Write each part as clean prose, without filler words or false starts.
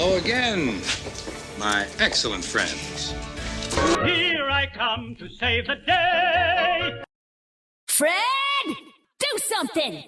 Hello again, my excellent friends. Here I come to save the day. Fred, do something!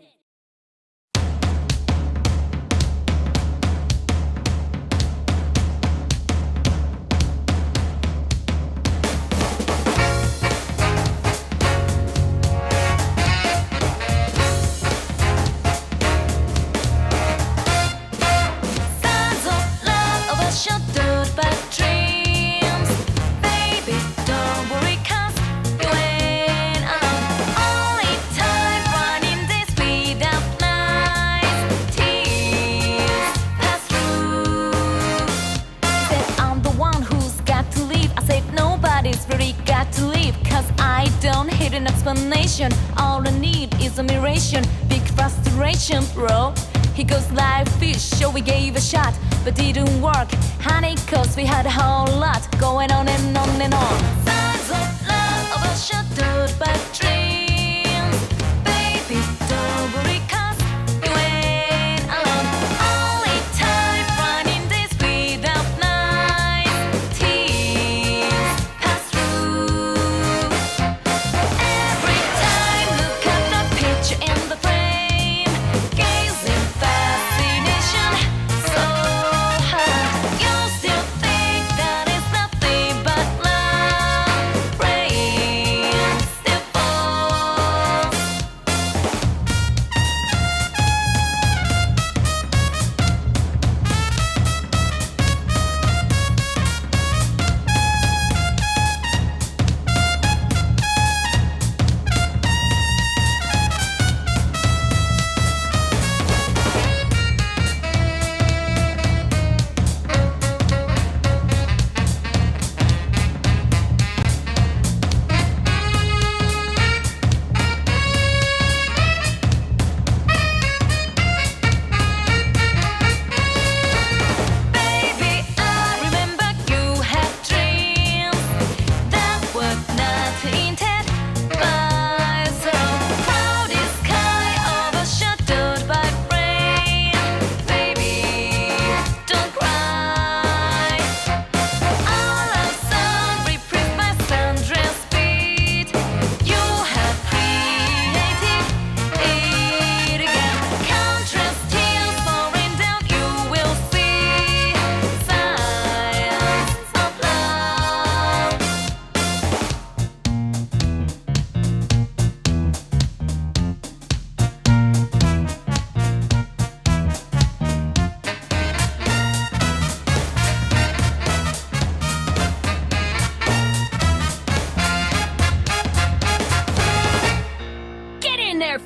Explanation. All I need is admiration. Big frustration, bro. He goes like fish, so we gave a shot, but didn't work. Honey, cause we had a whole lot going on and on and on. Signs of love overshadowed by dreams. Baby, don't worry, cause you ain't alone. Only time running days without nights. Tears pass through. In the frame, gazing fascination, so hard. You still think that it's nothing but love. Rain still falls.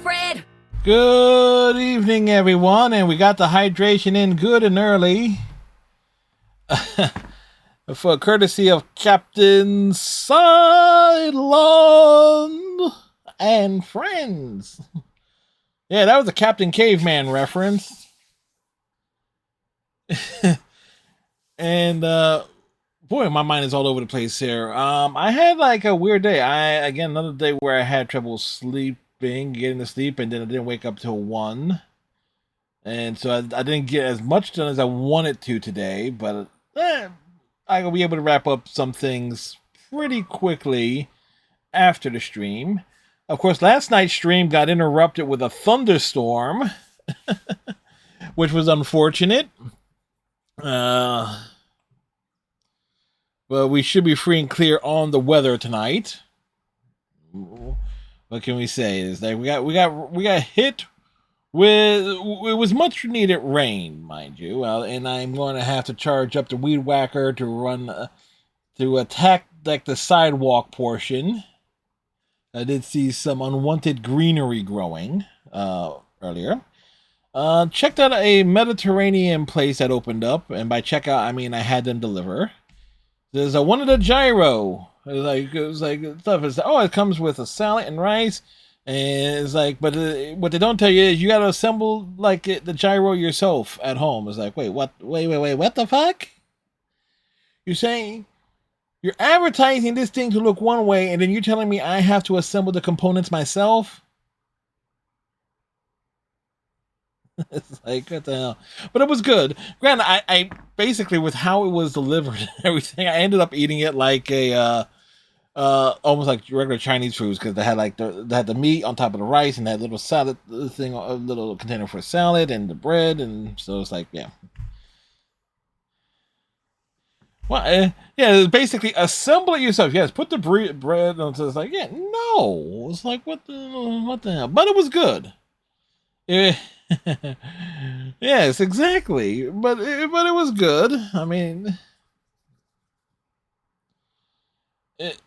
Fred. Good evening, everyone, and we got the hydration in good and early. For courtesy of Captain Cylon and friends. Yeah, that was a Captain Caveman reference. And boy, my mind is all over the place here. I had like a weird day. Another day where I had trouble getting to sleep, and then I didn't wake up till 1. And so I didn't get as much done as I wanted to today, but I'll be able to wrap up some things pretty quickly after the stream. Of course, last night's stream got interrupted with a thunderstorm, which was unfortunate. But we should be free and clear on the weather tonight. What can we say? Is that we got hit with, it was much needed rain, mind you. And I'm going to have to charge up the weed whacker to run to attack like the sidewalk portion. I did see some unwanted greenery growing earlier. Checked out a Mediterranean place that opened up, and by check out I mean I had them deliver. There's a one of the gyro. It was like stuff is it comes with a salad and rice, and it's like, but what they don't tell you is you got to assemble like the gyro yourself at home. It's like, wait, what the fuck? You're saying you're advertising this thing to look one way, and then you're telling me I have to assemble the components myself? It's like, what the hell? But it was good. Granted, I basically, with how it was delivered and everything, I ended up eating it like a almost like regular Chinese foods, because they had like they had the meat on top of the rice and that little salad thing, a little container for salad and the bread, and so it's like, yeah. Well, yeah, basically assemble it yourself. Yes, put the bread on. So it's like, yeah, no, it's like what the hell? But it was good. Yeah. Yes, exactly. But it was good. I mean, it,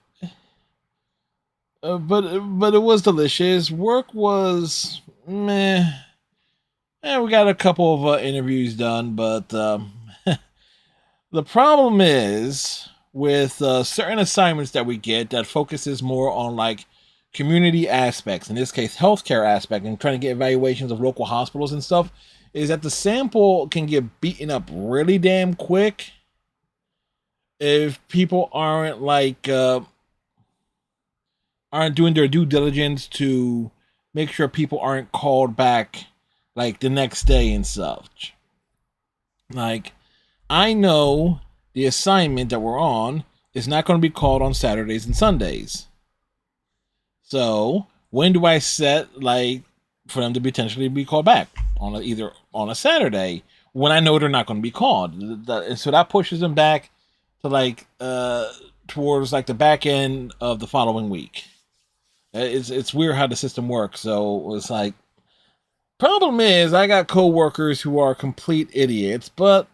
but it was delicious. Work was meh. And we got a couple of interviews done, but the problem is with certain assignments that we get that focuses more on like community aspects, in this case healthcare aspect, and trying to get evaluations of local hospitals and stuff, is that the sample can get beaten up really damn quick if people aren't like aren't doing their due diligence to make sure people aren't called back like the next day and such. Like, I know the assignment that we're on is not going to be called on Saturdays and Sundays. So when do I set like for them to potentially be called back on either on a Saturday when I know they're not going to be called? And so that pushes them back to like towards like the back end of the following week. It's weird how the system works. So it's like, problem is I got coworkers who are complete idiots, but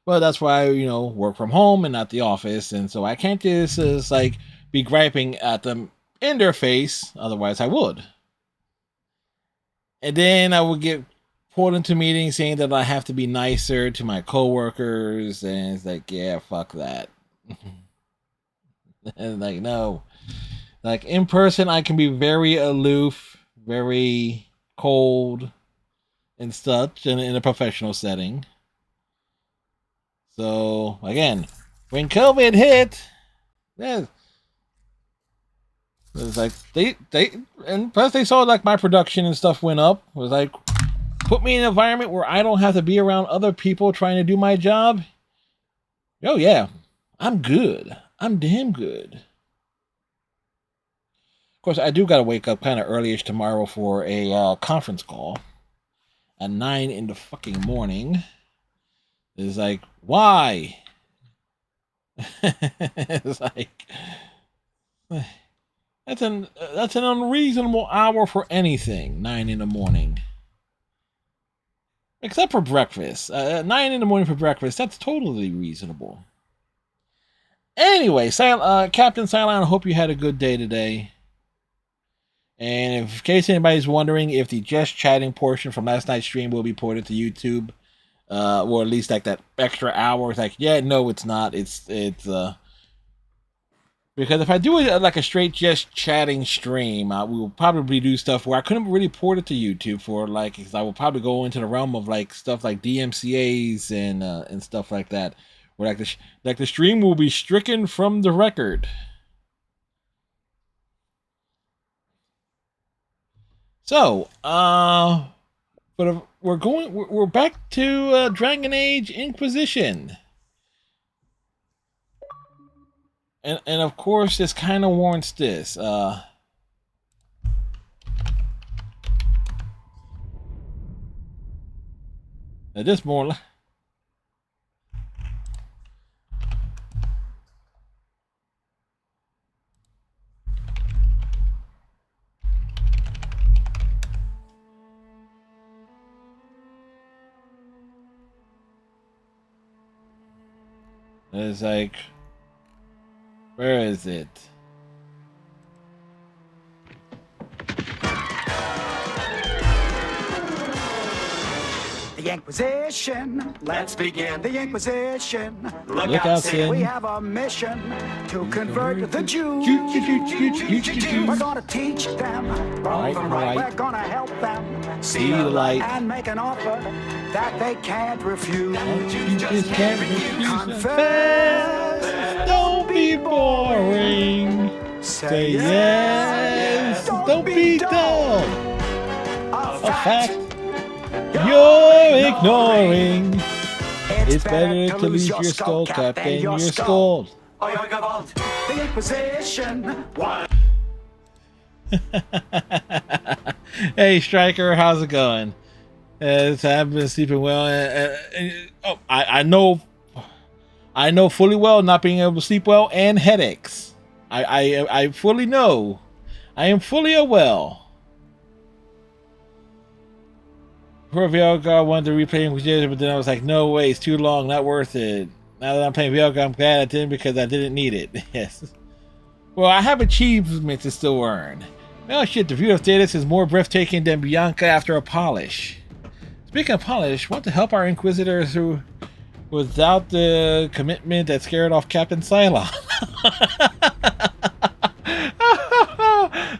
that's why I, work from home and not the office, and so I can't just like be griping at them in their face, otherwise I would. And then I would get pulled into meetings saying that I have to be nicer to my coworkers, and it's like, yeah, fuck that. And like, no. Like, in person, I can be very aloof, very cold, and such, in a professional setting. So, again, when COVID hit, yeah, it was like, and plus they saw, like, my production and stuff went up. It was like, put me in an environment where I don't have to be around other people trying to do my job. Oh, yeah, I'm good. I'm damn good. Of course, I do got to wake up kind of early-ish tomorrow for a conference call at 9 in the fucking morning. It's like, why? It's like, that's an unreasonable hour for anything. 9 in the morning, except for breakfast. 9 in the morning for breakfast, that's totally reasonable. Anyway, Captain Cylon, I hope you had a good day today. And in case anybody's wondering if the just chatting portion from last night's stream will be ported to YouTube, or at least like that extra hour, it's like, yeah, no, it's not. It's because if I do it like a straight just chatting stream, we will probably do stuff where I couldn't really port it to YouTube for, like, because I will probably go into the realm of like stuff like DMCA's and stuff like that, where like the stream will be stricken from the record. So, but we're back to Dragon Age Inquisition. And of course, this kind of warrants this. This more. It's like, where is it? The Inquisition, let's begin the Inquisition. Look out, Sin. We have a mission to convert the Jews. We're gonna teach them wrong from right. We're gonna help them see the light and make an offer that they can't refuse. Confess, don't be boring. Say yes, don't be dumb. A fact. You're ignoring. It's better to lose your skull cap than your skull. Oi, oi, gewalt. The Inquisition. What? Hey, Striker, how's it going? I've been sleeping well. I know fully well not being able to sleep well and headaches. I fully know. I am fully aware. For Velga, I wanted to replay Inquisition, but then I was like, no way, it's too long, not worth it. Now that I'm playing Velga, I'm glad I didn't because I didn't need it. Yes. Well, I have achievements to still earn. Oh shit, the view of status is more breathtaking than Bianca after a polish. Speaking of polish, want to help our Inquisitors who without the commitment that scared off Captain Cylon.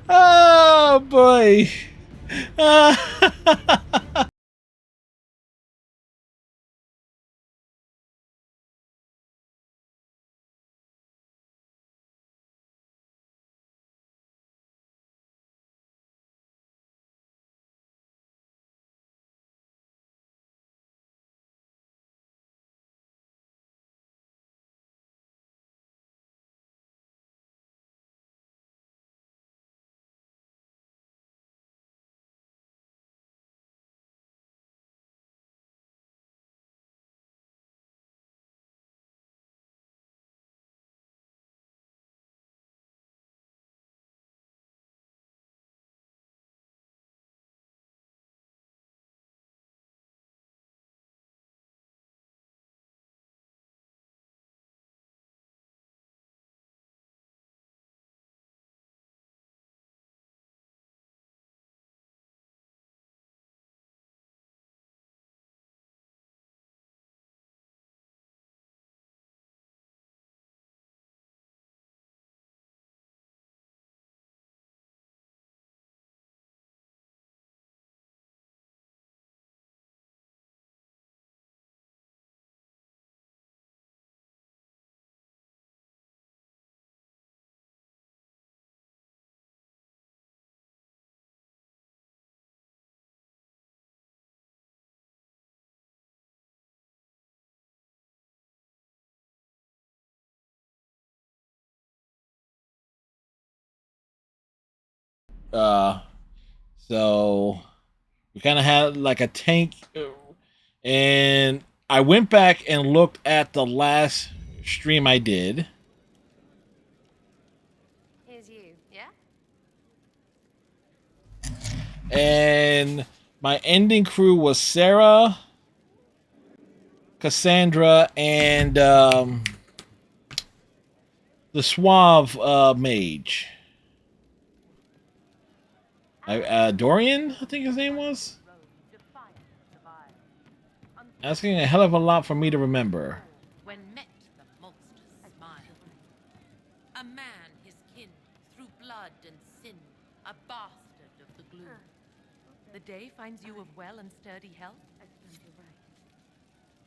Oh boy. So we kind of had like a tank, and I went back and looked at the last stream I did. Here's you, yeah? And my ending crew was Sarah, Cassandra, and the Suave mage. Dorian, I think his name was. Asking a hell of a lot for me to remember. When met the monsters smile. A man his kin, through blood and sin, a bastard of the gloom. The day finds you of well and sturdy health.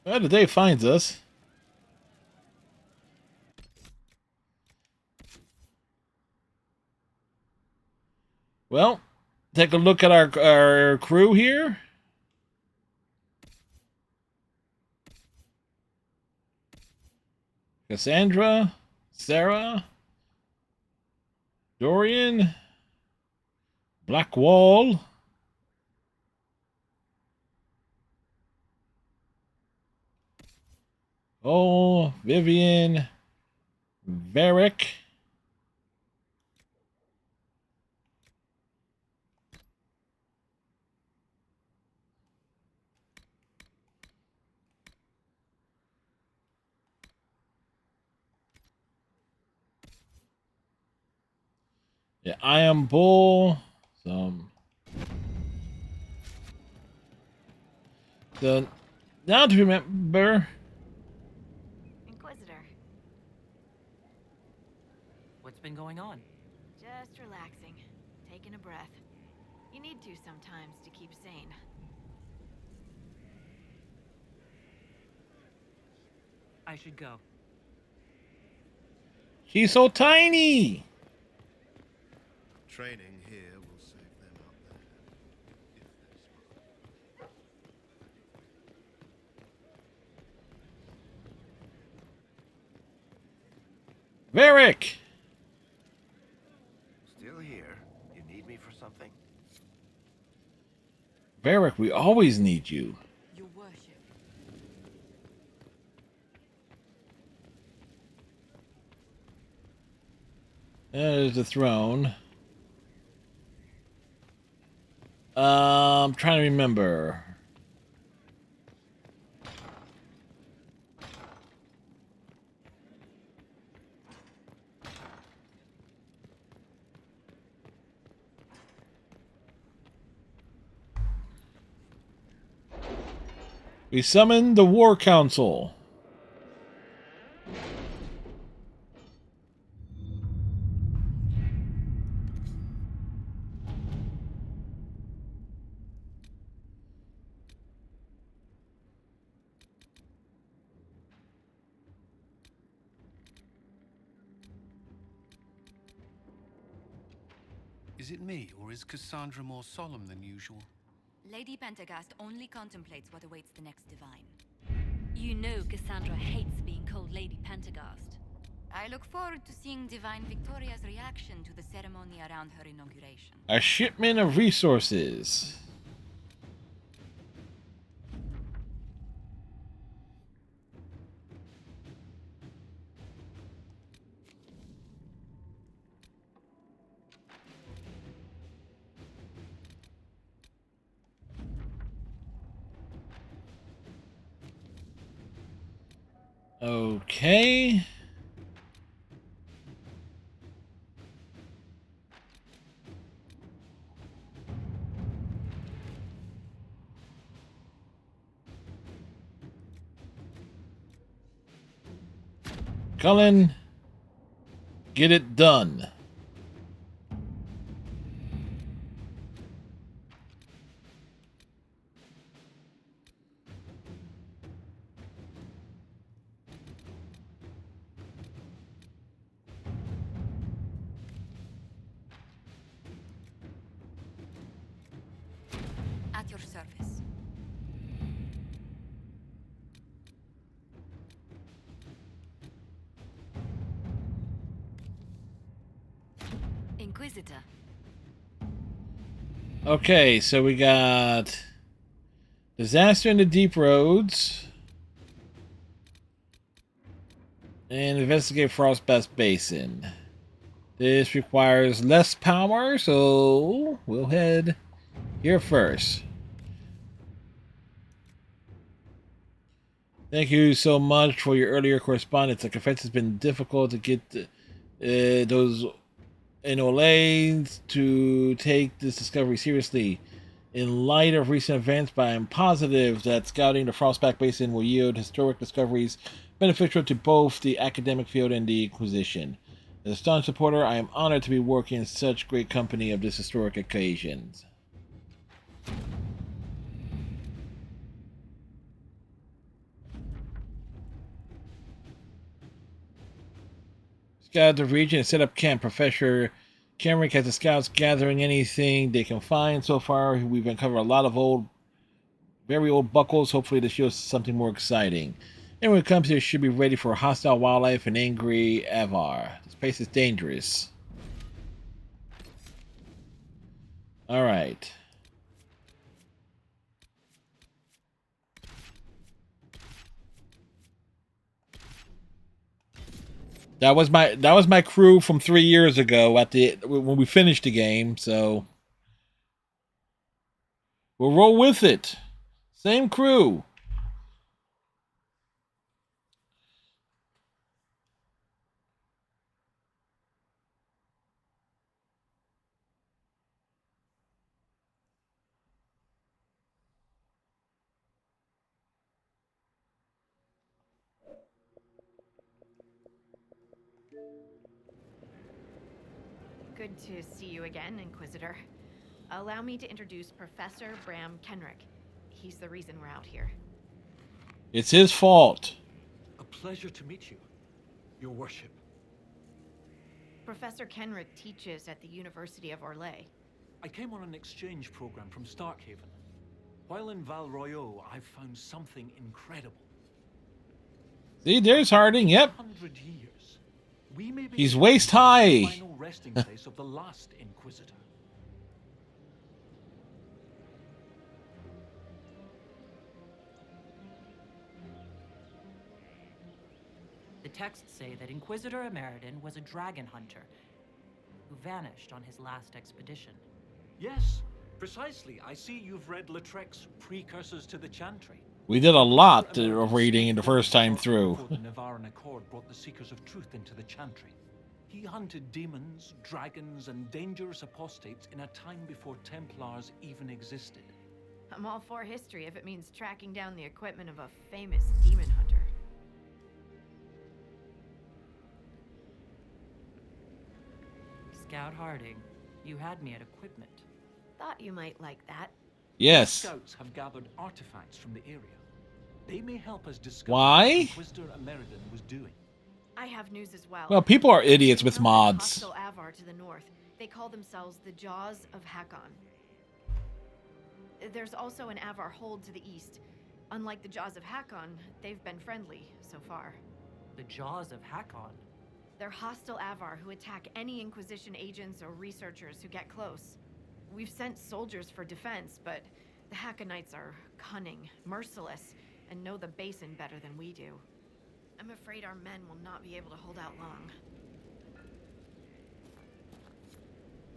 Well, the day finds us. Well, take a look at our crew here. Cassandra, Sarah, Dorian, Blackwall, oh, Vivian, Varric, yeah, I am Bull. So now to remember. Inquisitor, What's been going on? just relaxing, taking a breath. You need to sometimes to keep sane. I should go. He's so tiny. Training here will save them up there. Varric! Still here. You need me for something? Varric, we always need you. Your worship. There's the throne. I'm trying to remember. We summoned the War Council. Is it me, or is Cassandra more solemn than usual? Lady Pentagast only contemplates what awaits the next divine. You know Cassandra hates being called Lady Pentagast. I look forward to seeing Divine Victoria's reaction to the ceremony around her inauguration. A shipment of resources. Okay. Cullen, get it done. At your service. Inquisitor. Okay, so we got disaster in the deep roads and investigate Frostbath Basin. This requires less power, so we'll head here first. Thank you so much for your earlier correspondence. I confess it's been difficult to get those NOLAs to take this discovery seriously. In light of recent events, but I am positive that scouting the Frostback Basin will yield historic discoveries beneficial to both the academic field and the Inquisition. As a staunch supporter, I am honored to be working in such great company of this historic occasion. Scout the region and set up camp. Professor Kenrick has the scouts gathering anything they can find. So far, we've uncovered a lot of very old buckles. Hopefully, this shows something more exciting. Anyone who comes here should be ready for hostile wildlife and angry Avar. This place is dangerous. All right. That was my crew from 3 years ago when we finished the game, so we'll roll with it. Same crew. Good to see you again, Inquisitor. Allow me to introduce Professor Bram Kenrick. He's the reason we're out here. It's his fault. A pleasure to meet you, Your Worship. Professor Kenrick teaches at the University of Orlais. I came on an exchange program from Starkhaven. While in Val Royeaux, I've found something incredible. See, there's Harding, yep. 100 years. We may be He's waist high. the final resting place of the last Inquisitor. The texts say that Inquisitor Emeridin was a dragon hunter who vanished on his last expedition. Yes, precisely. I see you've read Lautrec's Precursors to the Chantry. We did a lot of reading the first time through. Before the Nevarran Accord brought the Seekers of Truth into the Chantry. He hunted demons, dragons, and dangerous apostates in a time before Templars even existed. I'm all for history if it means tracking down the equipment of a famous demon hunter. Scout Harding, you had me at equipment. Thought you might like that. Yes. Scouts have gathered artifacts from the area. They may help us discover Why? what Inquisitor Emeridin was doing. I have news as well. Well, people are idiots with From mods. hostile Avar to the north. They call themselves the Jaws of Hakon. There's also an Avar hold to the east. Unlike the Jaws of Hakon, they've been friendly so far. The Jaws of Hakon? They're hostile Avar who attack any Inquisition agents or researchers who get close. We've sent soldiers for defense, but the Hakonites are cunning, merciless, and know the basin better than we do. I'm afraid our men will not be able to hold out long.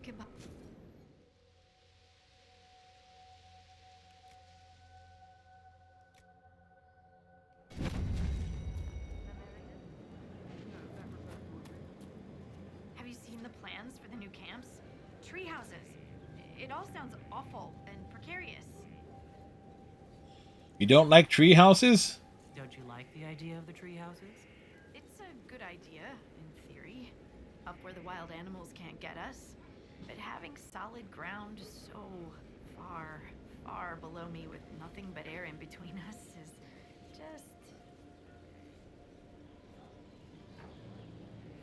Goodbye. Have you seen the plans for the new camps? Tree houses. It all sounds awful and precarious. You don't like tree houses? Don't you like the idea of the tree houses? It's a good idea, in theory. Up where the wild animals can't get us. But having solid ground so far, far below me with nothing but air in between us is just...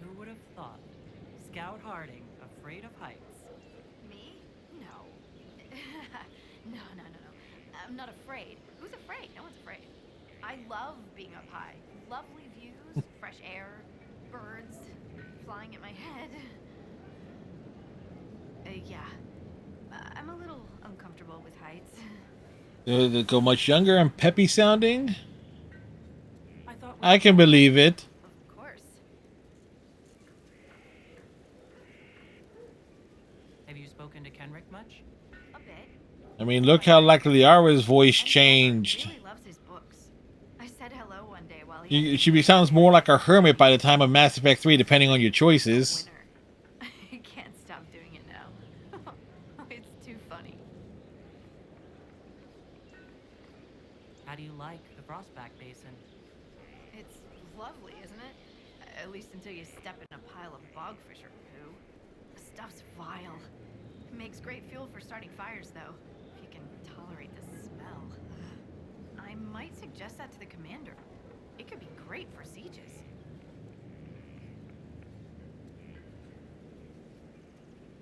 Who would have thought? Scout Harding, afraid of heights. Me? No. No. I'm not afraid. Who's afraid? No one's afraid. I love being up high. Lovely views, fresh air, birds flying at my head. Yeah. I'm a little uncomfortable with heights. They go much younger and peppy sounding? I can believe it. Of course. Have you spoken to Kenrick much? A bit. I mean, look how like Liara's voice changed. He loves his books. I said hello one day while he... She sounds more like a hermit by the time of Mass Effect 3, depending on your choices. I can't stop doing it now. It's too funny. How do you like the Frostback Basin? It's lovely, isn't it? At least until you step in a pile of bogfish or poo. The stuff's vile. It makes great fuel for starting fires, though, if you can tolerate the smell. I might suggest that to the commander. It could be great for sieges.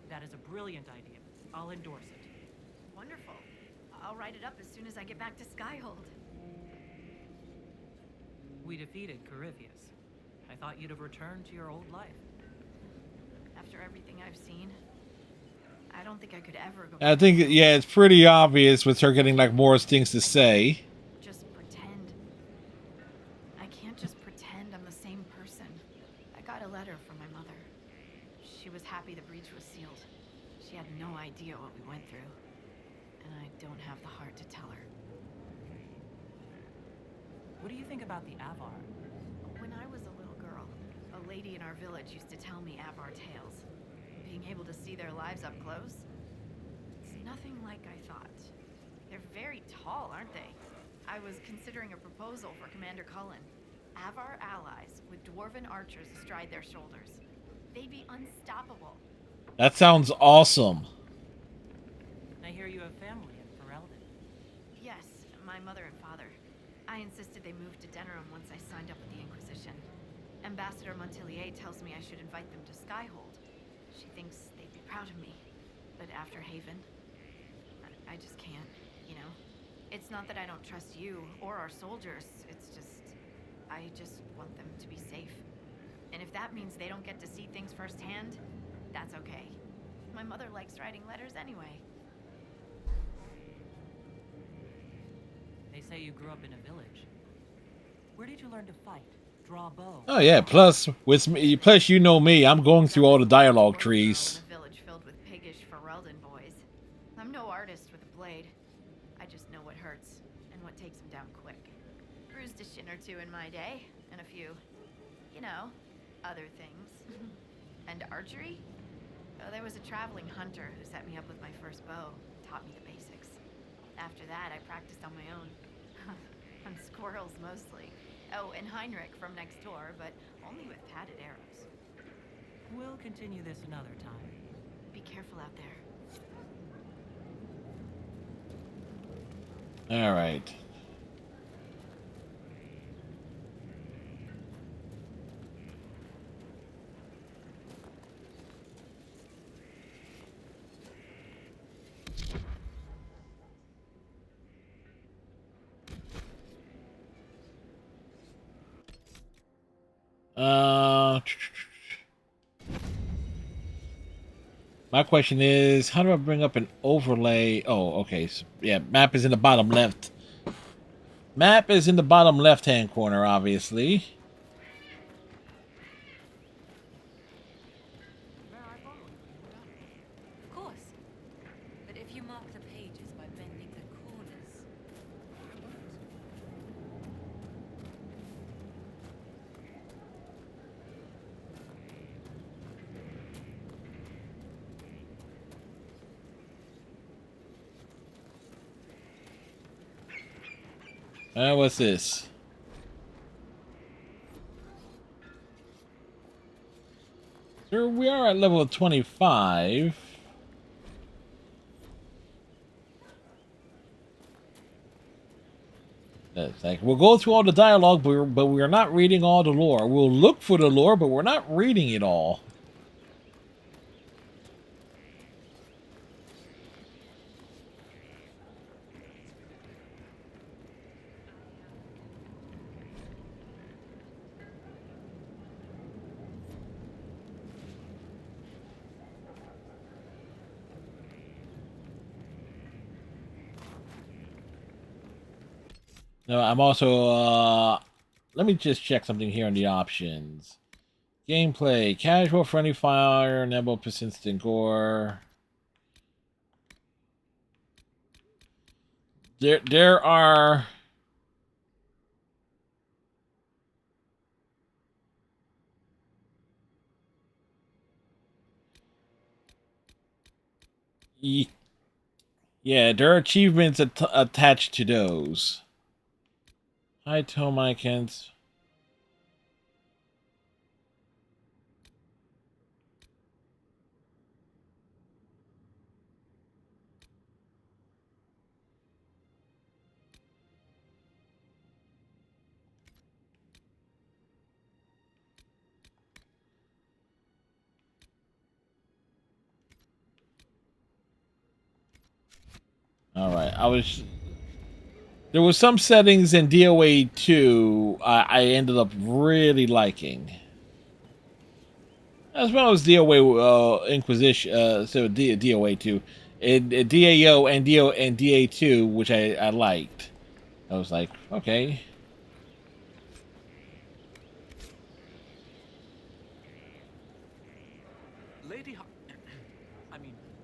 That is a brilliant idea. I'll endorse it. Wonderful. I'll write it up as soon as I get back to Skyhold. We defeated Corypheus. I thought you'd have returned to your old life. After everything I've seen, I don't think I could ever go I think, yeah, it's pretty obvious with her getting like more things to say. Just pretend. I can't just pretend I'm the same person. I got a letter from my mother. She was happy the breach was sealed. She had no idea what we went through. And I don't have the heart to tell her. What do you think about the Avar? When I was a little girl, a lady in our village used to tell me Avar tales. Being able to see their lives up close, it's nothing like I thought. They're very tall, aren't they? I was considering a proposal for Commander Cullen. Avar allies with dwarven archers astride their shoulders. They'd be unstoppable. That sounds awesome. I hear you have family in Ferelden. Yes, my mother and father. I insisted they move to Denerim once I signed up with the Inquisition. Ambassador Montilier tells me I should invite them to Skyhold. She thinks they'd be proud of me. But after Haven, I just can't, you know? It's not that I don't trust you or our soldiers. It's just, I just want them to be safe. And if that means they don't get to see things firsthand, that's okay. My mother likes writing letters anyway. They say you grew up in a village. Where did you learn to fight? Draw a bow? Oh yeah, plus with me, plus you know me, I'm going through all the dialogue trees. In a village filled with piggish Ferelden boys. I'm no artist with a blade. I just know what hurts and what takes them down quick. Bruised a shin or two in my day, and a few, you know, other things. And archery? Oh, there was a traveling hunter who set me up with my first bow, taught me the basics. After that, I practiced on my own. On squirrels mostly. Oh, and Heinrich from next door, but only with padded arrows. We'll continue this another time. Be careful out there. All right. My question is, how do I bring up an overlay? Oh, okay. So, yeah, map is in the bottom left. Map is in the bottom left-hand corner, obviously. Of course. But if you mark the pages by bending the corners... What's this? Here we are at level 25. That's like, we'll go through all the dialogue, but we're not reading all the lore. We'll look for the lore, but we're not reading it all. No, I'm also, let me just check something here in the options. Gameplay, casual, friendly fire, nimble, persistent gore. There are... Yeah, there are achievements attached to those. Hi, Tom Icons. All right, there was some settings in DOA 2 I ended up really liking, as well as DOA Inquisition. So DOA 2, DAO and DA 2, which I liked. I was like, okay.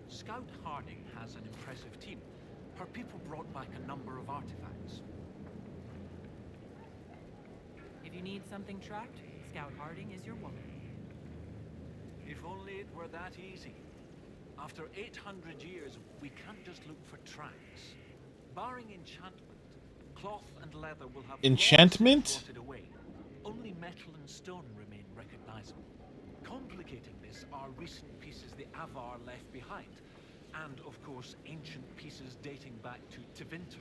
Scout Harding has an impressive team. Her people brought back a number of artifacts. If you need something tracked, Scout Harding is your woman. If only it were that easy. After 800 years, we can't just look for tracks. Barring enchantment, cloth and leather will have enchantment? rotted away. Only metal and stone remain recognizable. Complicating this are recent pieces the Avar left behind, and of course ancient pieces dating back to Tevinter.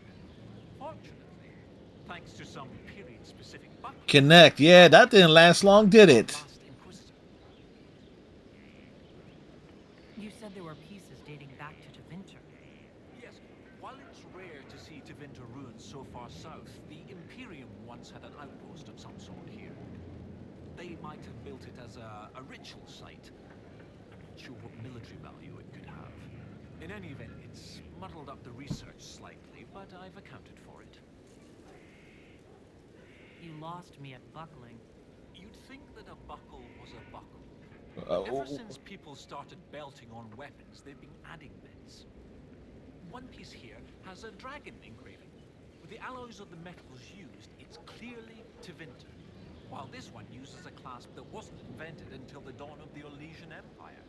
Fortunately, thanks to some period-specific buttons... Connect, yeah, that didn't last long, did it? You said there were pieces dating back to Tevinter. Yes, while it's rare to see Tevinter ruins so far south, the Imperium once had an outpost of some sort here. they might have built it as a ritual site. I'm not sure what military value it could have. In any event, it's muddled up the research slightly, but I've accounted for it. You lost me at buckling. You'd think that a buckle was a buckle. Ever since people started belting on weapons, they've been adding bits. One piece here has a dragon engraving. With the alloys of the metals used, it's clearly Tevinter. While this one uses a clasp that wasn't invented until the dawn of the Elysian Empire.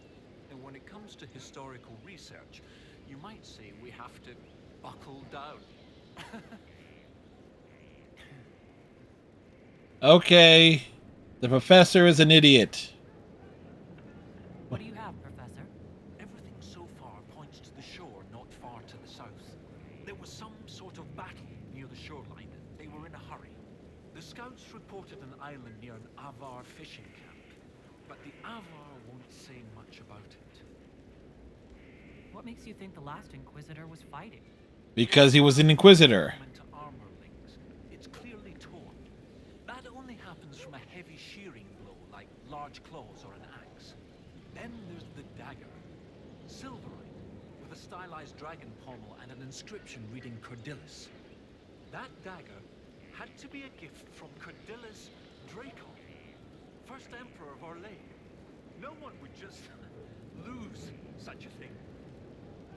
And when it comes to historical research, you might say we have to buckle down. Okay. The professor is an idiot. What do you have, Professor? Everything so far points to the shore not far to the south. There was some sort of battle near the shoreline. They were in a hurry. The scouts reported an island near an Avar fishing camp, but the Avar won't say much about it. What makes you think the last Inquisitor was fighting? Because he was an Inquisitor. It's clearly torn. That only happens from a heavy shearing blow, like large claws or an axe. Then there's the dagger, silverite, with a stylized dragon pommel and an inscription reading Cordilis. That dagger had to be a gift from Cordilis Dracon, first emperor of Orlais. No one would just lose such a thing.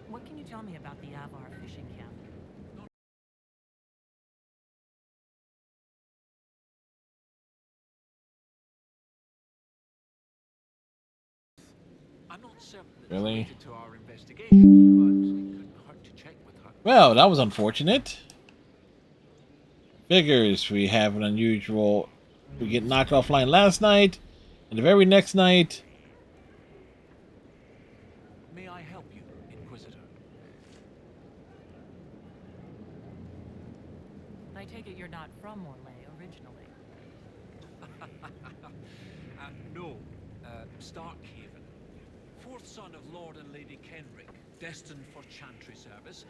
What can you tell me about the Avar fishing camp? I'm not certain that Really? it's related to our investigation, but it couldn't hurt to check with her. Well, that was unfortunate. Figures we have an unusual... We get knocked offline last night, and the very next night... May I help you, Inquisitor? I take it you're not from Orlais originally. No, Starkhaven. Fourth son of Lord and Lady Kenrick, destined for chantry service.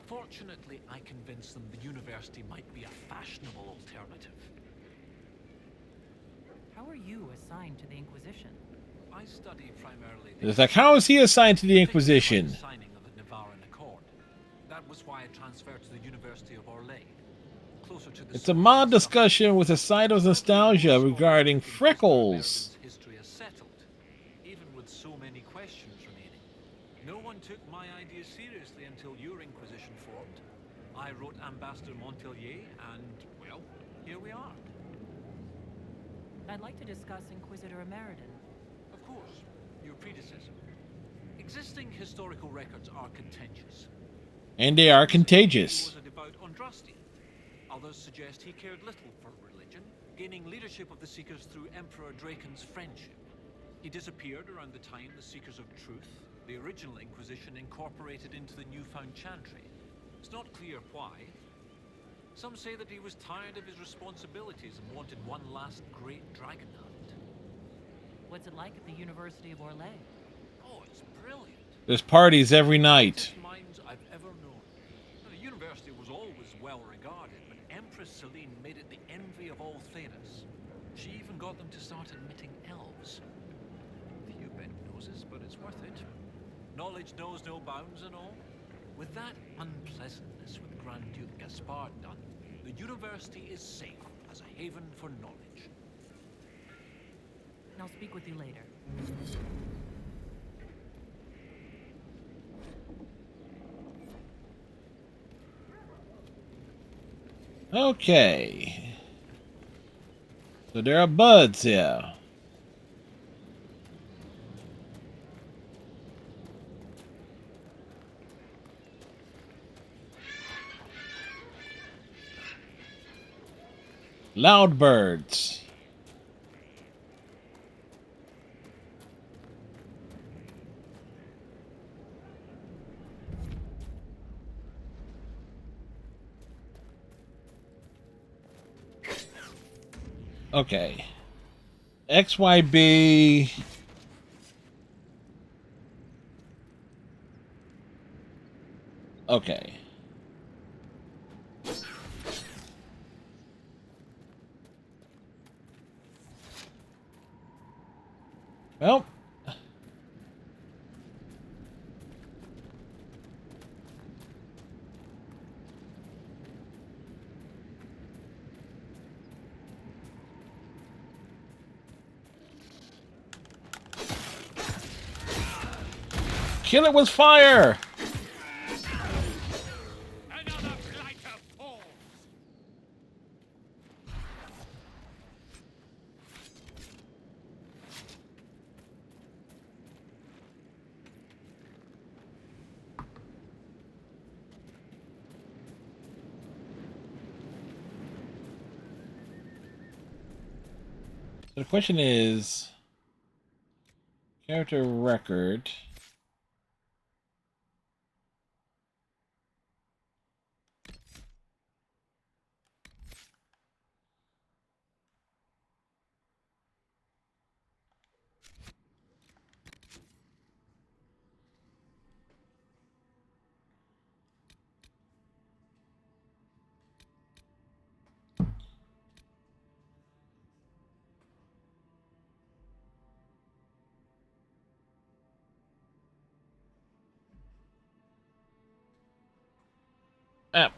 Fortunately, I convinced them the university might be a fashionable alternative. How are you assigned to the Inquisition? I study primarily... It's like, how is he assigned to the Inquisition? Signing of the Navaran Accord. That was why I transferred to the University of Orlais. Closer to the... It's a mod discussion with a side of nostalgia regarding Freckles. History is settled, even with so many questions remaining. No one took my idea seriously until your Inquisition formed. I wrote Ambassador Montelier, and, well, here we are. I'd like to discuss Inquisitor Ameridan. Of course, your predecessor. Existing historical records are contentious. And they are contagious. He was a devout Andrastian. Others suggest he cared little for religion, gaining leadership of the Seekers through Emperor Draken's friendship. He disappeared around the time the Seekers of Truth, the original Inquisition, incorporated into the newfound chantry. It's not clear why. Some say that he was tired of his responsibilities and wanted one last great dragon hunt. What's it like at the University of Orlais? Oh, it's brilliant. There's parties every night. Minds I've ever known. The university was always well regarded, but Empress Celine made it the envy of all Thedas. She even got them to start admitting elves. Few bent noses, but it's worth it. Knowledge knows no bounds and all. With that unpleasantness with Grand Duke Gaspard done, the university is safe as a haven for knowledge. I'll speak with you later. Okay. So there are buds here. Loud birds. Okay. XYB. Okay. Well. Kill it with fire! Another blighter falls. So the question is, character record.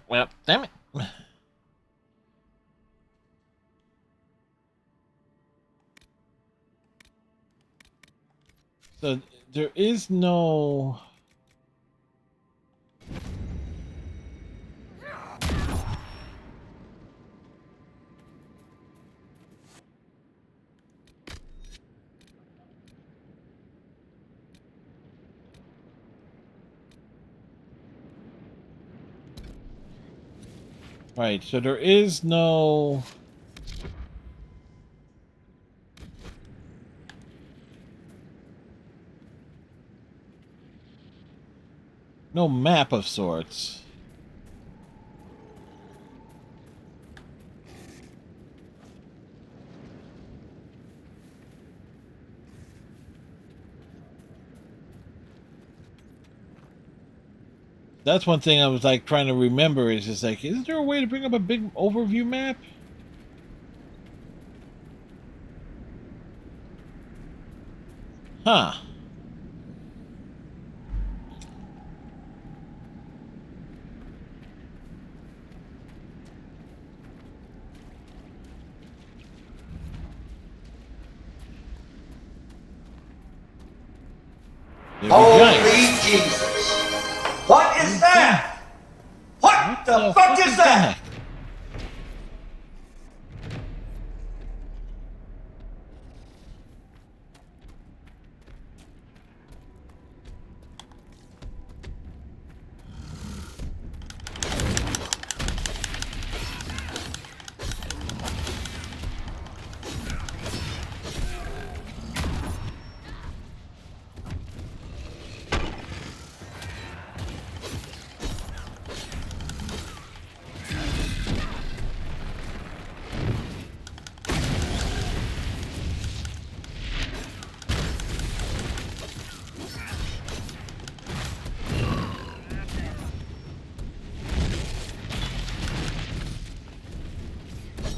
Well, damn it. So there is no... Right, so there is no... no map of sorts. That's one thing I was like trying to remember is just like, is there a way to bring up a big overview map? Huh. Holy Jesus! What is that? What the fuck is that?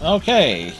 Okay.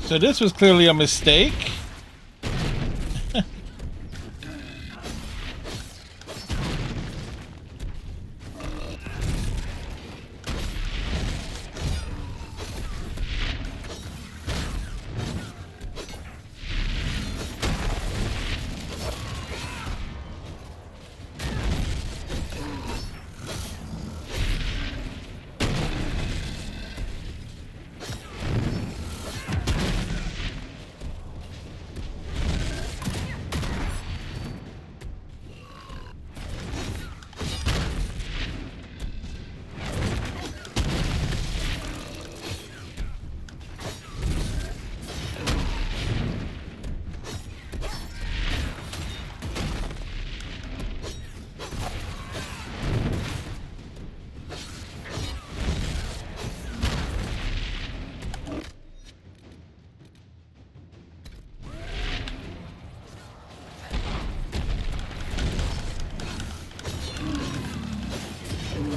So this was clearly a mistake.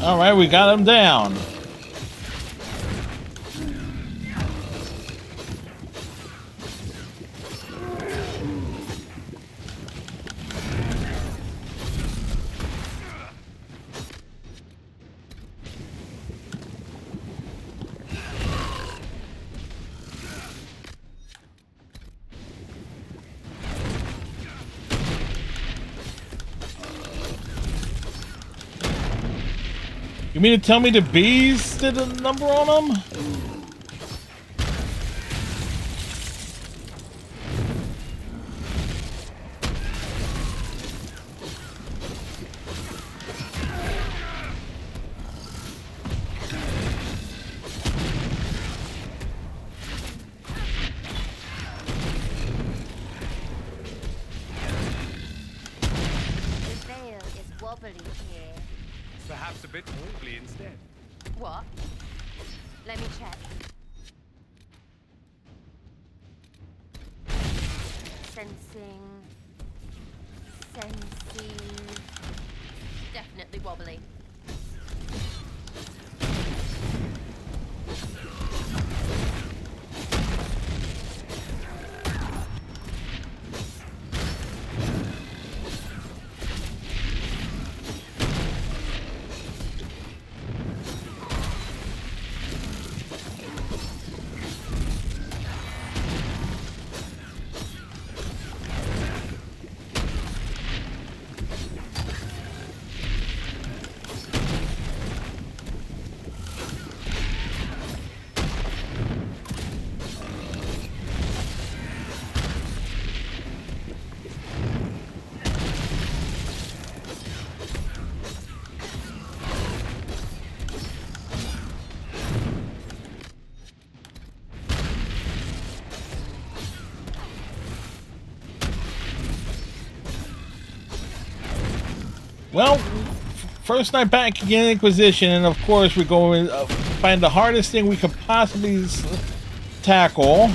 All right, we got him down. You mean to tell me the bees did a number on them? The veil is wobbly here. Perhaps a bit wobbly instead. What? Let me check. Sensing. Definitely wobbly. Well, first night back in Inquisition, and of course we go and find the hardest thing we could possibly tackle.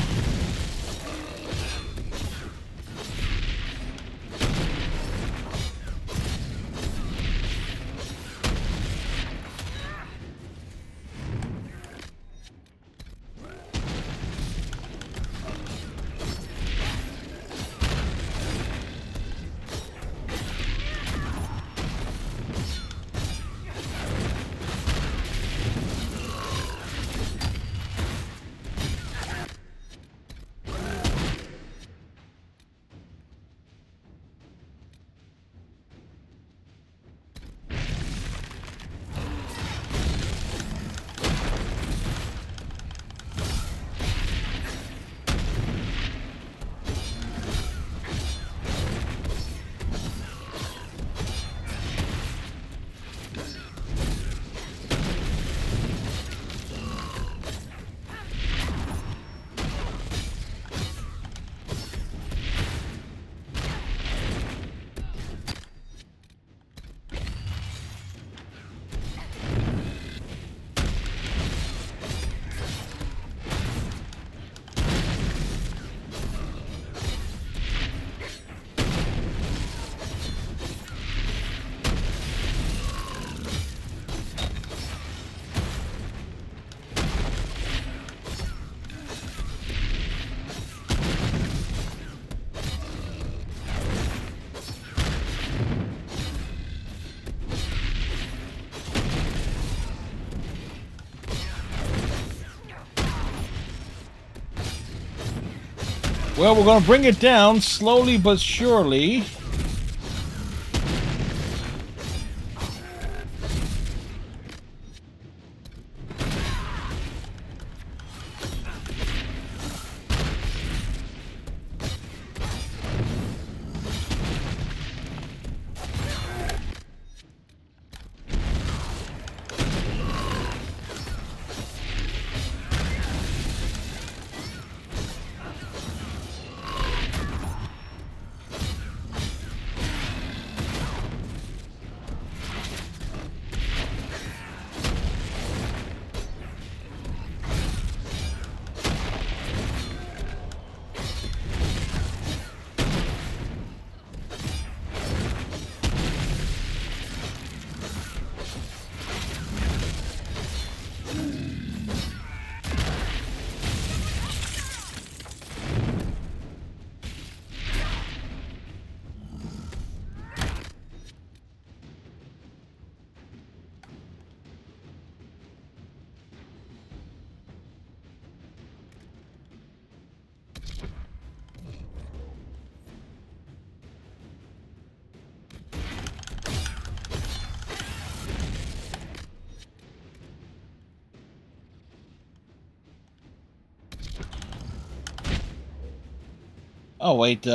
Well, we're gonna bring it down slowly but surely. Oh, wait,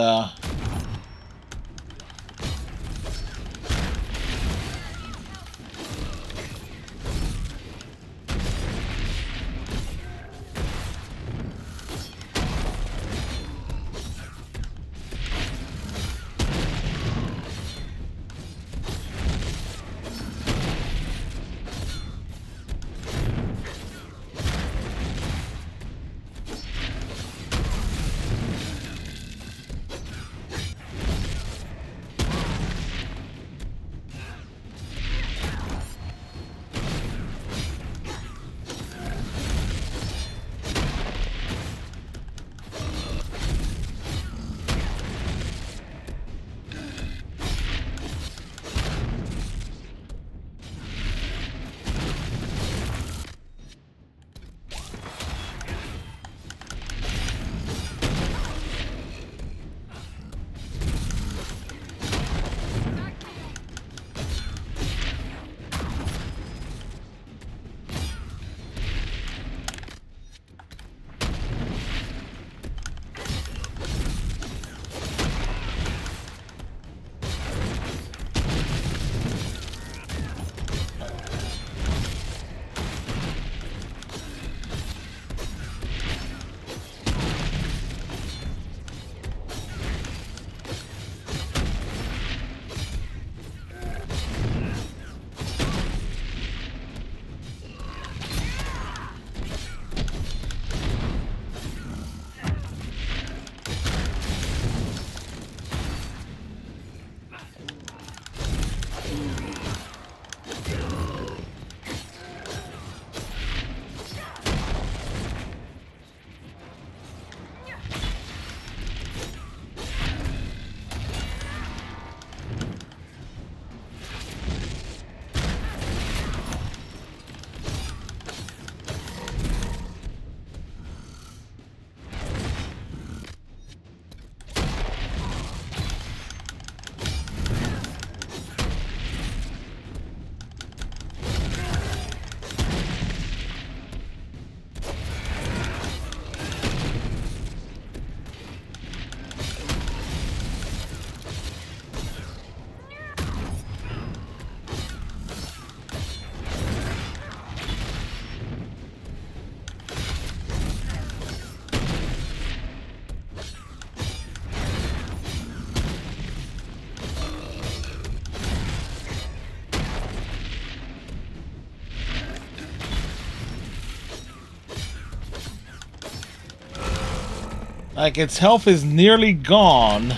like its health is nearly gone.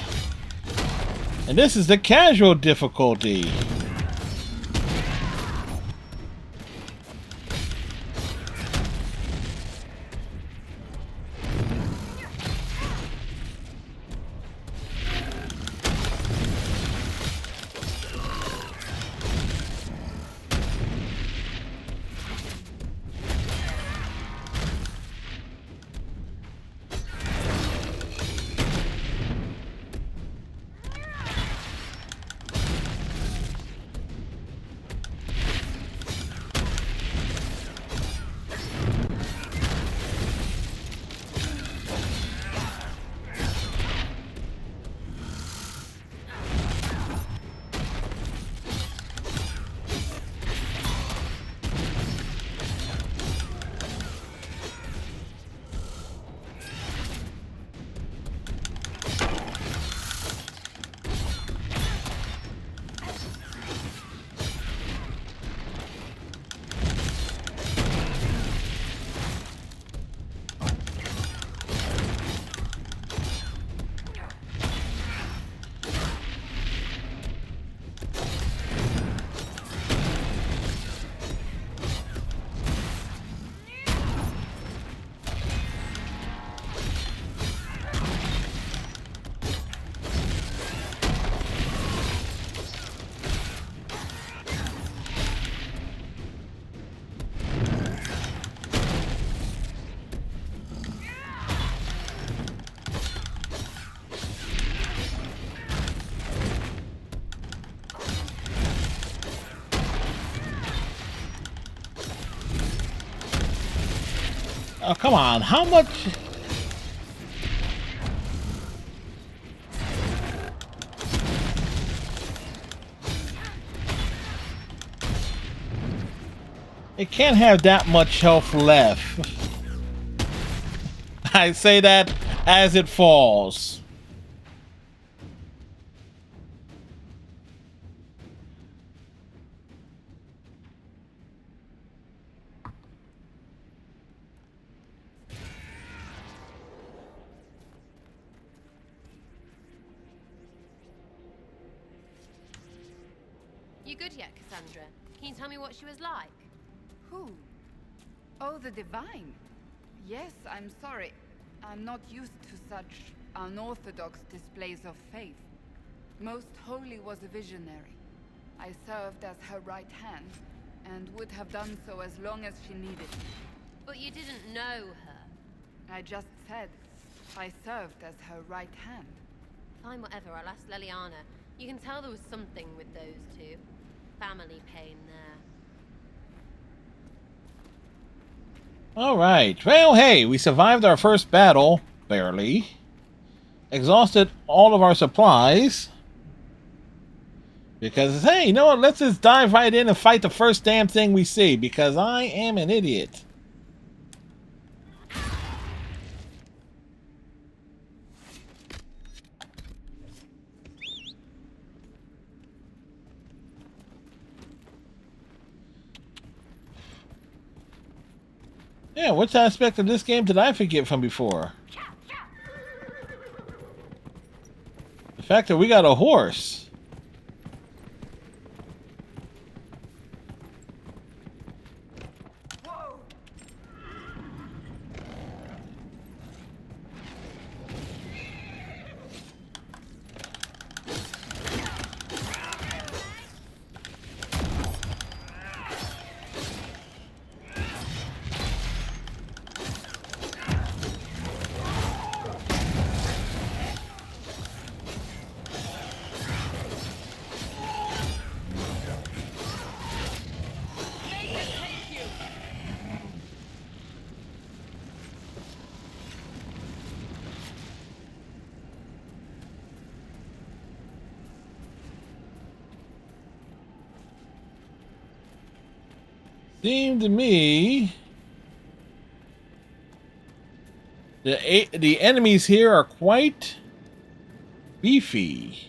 And this is the casual difficulty. Oh, come on. How much? It can't have that much health left. I say that as it falls. You good yet, Cassandra? Can you tell me what she was like? Who? Oh, the Divine. Yes, I'm sorry. I'm not used to such unorthodox displays of faith. Most Holy was a visionary. I served as her right hand, and would have done so as long as she needed me. But you didn't know her. I just said I served as her right hand. Fine, whatever. I'll ask Leliana. You can tell there was something with those two. Family pain there. Alright. Well, hey, we survived our first battle. Barely. Exhausted all of our supplies. Because, hey, you know what? Let's just dive right in and fight the first damn thing we see. Because I am an idiot. Yeah, which aspect of this game did I forget from before? The fact that we got a horse. Seemed to me the enemies here are quite beefy.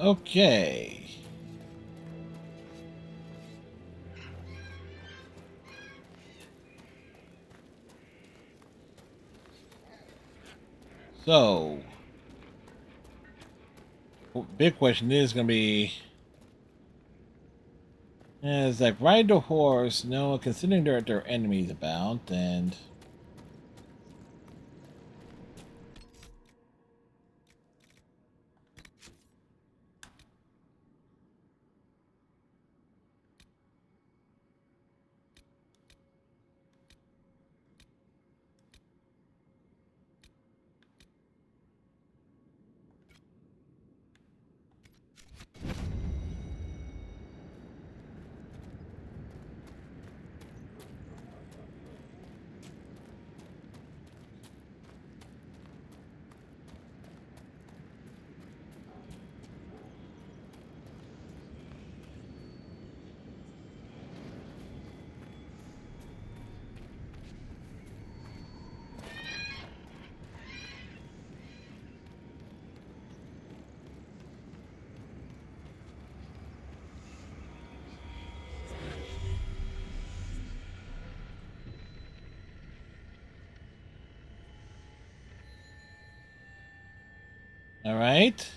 Okay. So, big question is going to be, Yeah, it's like ride the horse. No, considering there are enemies about, and all right.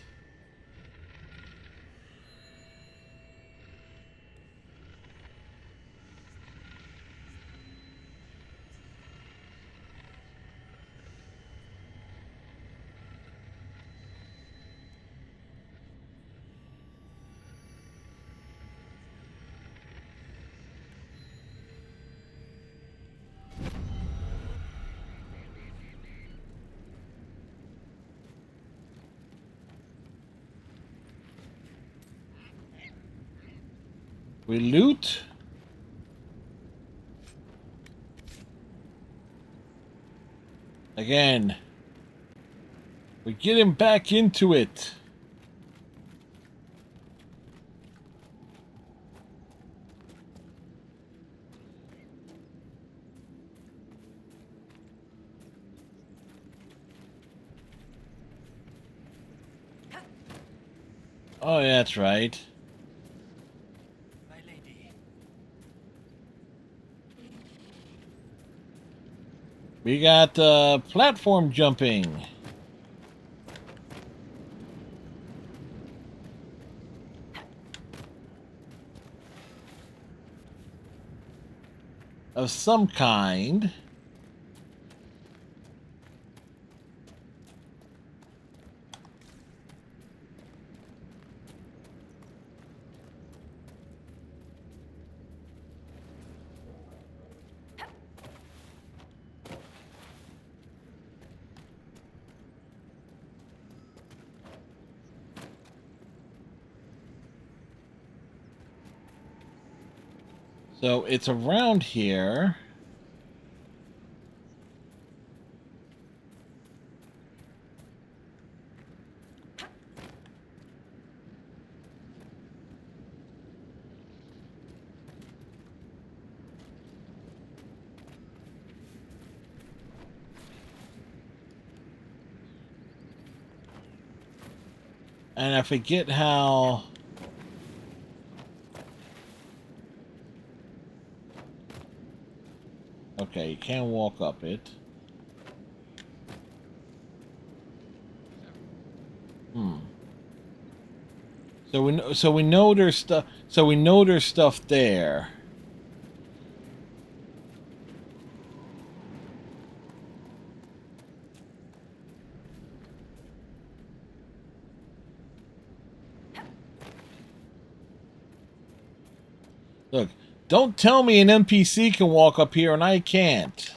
We loot. Again. We get him back into it. Oh, yeah, that's right. We got platform jumping. Of some kind. So it's around here. And I forget how... Okay, you can't walk up it. So we know there's stuff. So we know there's stuff there. Look, don't tell me an NPC can walk up here and I can't.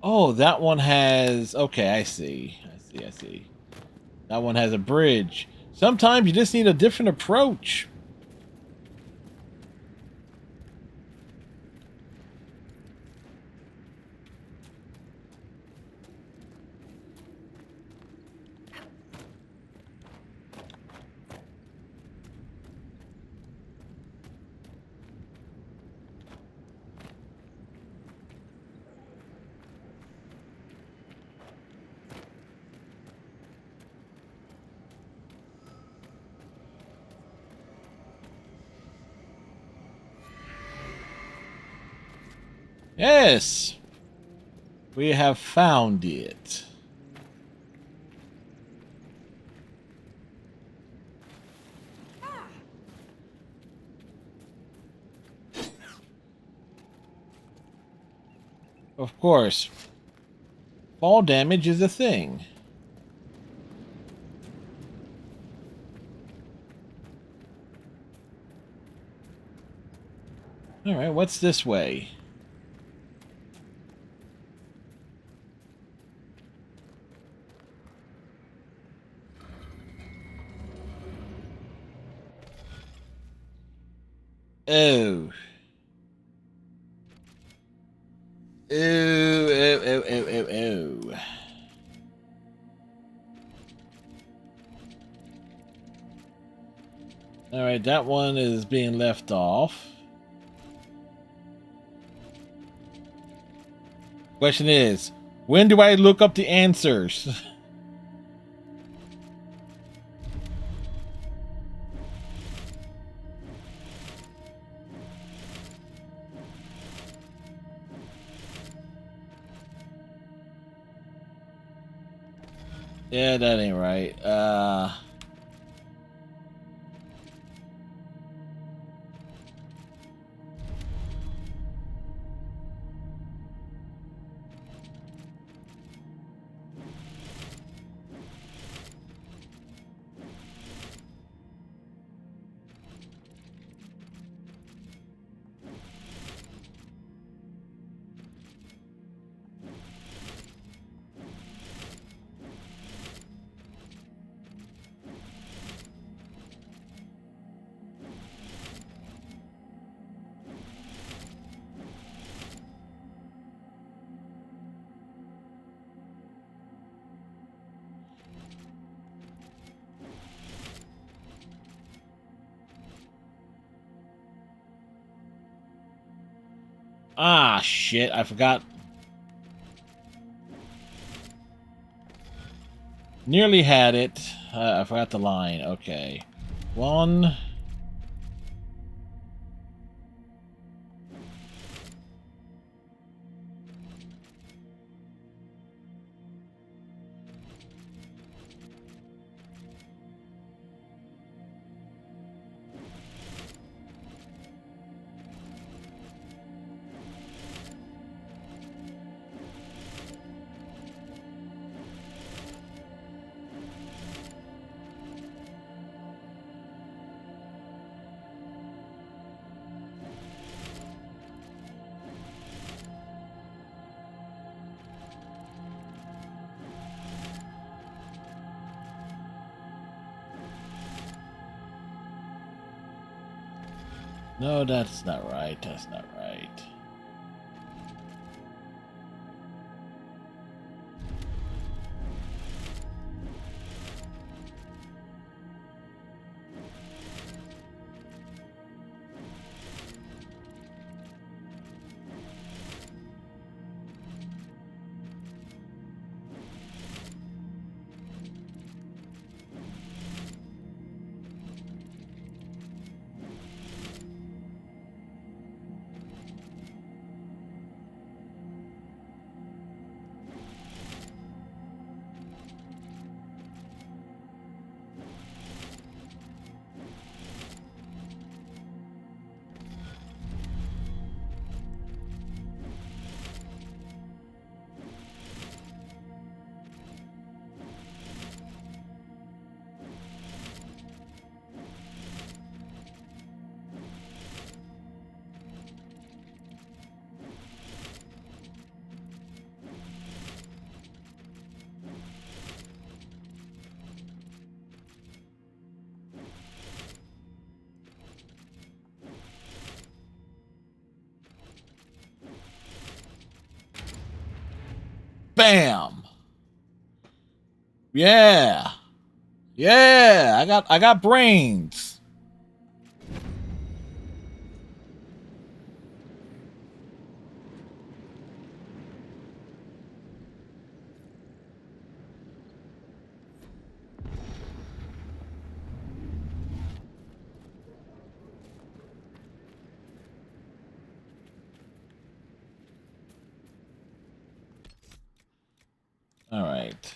Oh, that one has... Okay, I see. I see. That one has a bridge. Sometimes you just need a different approach. Yes! We have found it. Of course, fall damage is a thing. Alright, what's this way? Oh. Oh. Alright, that one is being left off. Question is, when do I look up the answers? Yeah, that ain't right. Ah, shit, I forgot. Nearly had it. I forgot the line. Okay. One. No, that's not right. That's not right. Bam. Yeah. Yeah, I got brains. right.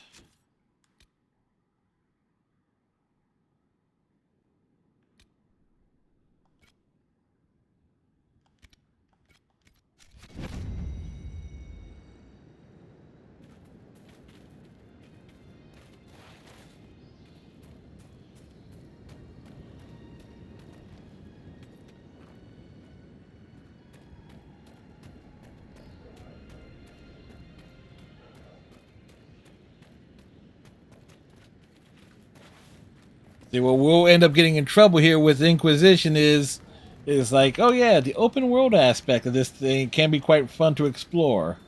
See, what we'll end up getting in trouble here with Inquisition is like, oh yeah, the open world aspect of this thing can be quite fun to explore.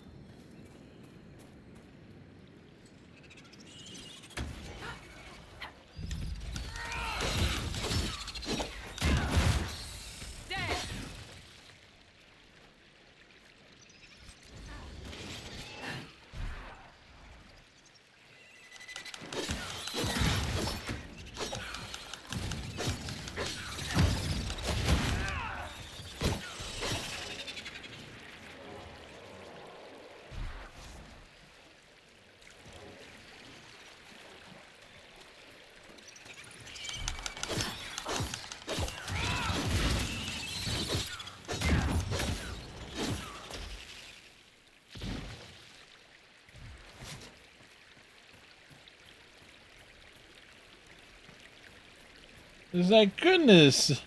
It's like, goodness. Kill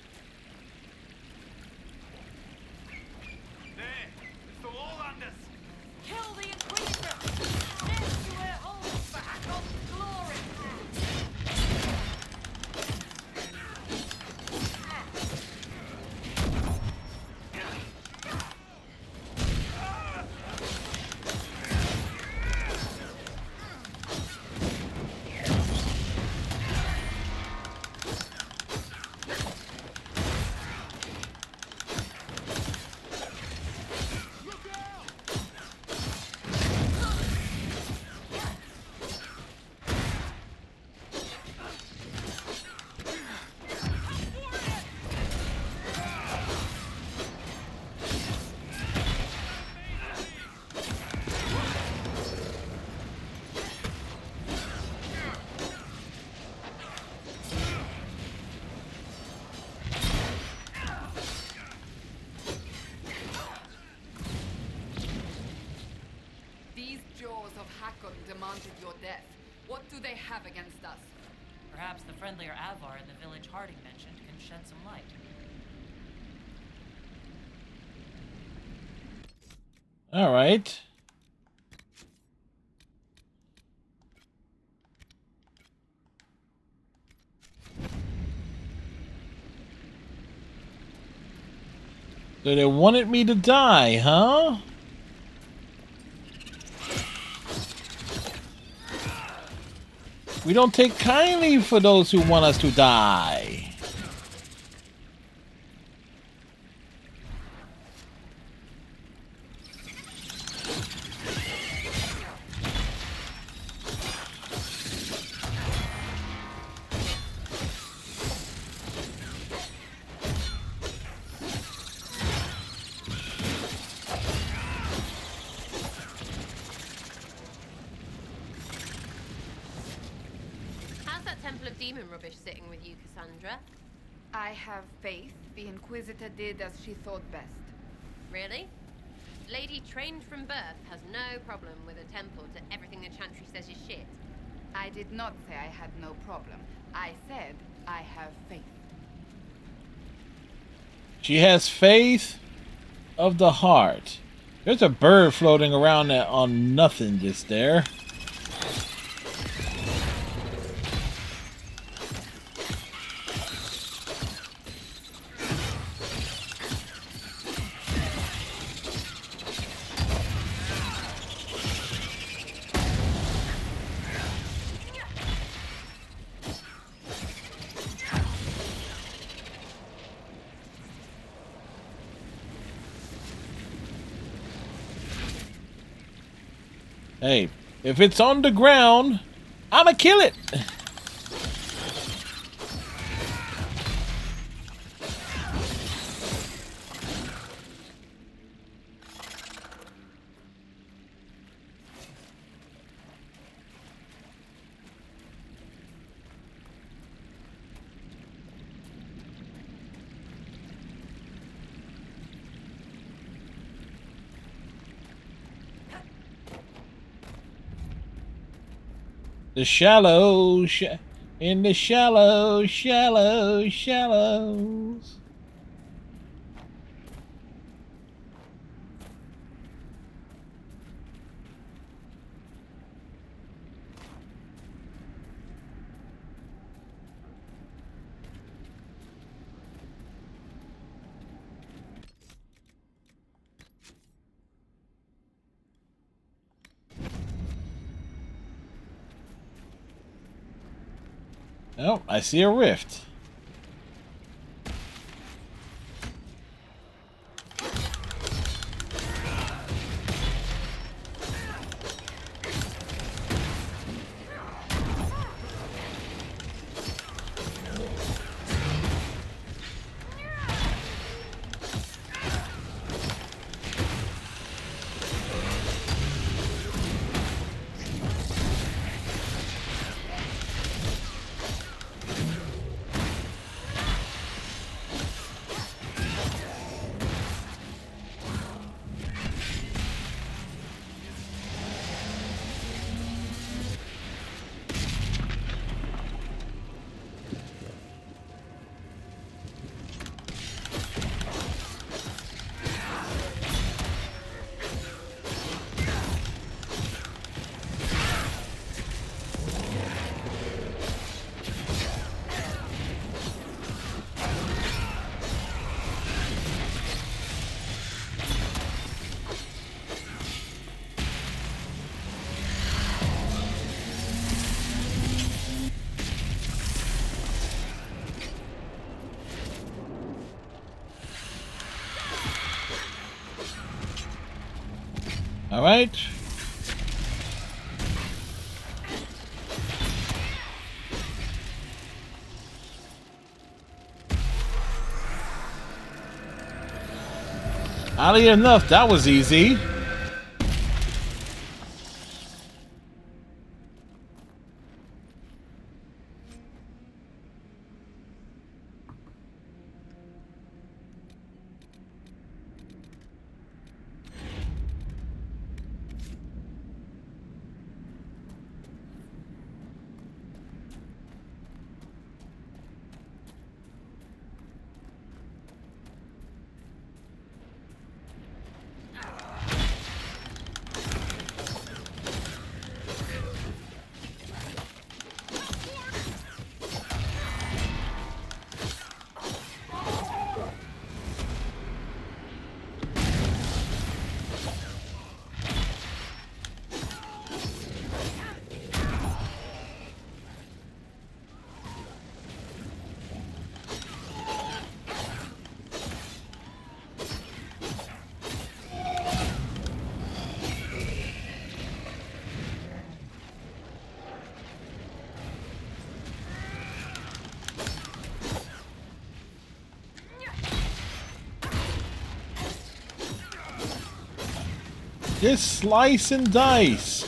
the Inquisitor! Rescue it all for Hakon's glory! These jaws of Hakon demanded your death. What do they have against us? Perhaps the friendlier Avar in the village Harding mentioned can shed some light. All right. So they wanted me to die, huh? We don't take kindly for those who want us to die. Temple of Demon rubbish sitting with you, Cassandra? I have faith the Inquisitor did as she thought best. Really? Lady trained from birth has no problem with a temple to everything the Chantry says is shit. I did not say I had no problem. I said I have faith. She has faith of the heart. There's a bird floating around on nothing just there. Hey, if it's on the ground, I'ma kill it. The in the shallows. Oh, I see a rift. All right. Oddly enough, that was easy. Just slice and dice.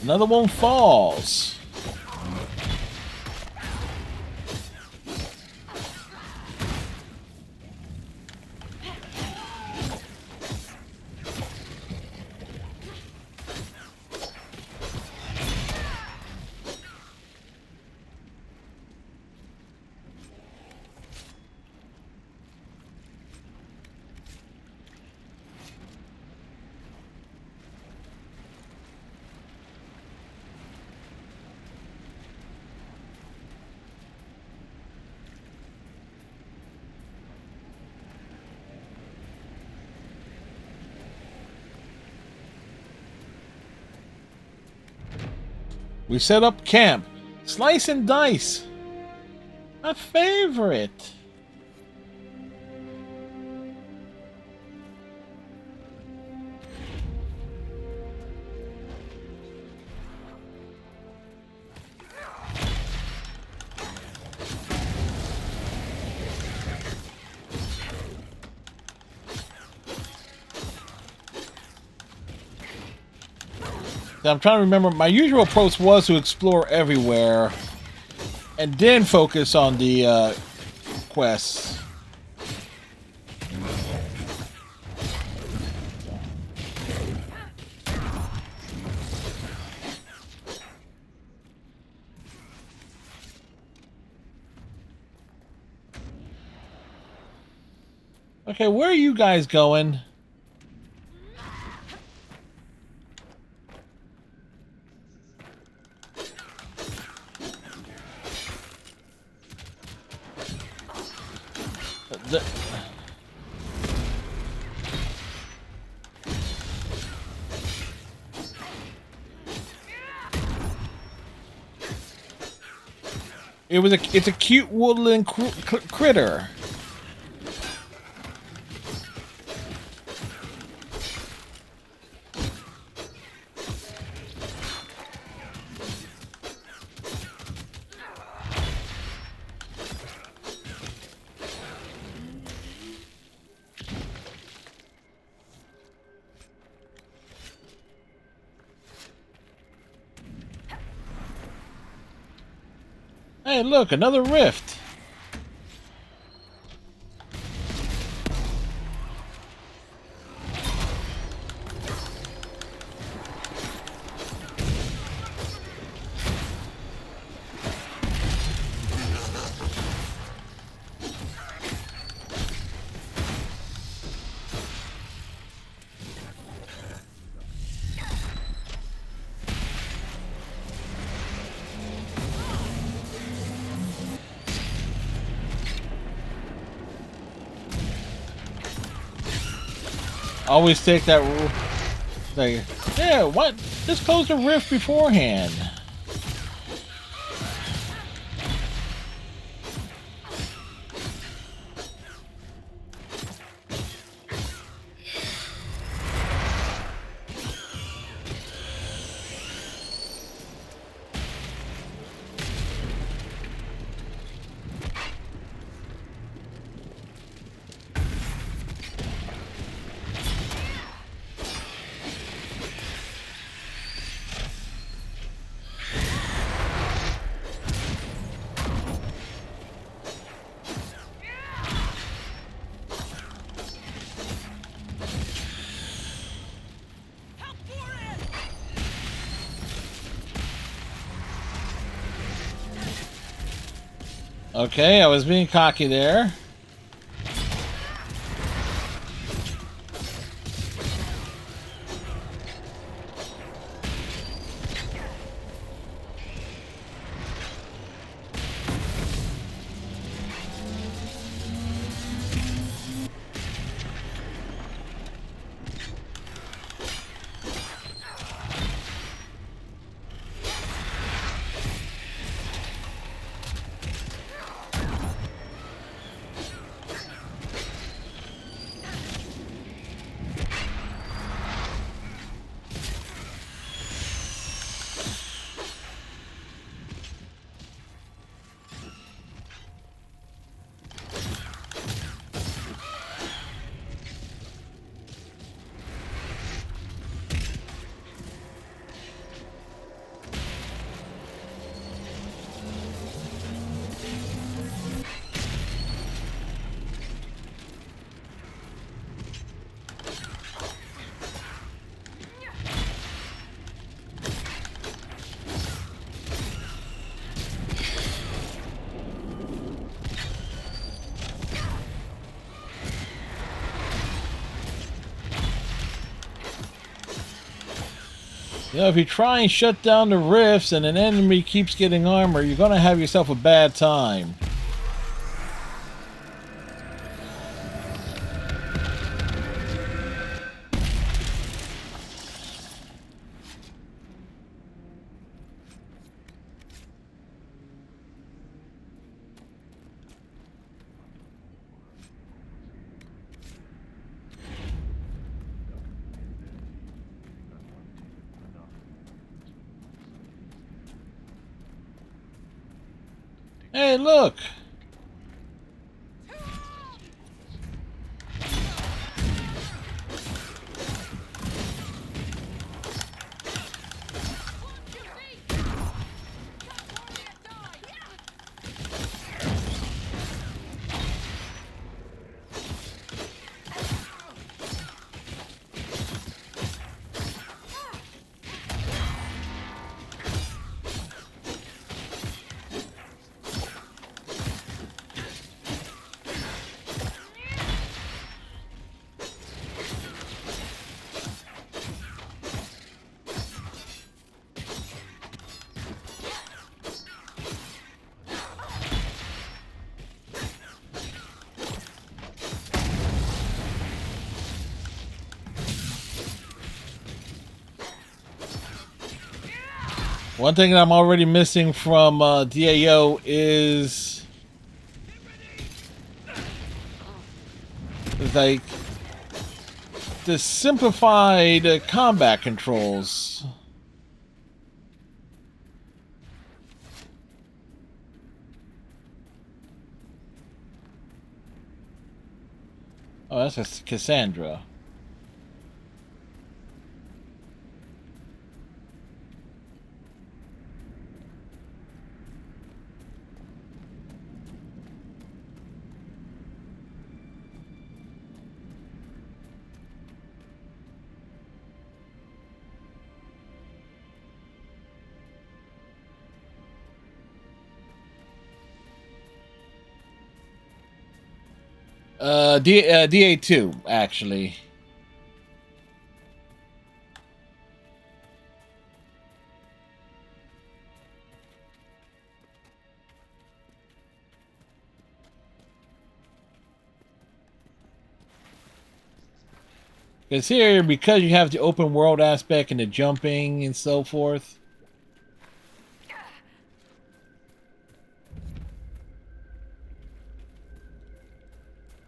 Another one falls. We set up camp. Slice and dice. My favorite. I'm trying to remember. My usual approach was to explore everywhere, and then focus on the quests. Okay, where are you guys going? It's a cute woodland critter. Hey, look, another rift. Always take that rule. Like, yeah, what? Just close the rift beforehand. Okay, I was being cocky there. You know, if you try and shut down the rifts and an enemy keeps getting armor, you're going to have yourself a bad time. Hey, look! One thing that I'm already missing from DAO is like the simplified combat controls. Oh, that's a Cassandra. DA2, actually. Because here, because you have the open world aspect and the jumping and so forth.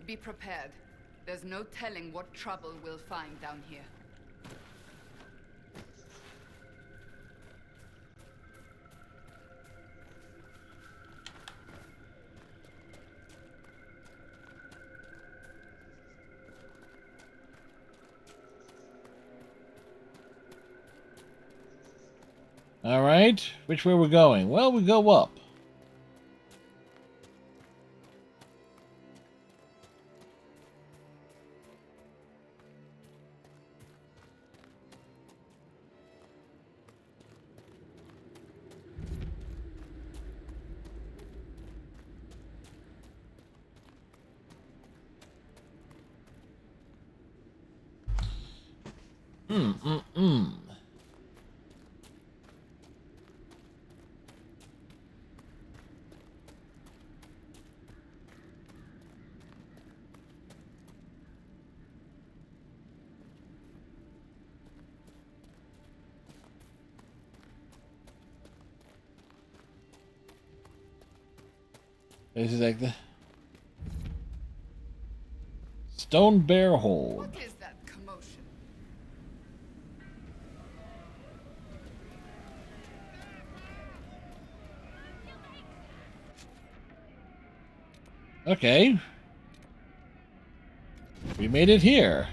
Be prepared. There's no telling what trouble we'll find down here. All right, which way we're going? Well, we go up. This is like the Stone Bear Hold. What is that commotion? Okay. We made it here.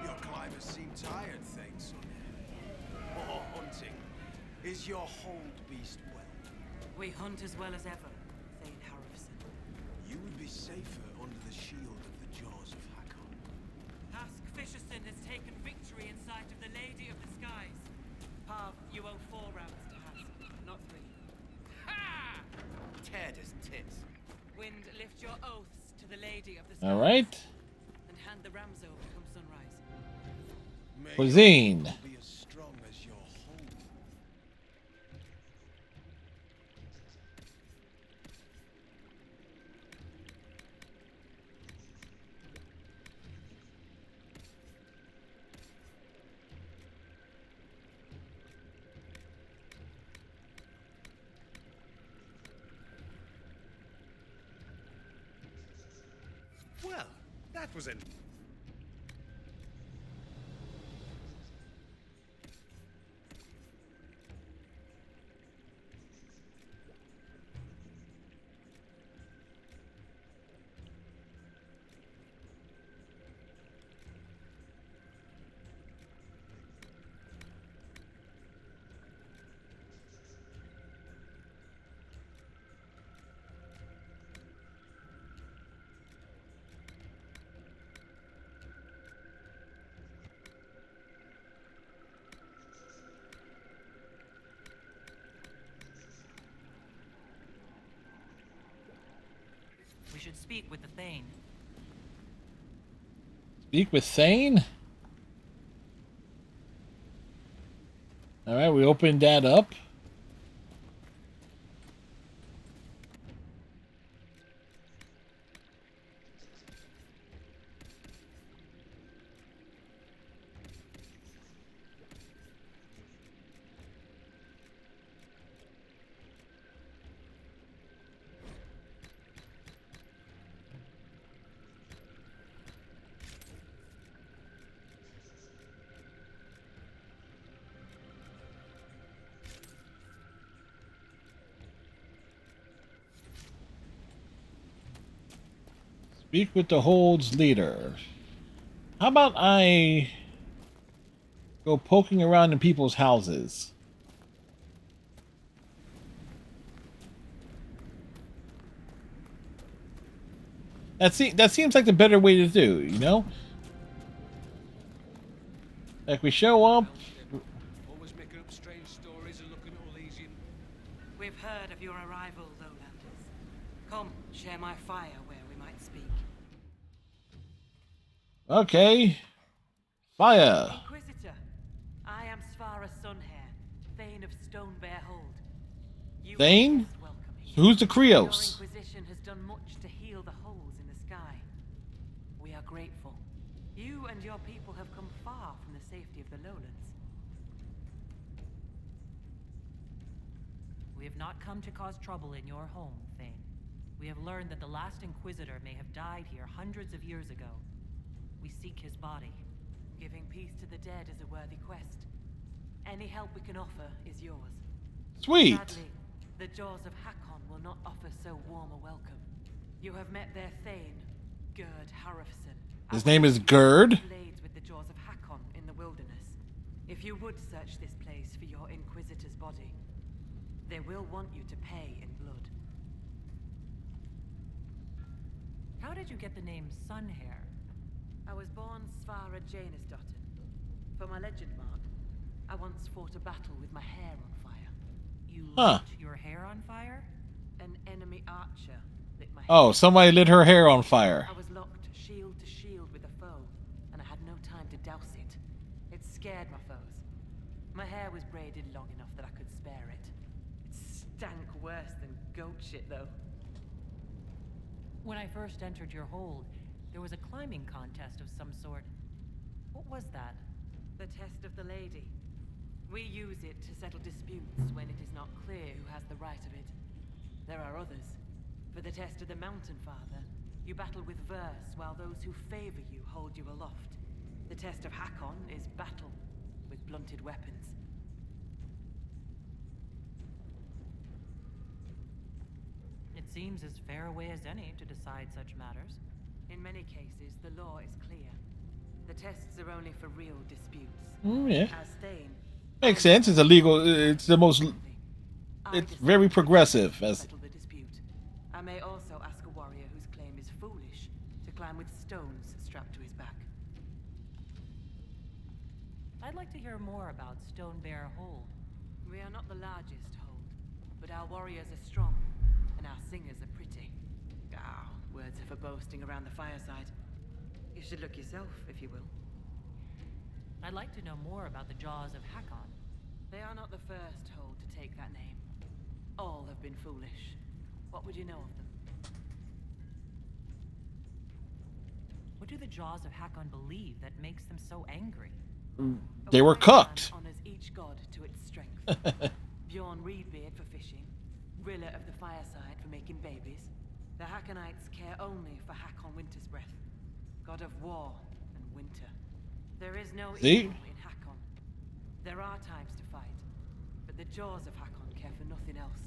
Your climbers seem tired, thanks, son. More hunting. Is your hold beast well? We hunt as well as ever, Thane Harrison. You would be safer under the shield of the jaws of Hakon. Hask Fisherson has taken victory in sight of the Lady of the Skies. Pav, you owe 4 rounds to Hask, not 3. Ha! Ted his tits. Wind, lift your oaths to the Lady of the Skies. All right. And hand the rams over come sunrise. Cuisine. Be as strong as your hold. Well, that was an... We should speak with the Thane. Speak with Thane? All right, we opened that up. Speak with the Hold's leader. How about I go poking around in people's houses? That seems like the better way to do, you know? Like we show up. Always making up strange stories and looking all easy. We've heard of your arrival, Lowlanders. Come, share my fire where we might speak. Okay. Fire. Inquisitor, I am Svara Sunhair, Thane of Stonebear Hold. You Thane? Who's the Your Krios? Inquisition has done much to heal the holes in the sky. We are grateful. You and your people have come far from the safety of the lowlands. We have not come to cause trouble in your home, Thane. We have learned that the last Inquisitor may have died here hundreds of years ago. We seek his body. Giving peace to the dead is a worthy quest. Any help we can offer is yours. Sweet. Sadly, the Jaws of Hakon will not offer so warm a welcome. You have met their Thane, Gerd Harrofson. His name is Gerd. Blades with the Jaws of Hakon in the wilderness. If you would search this place for your Inquisitor's body, they will want you to pay in blood. How did you get the name Sunhair? I was born Svara Janusdottir. For my legend mark, I once fought a battle with my hair on fire. You Huh. lit your hair on fire? An enemy archer lit my hair. Oh, somebody lit her hair on fire. I was locked shield to shield with a foe, and I had no time to douse it. It scared my foes. My hair was braided long enough that I could spare it. It stank worse than goat shit, though. When I first entered your hold, there was a climbing contest of some sort. What was that? The test of the lady. We use it to settle disputes when it is not clear who has the right of it. There are others. For the test of the Mountain Father, you battle with verse while those who favor you hold you aloft. The test of Hakon is battle with blunted weapons. It seems as fair a way as any to decide such matters. In many cases, the law is clear. The tests are only for real disputes. Oh, yeah. As Thane, Makes sense. It's illegal. It's the most. It's very progressive. As settle the dispute. I may also ask a warrior whose claim is foolish to climb with stones strapped to his back. I'd like to hear more about Stonebear Hold. We are not the largest hold, but our warriors are strong, and our singers are pretty. Ah, words are for boasting around the fireside. You should look yourself, if you will. I'd like to know more about the Jaws of Hakon. They are not the first hold to take that name. All have been foolish. What would you know of them? What do the Jaws of Hakon believe that makes them so angry? they were cooked. Honors each god to its strength. Bjorn Reedbeard for fishing, Rilla of the Fireside for making babies. The Hakonites care only for Hakon Winter's Breath, god of war and winter. There is no evil in Hakon. There are times to fight, but the Jaws of Hakon care for nothing else.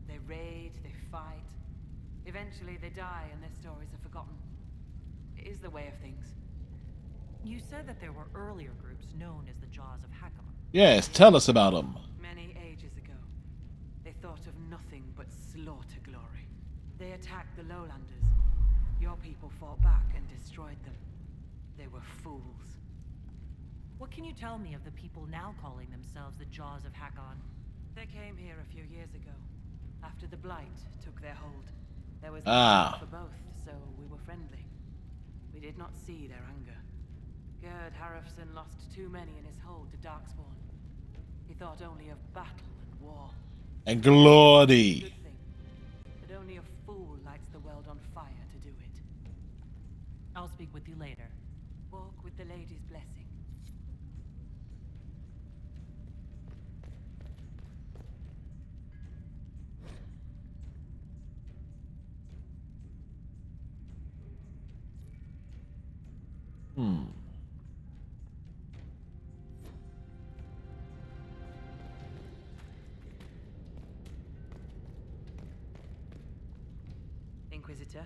They raid, they fight. Eventually they die and their stories are forgotten. It is the way of things. You said that there were earlier groups known as the Jaws of Hakon. Yes, tell us about them. Many ages ago, they thought of nothing but slaughter glory. They attacked the lowlanders. Your people fought back and destroyed them. They were fools. What can you tell me of the people now calling themselves the Jaws of Hakon? They came here a few years ago, after the Blight took their hold. There was Ah. for both, so we were friendly. We did not see their anger. Gerd Harrofson lost too many in his hold to Darkspawn. He thought only of battle and war. And glory. Good thing. But only a fool lights the world on fire to do it. I'll speak with you later. Walk with the lady's blessing. Inquisitor,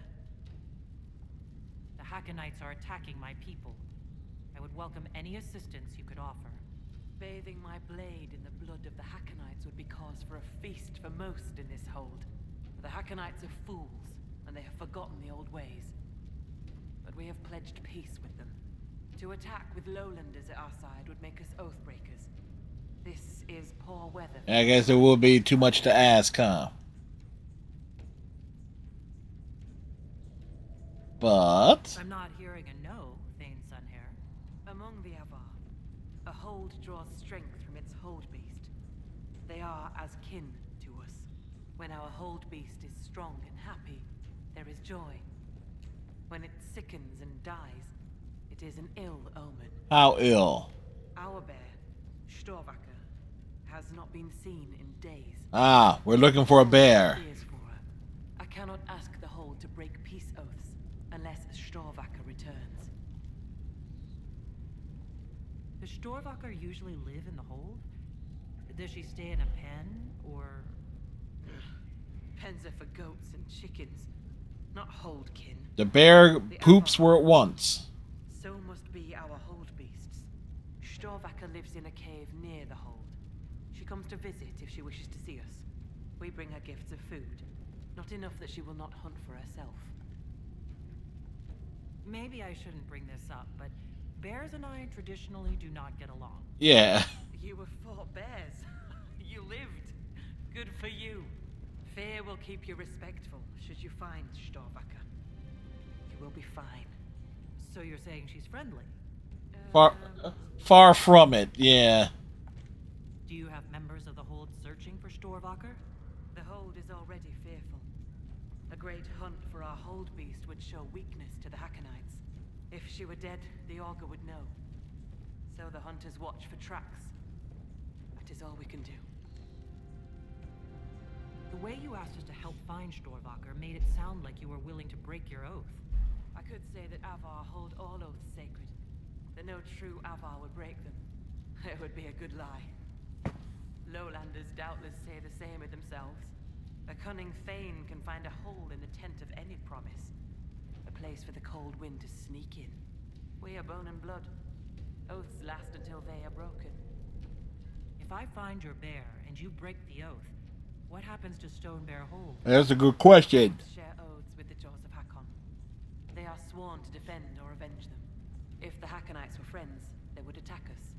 Hackonites are attacking my people. I would welcome any assistance you could offer. Bathing my blade in the blood of the Hackonites would be cause for a feast for most in this hold. The Hackonites are fools, and they have forgotten the old ways. But we have pledged peace with them. To attack with lowlanders at our side would make us oathbreakers. This is poor weather. I guess it will be too much to ask, huh? But I'm not hearing a no, Thane Sunhair. Among the Avar, a hold draws strength from its hold beast. They are as kin to us. When our hold beast is strong and happy, there is joy. When it sickens and dies, it is an ill omen. how ill? Our bear, Storvacker, has not been seen in days. Ah, we're looking for a bear. I cannot ask the hold to break peace oaths unless Storvacker returns. Does Storvacker usually live in the hold? Does she stay in a pen, or... Pens are for goats and chickens, not holdkin. The bear poops where it wants. So must be our hold beasts. Storvacker lives in a cave near the hold. She comes to visit if she wishes to see us. We bring her gifts of food, not enough that she will not hunt for herself. Maybe I shouldn't bring this up, but bears and I traditionally do not get along. Yeah. You were fought bears. You lived. Good for you. Fear will keep you respectful should you find Storvacker. You will be fine. So you're saying she's friendly? Far from it, yeah. Do you have members of the hold searching for Storvacker? The hold is already fearful. A great hunt for our hold beast would show weakness to the Hackonites. If she were dead, the augur would know. So the hunters watch for tracks. That is all we can do. The way you asked us to help find Storvacker made it sound like you were willing to break your oath. I could say that Avar hold all oaths sacred, that no true Avar would break them. It would be a good lie. Lowlanders doubtless say the same of themselves. A cunning Thane can find a hole in the tent of any promise. A place for the cold wind to sneak in. We are bone and blood. Oaths last until they are broken. If I find your bear and you break the oath, what happens to Stone Bear Hold? That's a good question. Share oaths with the Jaws of Hakon. They are sworn to defend or avenge them. If the Hackonites were friends, they would attack us.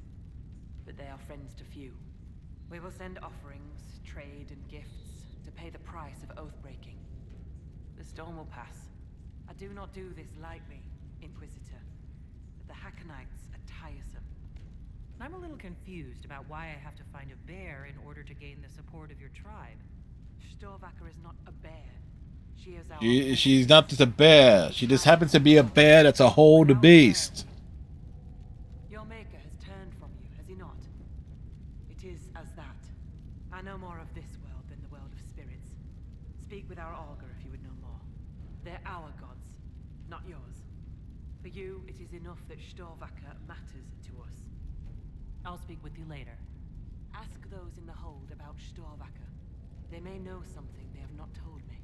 But they are friends to few. We will send offerings, trade, and gifts to pay the price of oath-breaking. The storm will pass. I do not do this lightly, Inquisitor. But the Hackonites are tiresome. I'm a little confused about why I have to find a bear in order to gain the support of your tribe. Storvacker is not a bear. She is our... She's not just a bear. She just happens to be a bear that's a hold beast. Your maker has turned from you, has he not? It is as that. I know more of this world than the world of spirits. Speak with our augur if you would know more. They're our gods, not yours. For you, it is enough that Storvacker matters to us. I'll speak with you later. Ask those in the hold about Storvacker. They may know something they have not told me.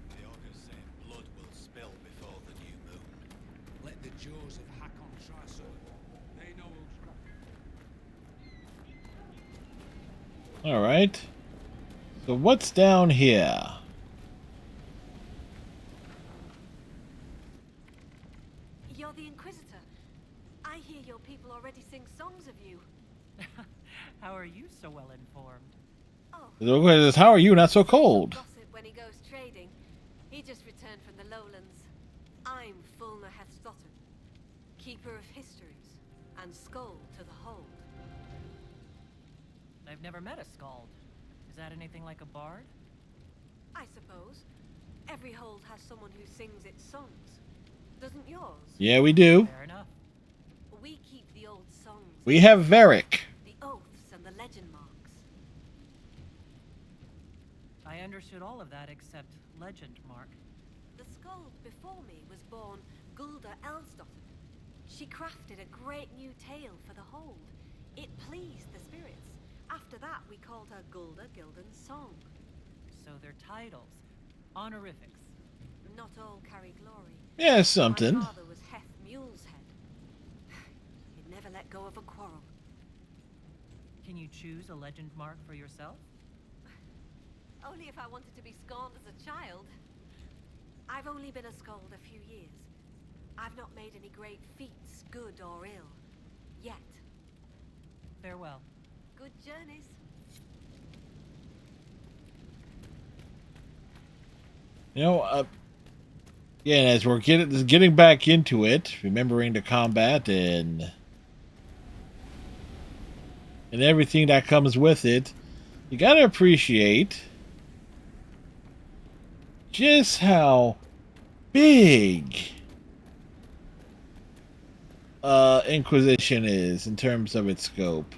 The augurs say blood will spill before the new moon. Let the jaws of Hakon try something. They know who's Alright. So what's down here? You're the Inquisitor. I hear your people already sing songs of you. How are you so well informed? The question is, how are you not so cold? Gossip when he goes trading. He just returned from the lowlands. I'm Fulna Hethstotten, keeper of histories, and Skald to the hold. I've never met a Skald. Is that anything like a bard? I suppose. Every hold has someone who sings its songs. Doesn't yours? Yeah, we do. Fair enough. We keep the old songs. We have Varric. The oaths and the legend marks. I understood all of that except legend mark. The Skald before me was born Gulda Elsdotter. She crafted a great new tale for the hold. It pleased the spirits. After that, we called her Gulda Gildan's Song. So they're titles. Honorifics. Not all carry glory. Yeah, something. My father was Heth Mule's head. He'd never let go of a quarrel. Can you choose a legend mark for yourself? Only if I wanted to be scorned as a child. I've only been a scold a few years. I've not made any great feats, good or ill. Yet. Farewell. Good journeys. You know, yeah, as we're getting back into it, remembering the combat and everything that comes with it, you gotta appreciate just how big Inquisition is in terms of its scope.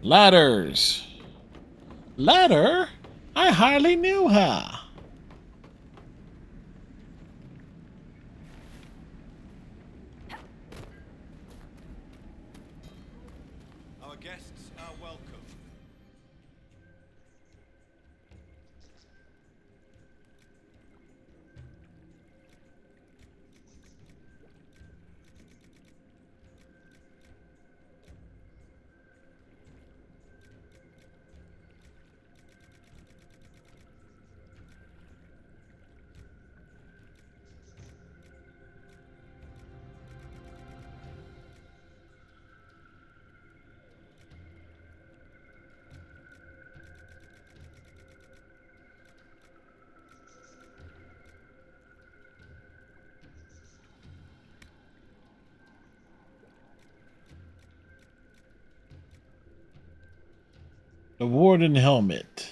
Ladders. Ladder? I hardly knew her. Our guests are welcome. The Warden helmet.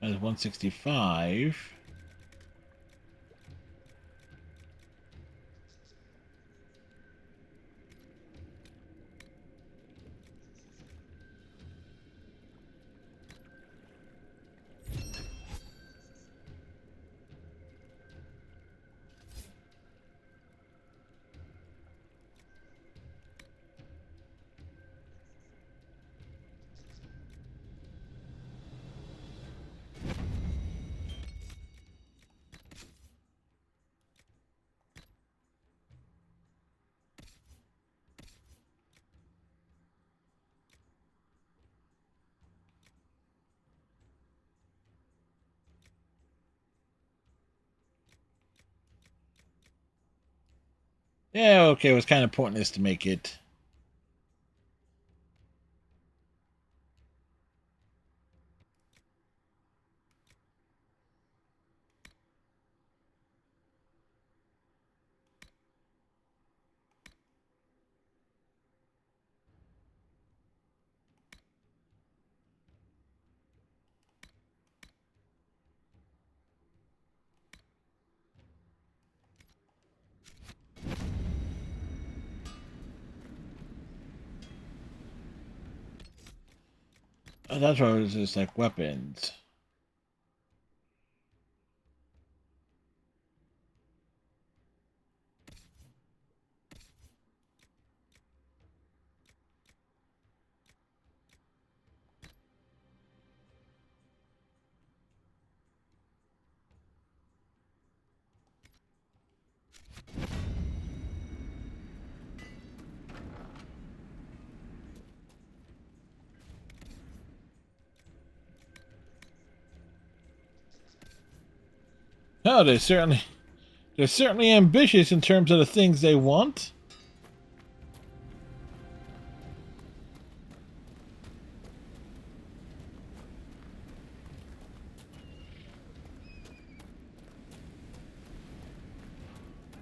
That is 165. Yeah, okay, it was kind of pointless to make it. Oh, that's why it was just like weapons. Oh, they're certainly ambitious in terms of the things they want.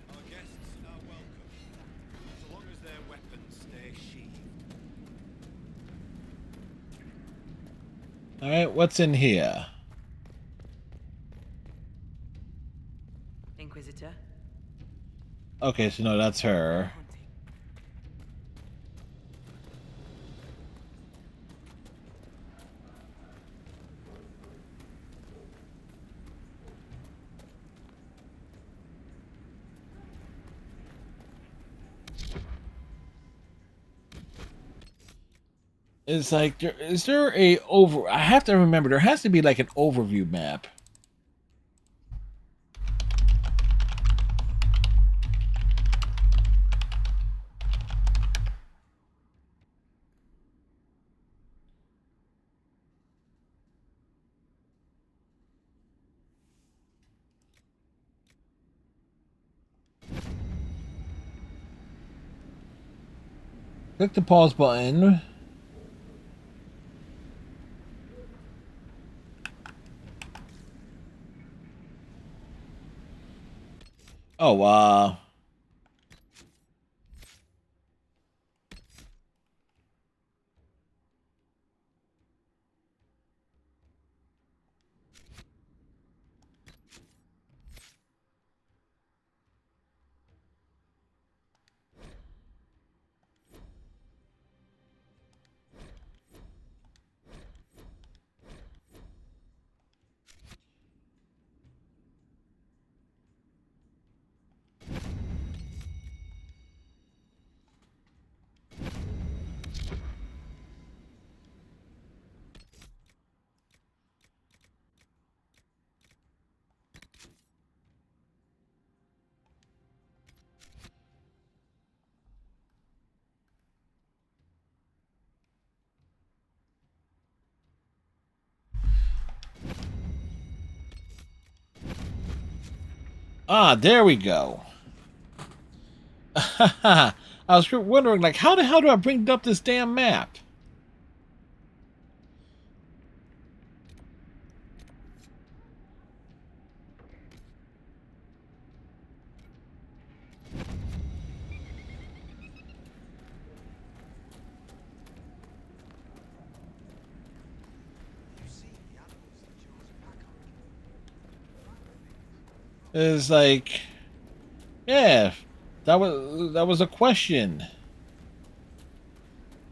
Our guests are welcome, so long as their weapons stay sheathed. All right, what's in here? Inquisitor? Okay, so no, that's her. It's like, is there a over? I have to remember, there has to be like an overview map. Click the pause button. Oh, there we go. I was wondering, like, how the hell do I bring up this damn map? It's like, yeah, that was a question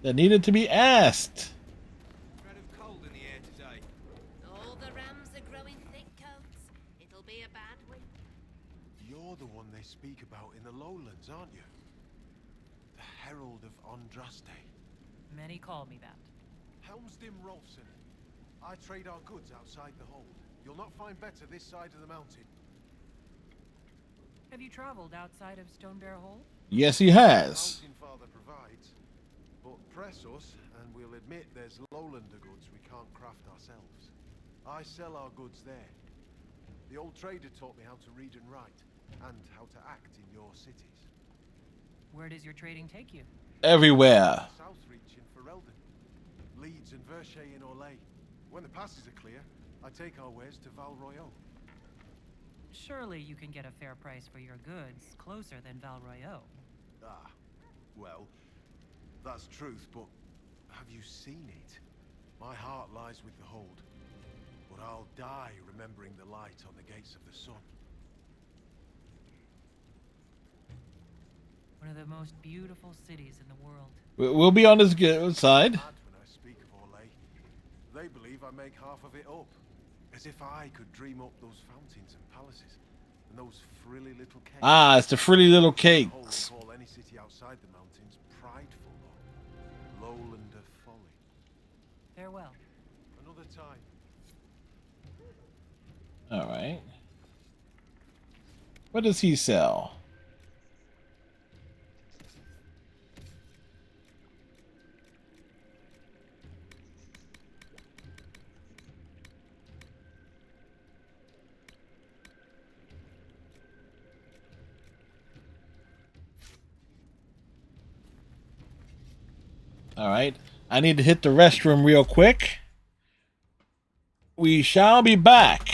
that needed to be asked. Threat of cold in the air today. All the rams are growing thick coats. It'll be a bad week. You're the one they speak about in the lowlands, aren't you? The Herald of Andraste. Many call me that. Helmsdim Rolfson. I trade our goods outside the hold. You'll not find better this side of the mountain. Have you traveled outside of Stonebear Hole? Yes, he has. Mountain Father provides. But press us, and we'll admit there's lowlander goods we can't craft ourselves. I sell our goods there. The old trader taught me how to read and write, and how to act in your cities. Where does your trading take you? Everywhere. South reach in Ferelden, Leeds and Verchet in Orlais. When the passes are clear, I take our wares to Val Royeaux. Surely you can get a fair price for your goods closer than Val Royeaux. Ah, well, that's truth, but have you seen it? My heart lies with the hold, but I'll die remembering the light on the gates of the sun. One of the most beautiful cities in the world. We'll be on his good side. When I speak of Orlais, They believe I make half of it up. As if I could dream up those fountains and palaces. And those frilly little cakes. Ah, it's the frilly little cakes. Call any city outside the mountains prideful, though. Lowland of folly. Farewell. Another time. All right. What does he sell? All right. I need to hit the restroom real quick. We shall be back.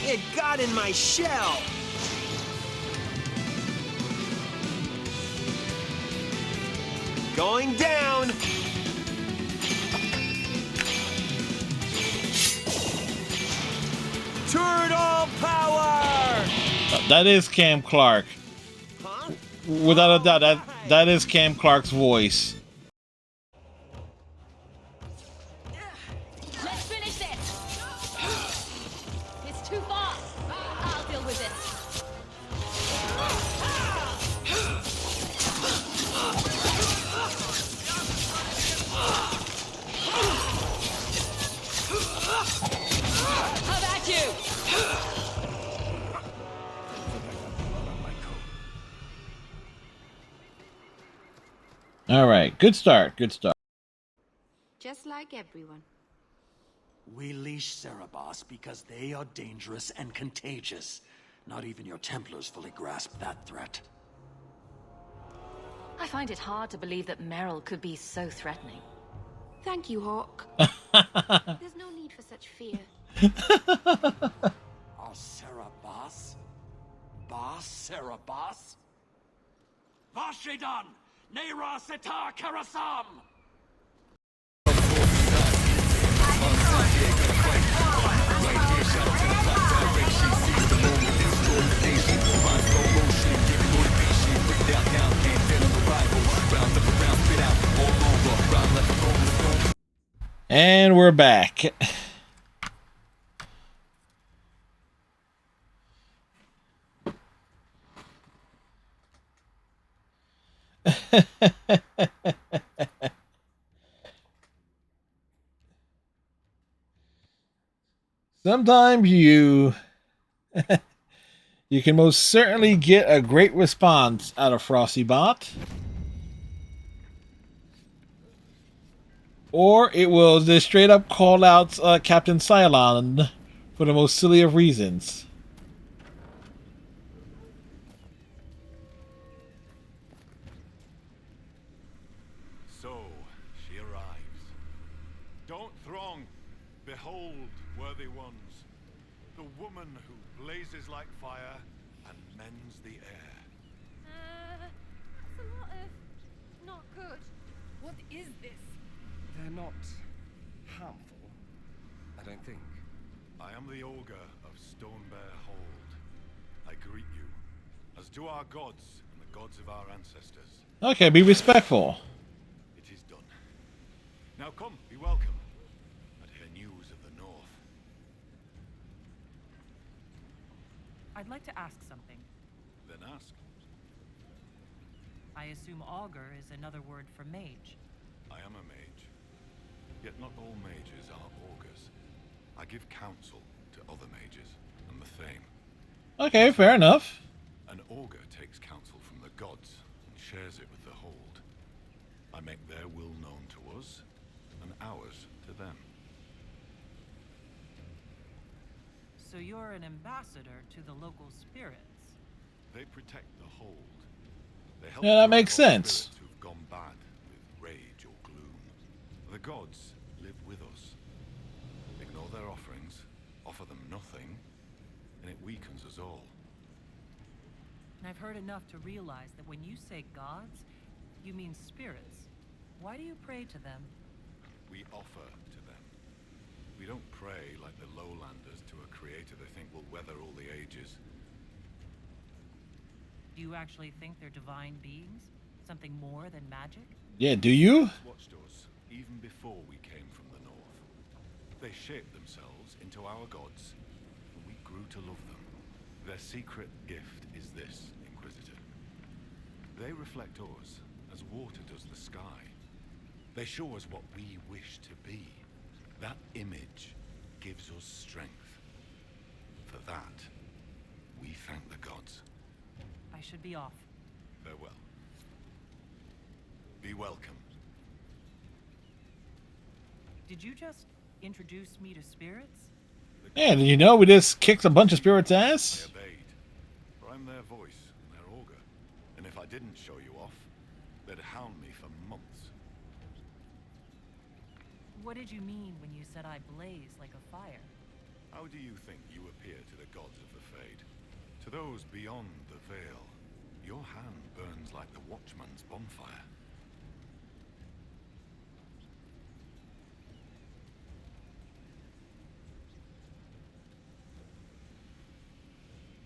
It got in my shell! Going down! Turtle power! That is Cam Clark. Huh? Without a doubt, that is Cam Clark's voice. Let's finish this! It's too far! I'll deal with it. How about you? All right, good start, good start. Just like everyone. We leash Cerebos because they are dangerous and contagious. Not even your Templars fully grasp that threat. I find it hard to believe that Meryl could be so threatening. Thank you, Hawk. There's no need for such fear. Are Cerebos? Boss Cerebos? Vashidan! Nera Sitar Karasam! And we're back. Sometimes you can most certainly get a great response out of Frostybot. Or it will just straight up call out Captain Cylon for the most silly of reasons. So, she arrives. Don't throng. Behold, worthy ones, the woman who blazes like fire and mends the air. That's a lot of not good. What is this? They're not harmful, I don't think. I am the Ogre of Stonebear Hold. I greet you, as do our gods and the gods of our ancestors. Okay, be respectful. It is done. Now come, be welcome, and hear news of the North. I'd like to ask something. Then ask. I assume augur is another word for mage. I am a mage. Yet not all mages are augurs. I give counsel to other mages and the Thane. Okay, fair enough. An augur takes counsel from the gods and shares it with the Hold. I make their will known to us and ours to them. So you're an ambassador to the local spirits. They protect the hold. They help Yeah, that drive makes off sense. spirits who've gone bad with rage or gloom. The gods live with us. Ignore their offerings, offer them nothing, and it weakens us all. And I've heard enough to realize that when you say gods, you mean spirits. Why do you pray to them? We offer to them. We don't pray like the lowlanders to a creator they think will weather all the ages. Do you actually think they're divine beings? Something more than magic? Yeah, do you? Watched us even before we came from the north. They shaped themselves into our gods, and we grew to love them. Their secret gift is this, Inquisitor. They reflect us as water does the sky. They show us what we wish to be. That image gives us strength. For that, we thank the gods. I should be off. Farewell. Be welcome. Did you just introduce me to spirits? Yeah, did you know we just kicked a bunch of spirits' ass? They obeyed. For I'm their voice and their augur. And if I didn't show you off, they'd hound me for months. What did you mean when you said I blaze like a fire? How do you think you appear to the gods of the Fade? To those beyond the veil, your hand burns like the watchman's bonfire.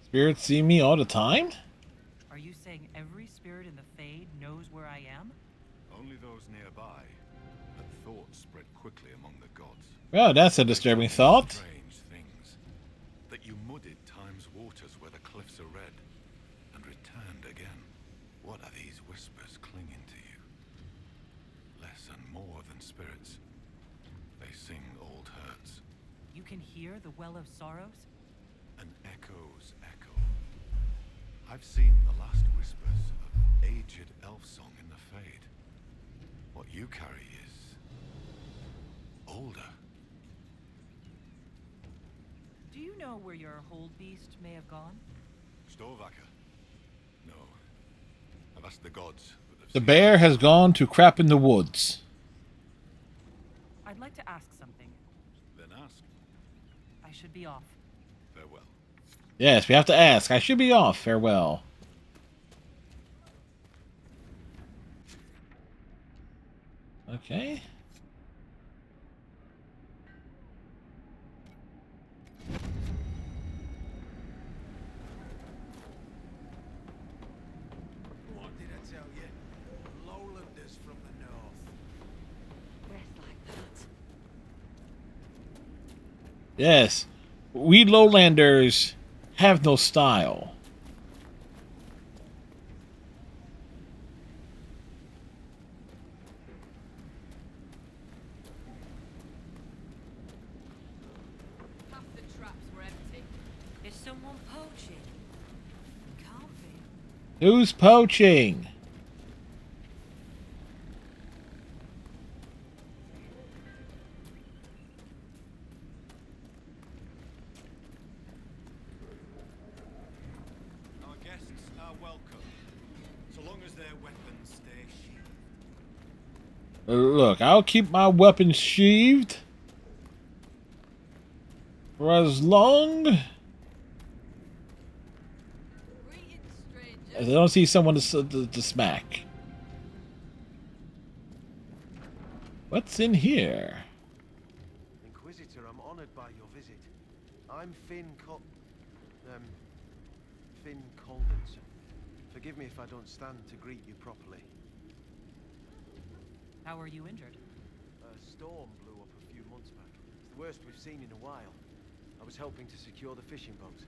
Spirits see me all the time? Are you saying every spirit in the Fade knows where I am? Only those nearby, but thoughts spread quickly among the gods. Well, that's a disturbing thought. Strange things. That you muddied time's waters where the cliffs are red, and returned again. What are these whispers clinging to you? Less and more than spirits. They sing old hurts. You can hear the Well of Sorrows? An echo's echo. I've seen the last whispers of aged elf song in the Fade. What you carry is older. Do you know where your hold beast may have gone? Storvacker? No. I've asked the gods. But The bear has gone to crap in the woods. I'd like to ask something. Then ask. I should be off. Farewell. Yes, we have to ask. I should be off. Farewell. Okay. What did I tell you? Lowlanders from the north. Dress like that. Yes. We lowlanders have no style. Half the traps were empty. Is someone poaching? Can't be. Who's poaching? Our guests are welcome, so long as their weapons stay sheathed. Look, I'll keep my weapons sheathed for as long as I don't see someone to smack. What's in here? Inquisitor, I'm honored by your visit. I'm Finn Coldenson. Forgive me if I don't stand to greet you properly. How are you injured? A storm blew up a few months back. It's the worst we've seen in a while. I was helping to secure the fishing boat.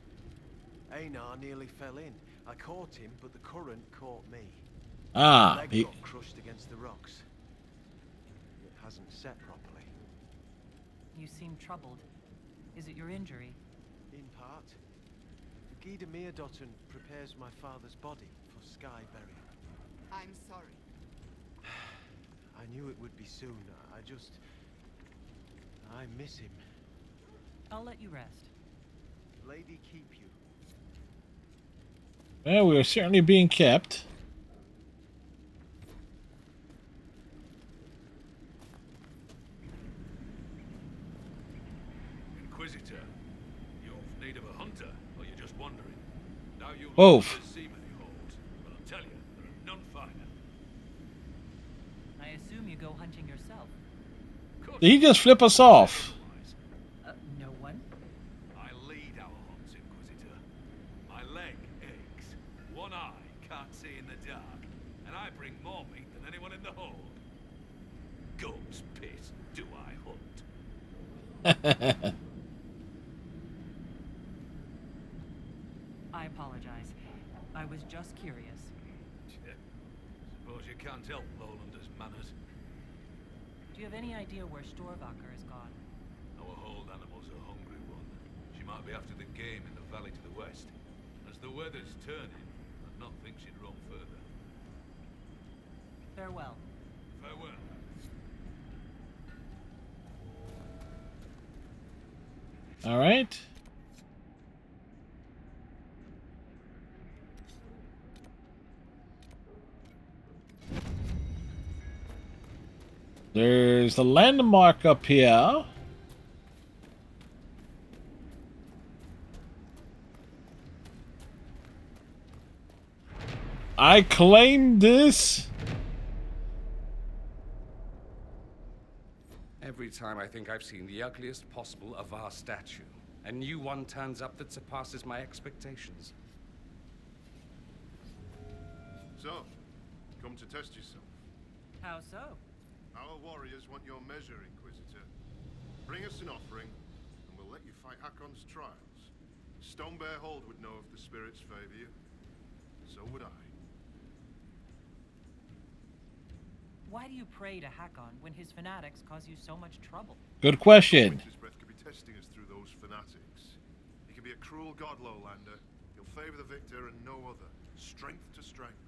Einar nearly fell in. I caught him, but the current caught me. Ah, My leg got crushed against the rocks. It hasn't set properly. You seem troubled. Is it your injury? In part. Gida Meerdotten prepares my father's body for sky burial. I'm sorry. I knew it would be soon. I just I miss him. I'll let you rest. Lady keep you. Well, we are certainly being kept. Inquisitor, you're in need of a hunter, or you're just wandering? Now you'll Both. never see many holes, but I'll tell you, there are none finer. I assume you go hunting yourself. Did he just flip us off? No one? I lead our hunts, Inquisitor. My leg aches, one eye can't see in the dark, and I bring more meat than anyone in the hold. Goat's piss, do I hunt? I apologize. I was just curious. Suppose you can't help Lowlander's manners. Do you have any idea where Storvaker is gone? Our hold animal's a hungry one. She might be after the game in the valley to the west. As the weather's turning, I'd not think she'd roam further. Farewell. Farewell. All right. There's the landmark up here. I claim this. Every time I think I've seen the ugliest possible Avar statue, a new one turns up that surpasses my expectations. So, come to test yourself. How so? Our warriors want your measure, Inquisitor. Bring us an offering, and we'll let you fight Hakon's trials. Stonebear Hold would know if the spirits favor you. So would I. Why do you pray to Hakon when his fanatics cause you so much trouble? Good question. Winter's Breath could be testing us through those fanatics. He can be a cruel god, Lowlander. He'll favor the victor and no other. Strength to strength.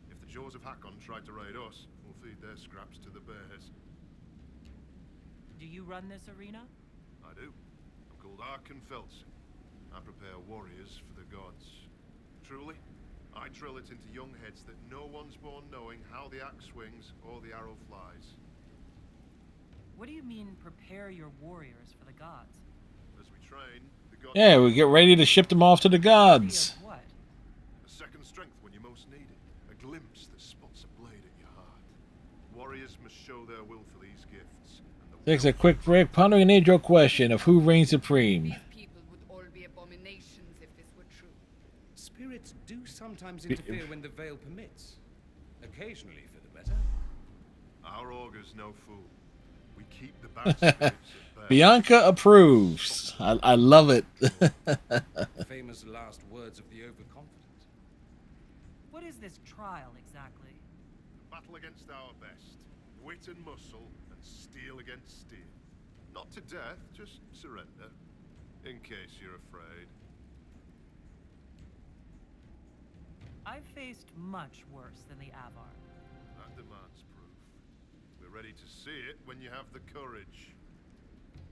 If the jaws of Hakon tried to raid us, we'll feed their scraps to the bears. Do you run this arena? I do. I'm called Arkan Felsen. I prepare warriors for the gods. Truly, I drill it into young heads that no one's born knowing how the axe swings or the arrow flies. What do you mean, prepare your warriors for the gods? As we train, the gods... Yeah, we get ready to ship them off to the gods. What? A second strength when you most need it. A glimpse that spots a blade at your heart. Warriors must show their will for these gifts. Takes a quick break, pondering an age-old question of who reigns supreme. People would all be abominations if this were true. Spirits do sometimes interfere when the veil permits. Occasionally for the better. Our augur's no fool. We keep the bad spirits at bay. Bianca approves. I love it. Famous last words of the overconfident. What is this trial exactly? Battle against our best. Wit and muscle, and steel against steel. Not to death, just surrender. In case you're afraid. I've faced much worse than the Avar. That demands proof. We're ready to see it when you have the courage.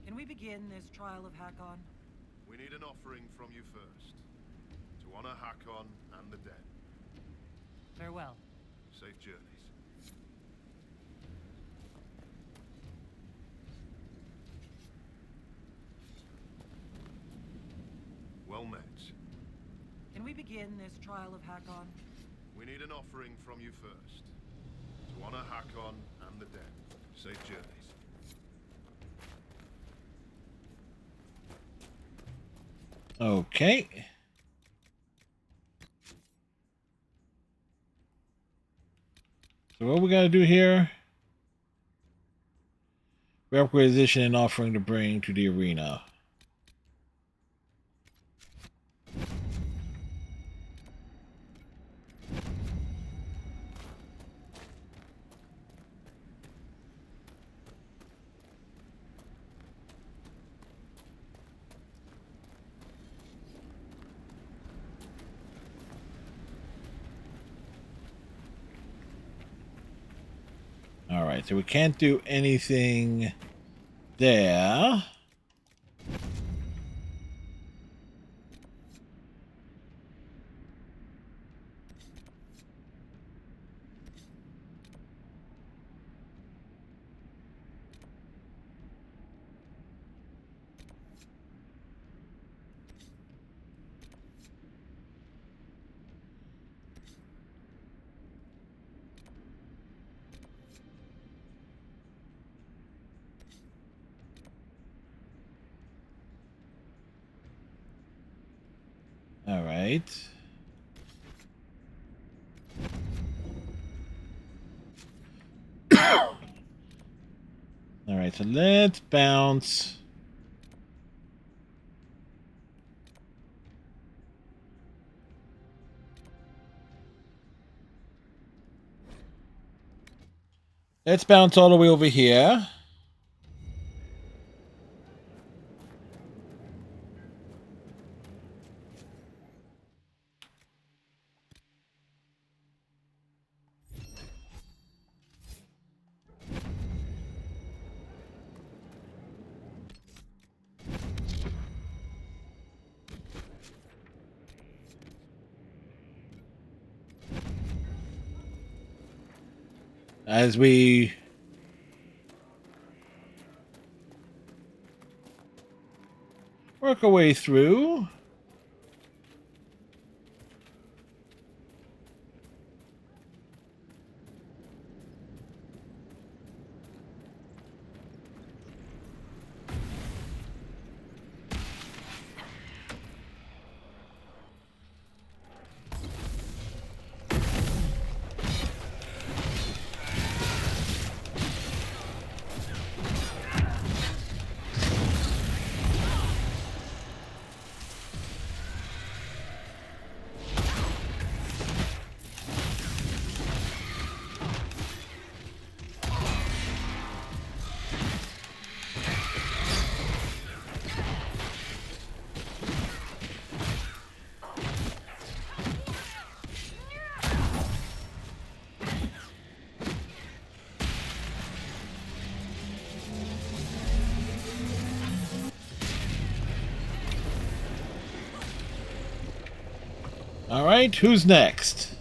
Can we begin this trial of Hakon? We need an offering from you first. To honor Hakon and the dead. Farewell. Safe journeys. Well met. Can we begin this trial of Hakon? We need an offering from you first. To honor Hakon and the dead. Safe journeys. Okay. So what we gotta do here? Requisition and offering to bring to the arena. Alright, so we can't do anything there. All right. All right, so let's bounce. Let's bounce all the way over here. As we work our way through. All right, who's next?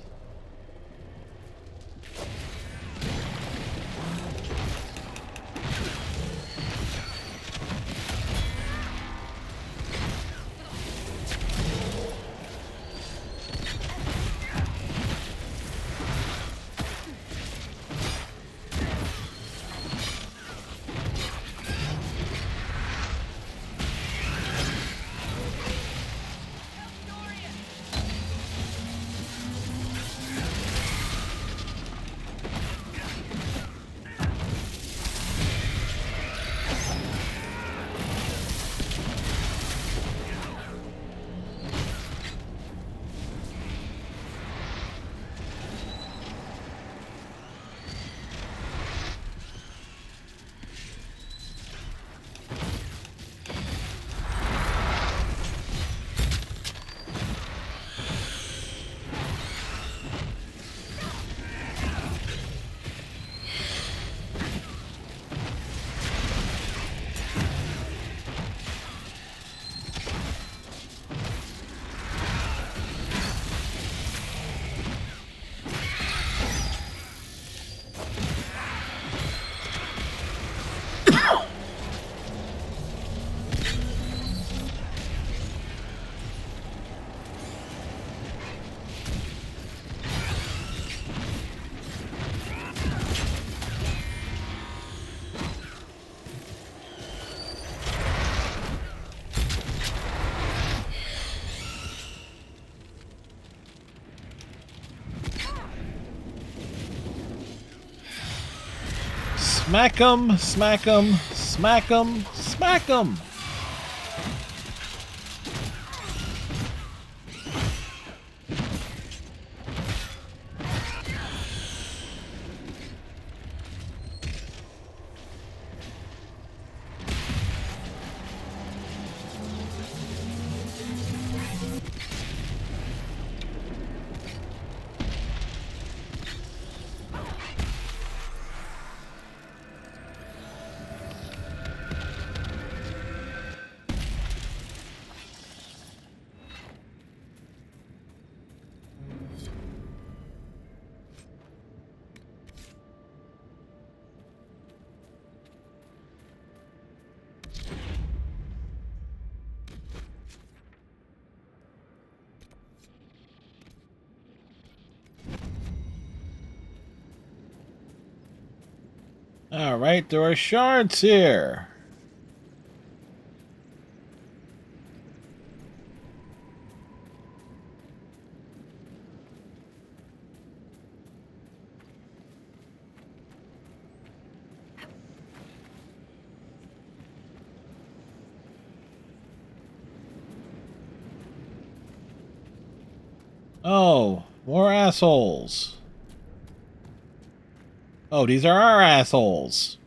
Smack 'em, smack 'em, smack 'em, smack 'em. Alright, there are shards here. Oh, more assholes. Oh, these are our assholes.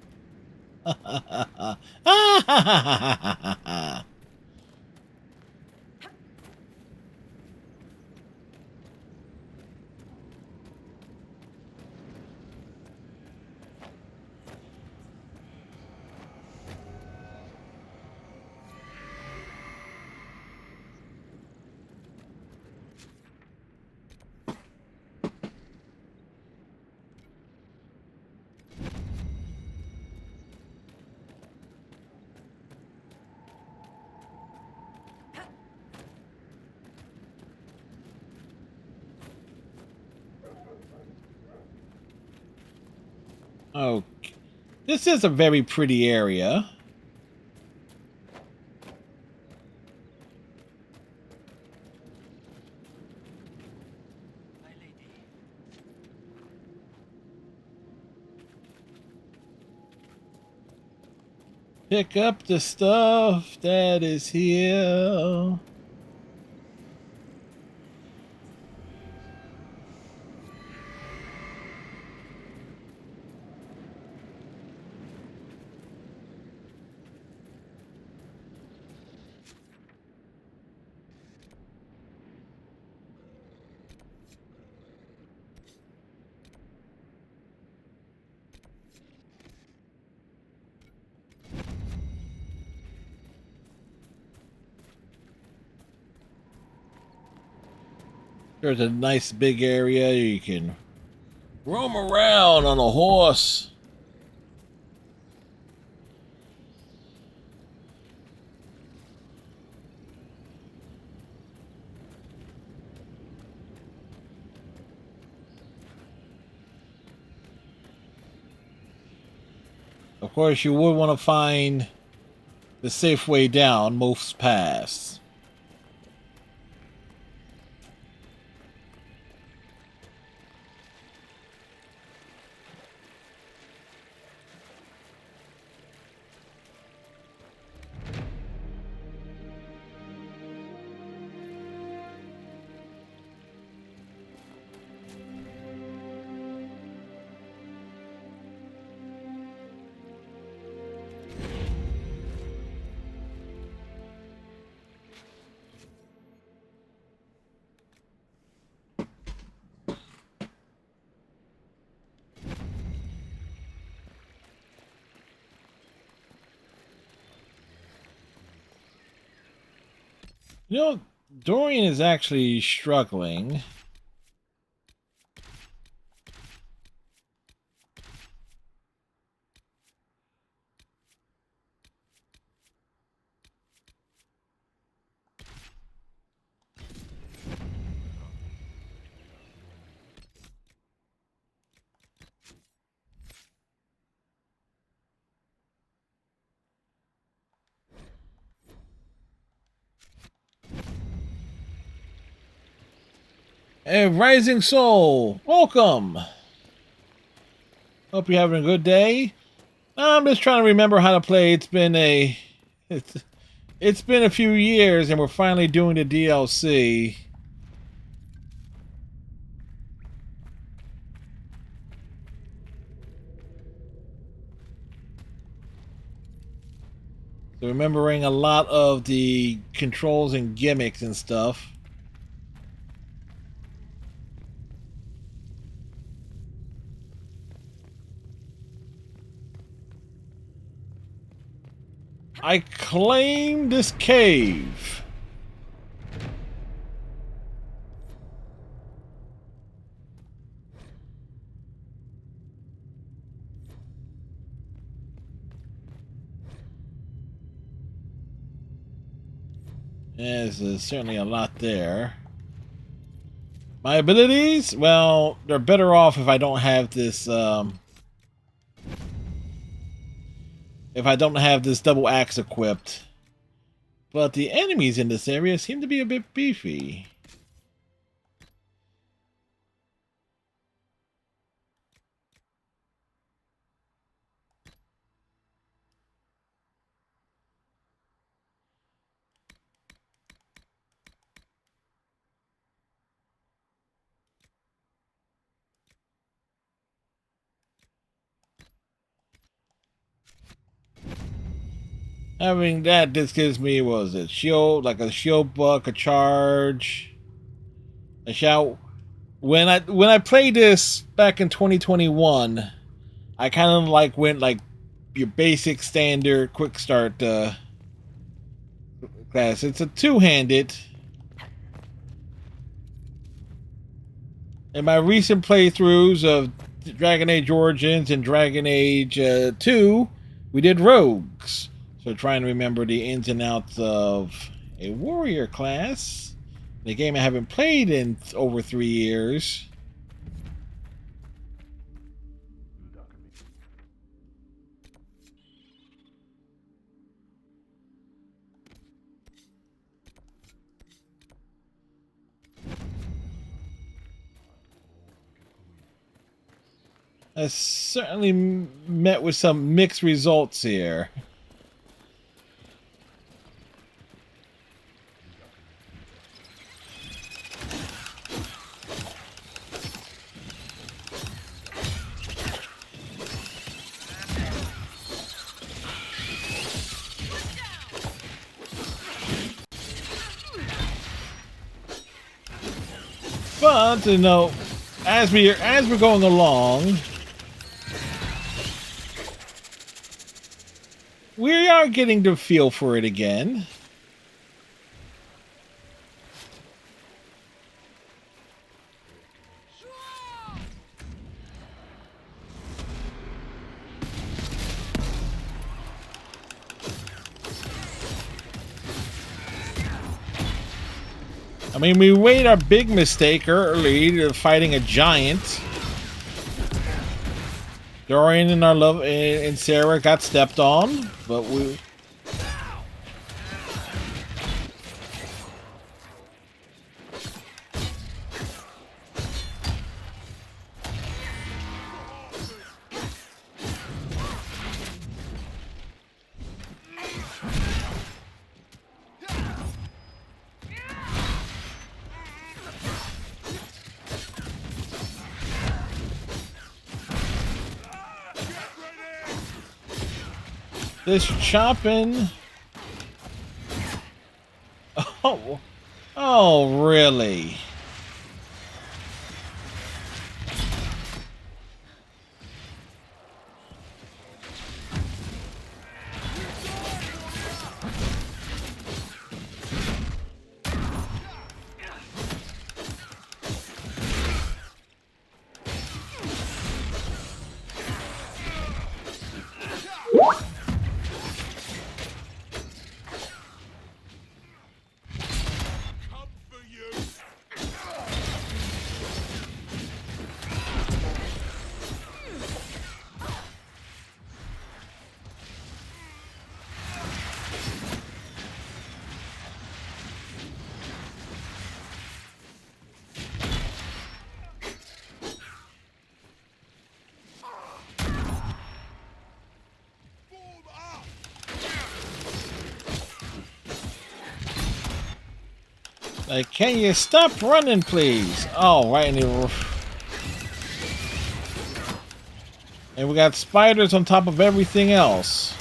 Oh, this is a very pretty area. Pick up the stuff that is here. There's a nice big area you can roam around on a horse. Of course, you would want to find the safe way down Moth's Pass. You know, Dorian is actually struggling. Hey, Rising Soul, welcome. Hope you're having a good day. I'm just trying to remember how to play. It's been a few years, and we're finally doing the DLC. So remembering a lot of the controls and gimmicks and stuff. I claim this cave. Yes, there's certainly a lot there. My abilities? Well, they're better off if I don't have this, if I don't have this double axe equipped. But the enemies in this area seem to be a bit beefy. Having that, this gives me, what was it, shield, like a shield buck, a charge, a shout. When I played this back in 2021, I kind of like went like your basic standard quick start class. It's a two-handed. In my recent playthroughs of Dragon Age Origins and Dragon Age 2, we did rogues. So trying to remember the ins and outs of a warrior class. The game I haven't played in over 3 years. I certainly met with some mixed results here. But you know, as we're going along, we are getting the feel for it again. I mean, we made our big mistake early fighting a giant. Dorian and our love and Sarah got stepped on, but we. This chopping. Oh, really? Like, can you stop running, please? Oh, right in the roof. And we got spiders on top of everything else.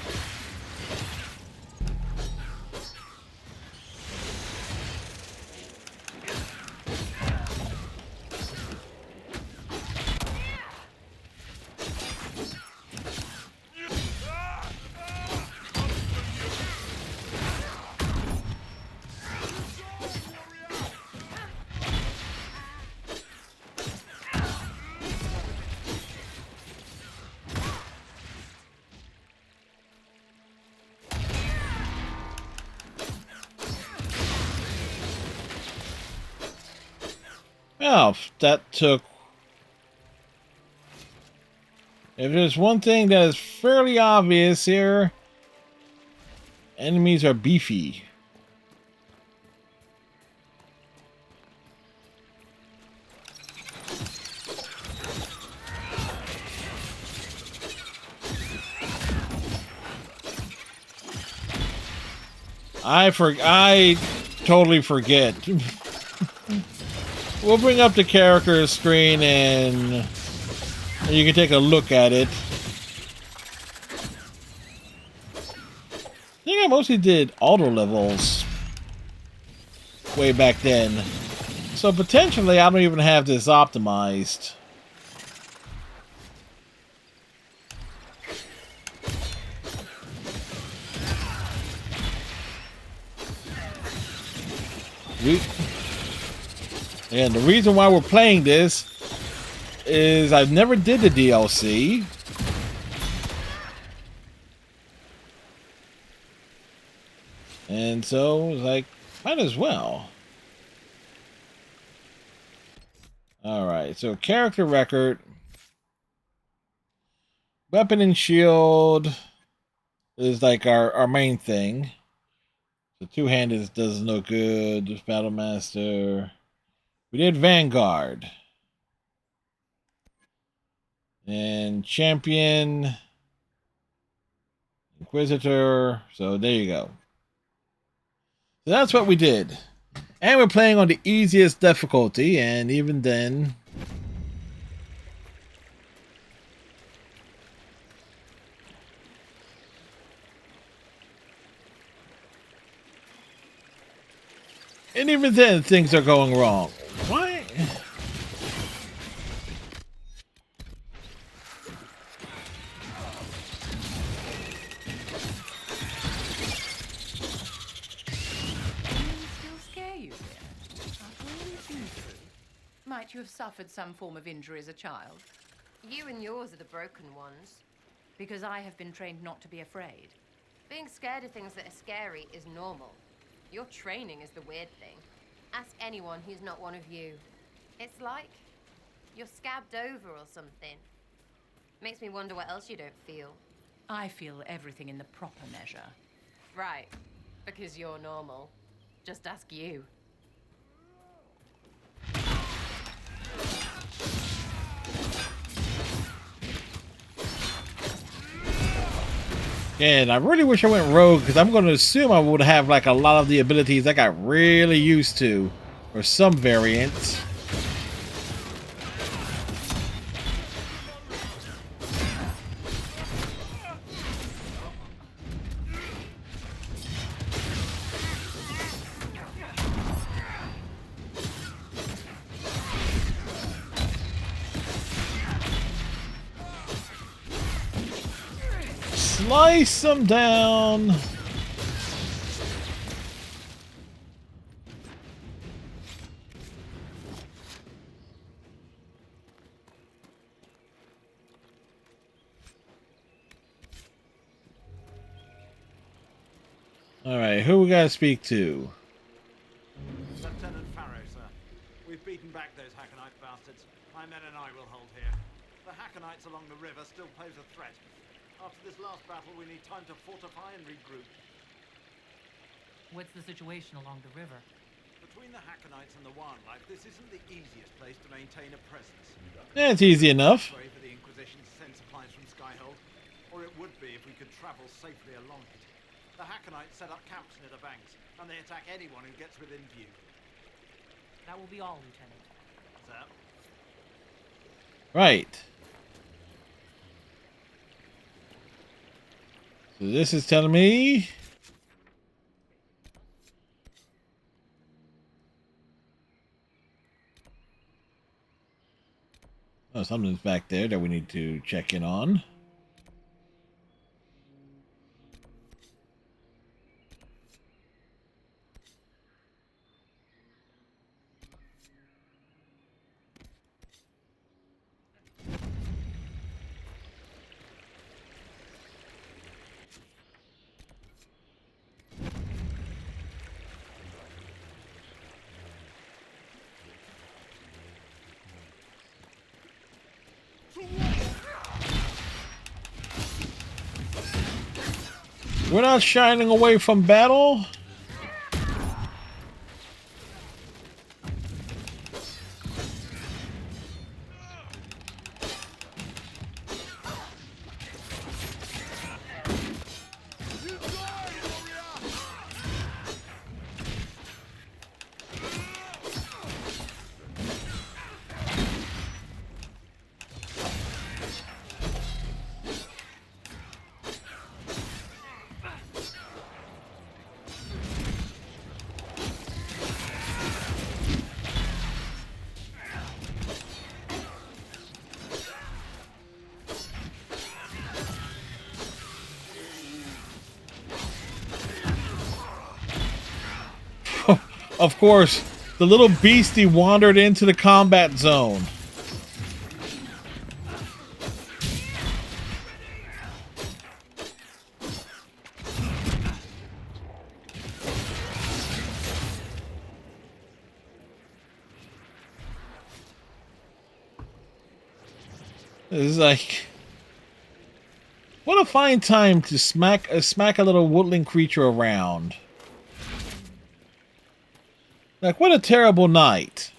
Oh, that took... If there's one thing that is fairly obvious here, Enemies are beefy. I totally forget. We'll bring up the character screen and you can take a look at it. I think I mostly did auto levels way back then. So potentially I don't even have this optimized. And the reason why we're playing this is I've never did the DLC. And so I was like, might as well. Alright, so character record. Weapon and shield is like our main thing. The two-handed does no good. Battle Master. We did Vanguard. And Champion. Inquisitor. So there you go. So that's what we did. And we're playing on the easiest difficulty, and even then... And even then, things are going wrong. Why? Might you have suffered some form of injury as a child? You and yours are the broken ones. Because I have been trained not to be afraid. Being scared of things that are scary is normal. Your training is the weird thing. Ask anyone who's not one of you. It's like you're scabbed over or something. Makes me wonder what else you don't feel. I feel everything in the proper measure. Right, because you're normal. Just ask you. And I really wish I went rogue, because I'm going to assume I would have like a lot of the abilities I got really used to, or some variants. Slice them down. All right, who we gotta speak to? Lieutenant Farrow, sir. We've beaten back those Hackenite bastards. My men and I will hold here. The Hackenites along the river still pose a threat. After this last battle, we need time to fortify and regroup. What's the situation along the river? Between the Hackenites and the wildlife, this isn't the easiest place to maintain a presence. Yeah, it's easy enough. Way for the Inquisition to send supplies from Skyhold, or it would be if we could travel safely along it. The Hackenites set up camps near the banks, and they attack anyone who gets within view. That will be all, Lieutenant. Sir? Right. So this is telling me... Oh, something's back there that we need to check in on. We're not shining away from battle. Of course, the little beastie wandered into the combat zone. It's like, what a fine time to smack a little woodland creature around. Like, what a terrible night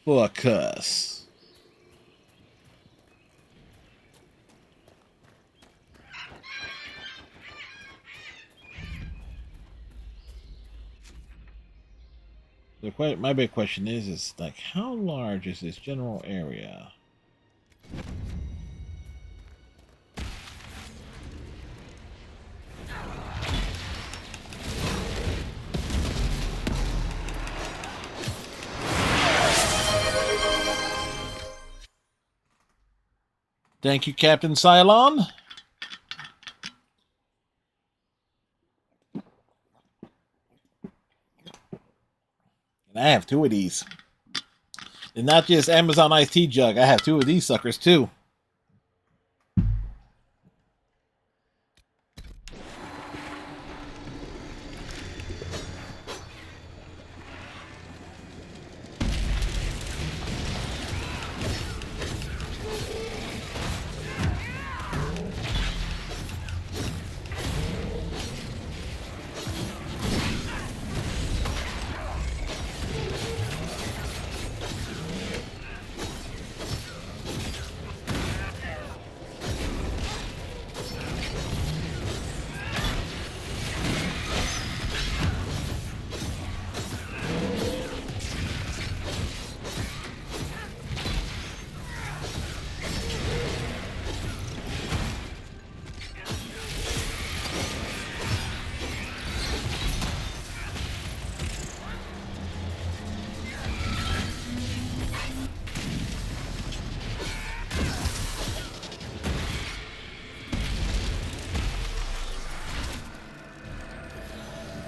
for a cuss. My big question is like, how large is this general area? Thank you, Captain Cylon. And I have 2 of these. And not just Amazon iced tea jug. I have 2 of these suckers, too.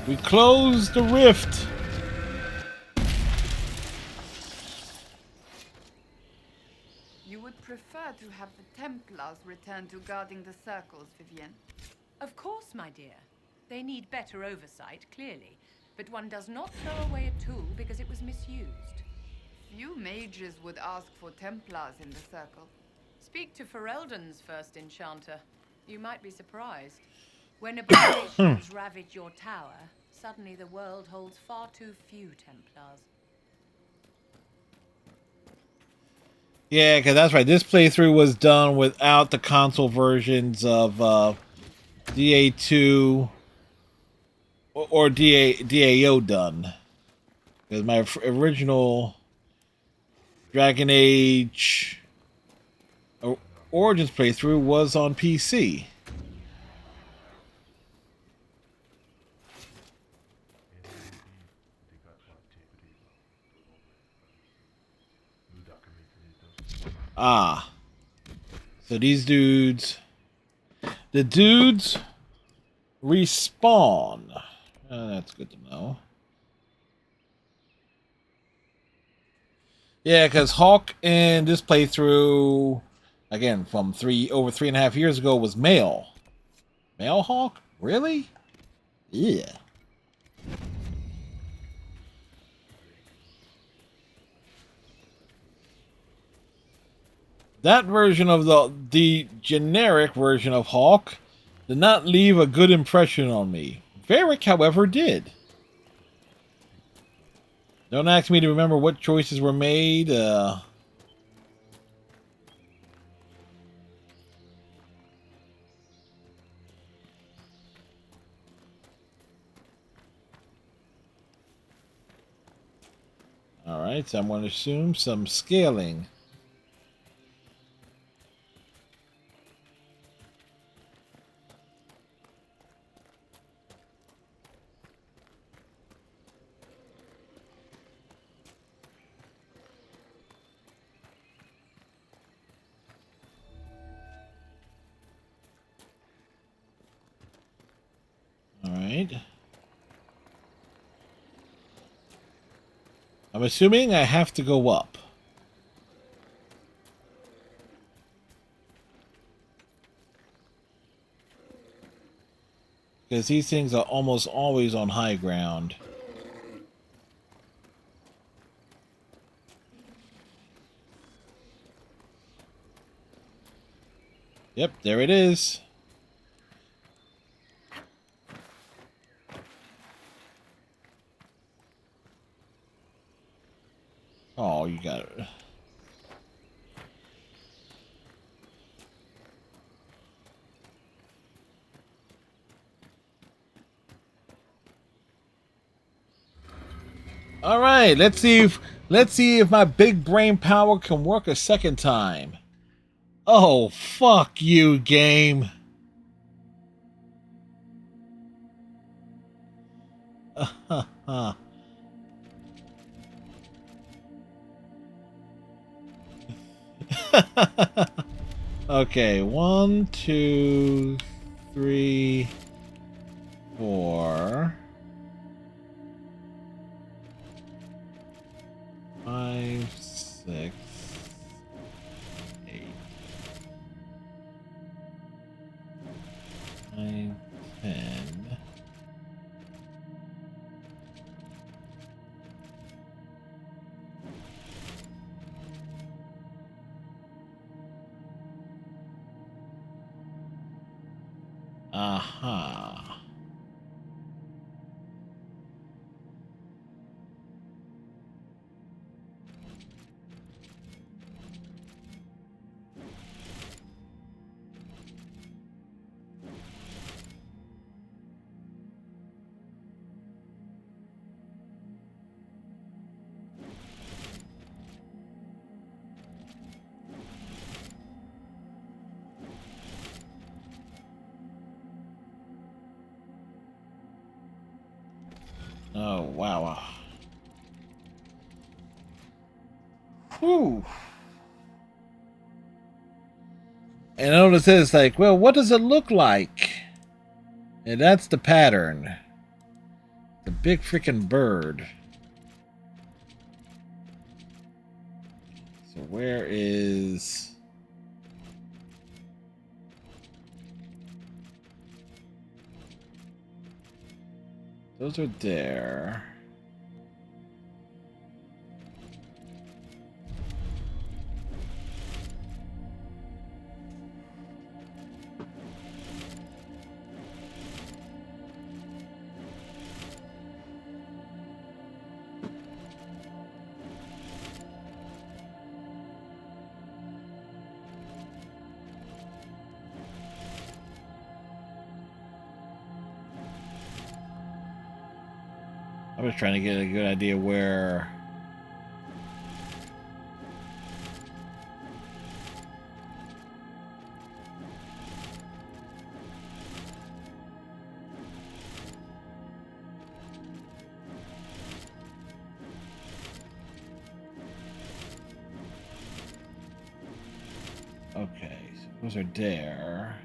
We close the rift. You would prefer to have the Templars return to guarding the circles, Vivienne? Of course, my dear. They need better oversight, clearly. But one does not throw away a tool because it was misused. Few mages would ask for Templars in the circle. Speak to Ferelden's first enchanter. You might be surprised. When abominations ravage your tower, suddenly the world holds far too few Templars. Yeah, because that's right. This playthrough was done without the console versions of DA2 or DAO done. Because my original Dragon Age Origins playthrough was on PC. Ah. So these dudes... The dudes respawn. That's good to know. Yeah, because Hawk in this playthrough, again, from over 3.5 years ago, was male. Male Hawk? Really? Yeah. That version of the generic version of Hawk did not leave a good impression on me. Varric, however, did. Don't ask me to remember what choices were made. Alright, so I'm going to assume some scaling. Alright. I'm assuming I have to go up. Because these things are almost always on high ground. Yep, there it is. Oh, you got it. All right, let's see if my big brain power can work a second time. Oh, fuck you, game. Okay, 1, 2, 3, 4, 5, 6, 8, 9, 10. Aha. Oh, wow. Whew. And notice this, like, well, what does it look like? And that's the pattern. The big freaking bird. So where is... Those are there. I was trying to get a good idea where... Okay, so those are there.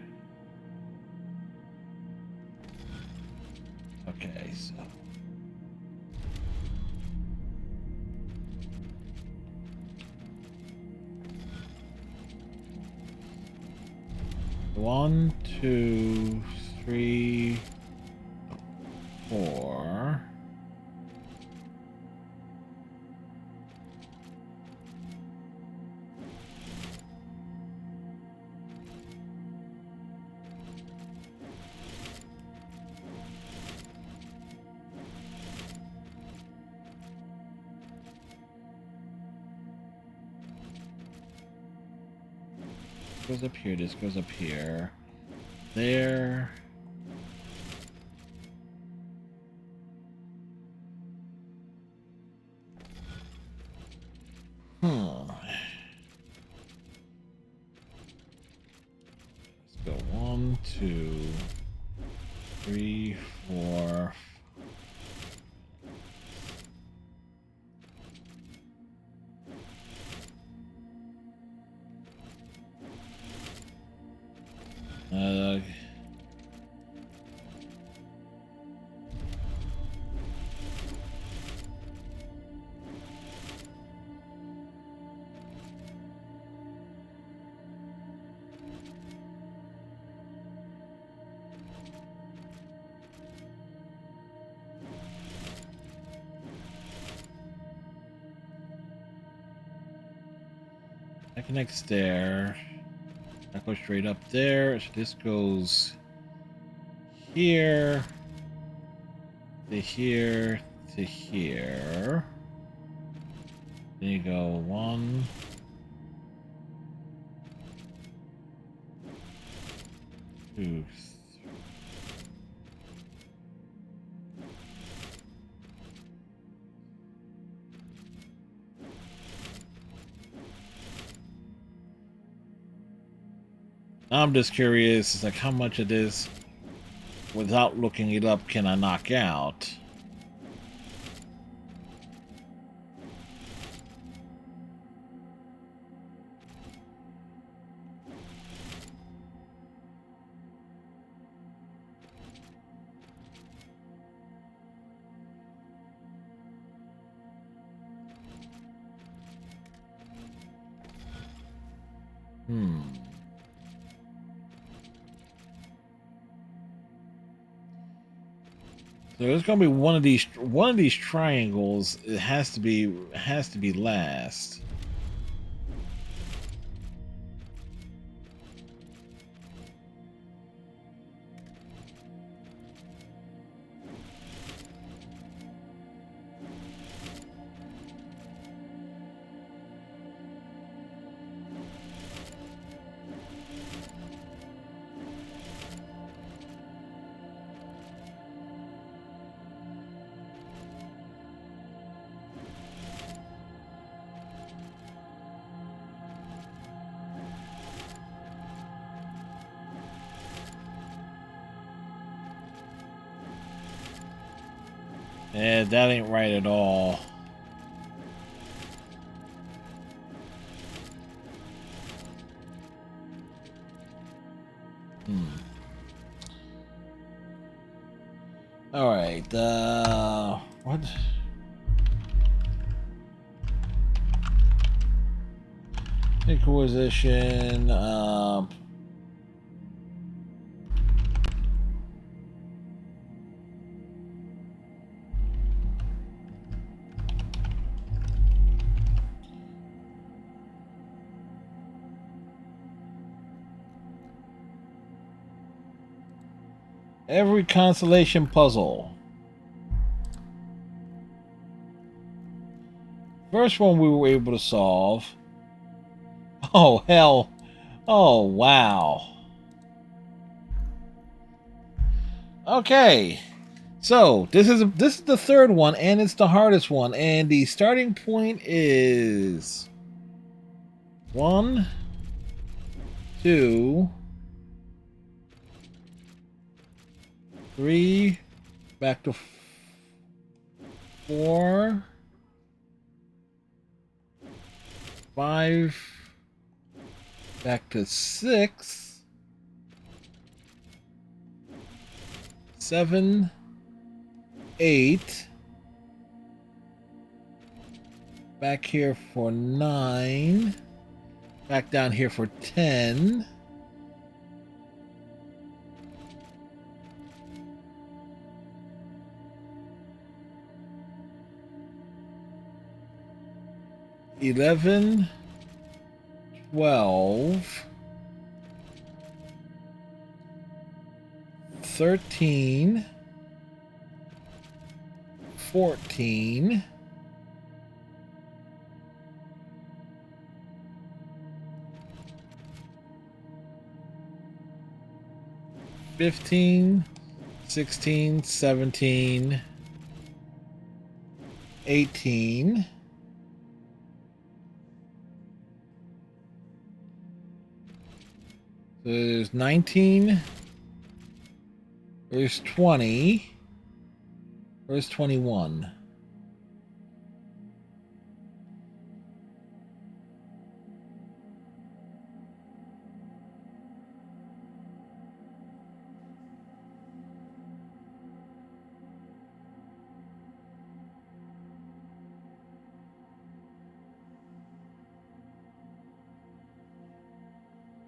Okay, so... One, 2, 3, 4. goes up here, this goes up here. There. Let's go 1, 2, 3, 4. That connects there. That goes straight up there. So this goes here to here to here. Then you go 1, 2, 3. I'm just curious, it's like how much of this, without looking it up, can I knock out? So there's gonna be one of these triangles. It has to be last. Yeah, that ain't right at all. All right. What? Inquisition. Every constellation puzzle. First one we were able to solve. Oh, hell. Oh, wow. Okay. So, this is the third one, and it's the hardest one. And the starting point is 1, 2, 3, back to 4, 5, back to 6, 7, 8, back here for 9, back down here for 10, 11, 12, 13, 14, 15, 15, 16, 17, 18. So there's 19. There's 20. Where's 21?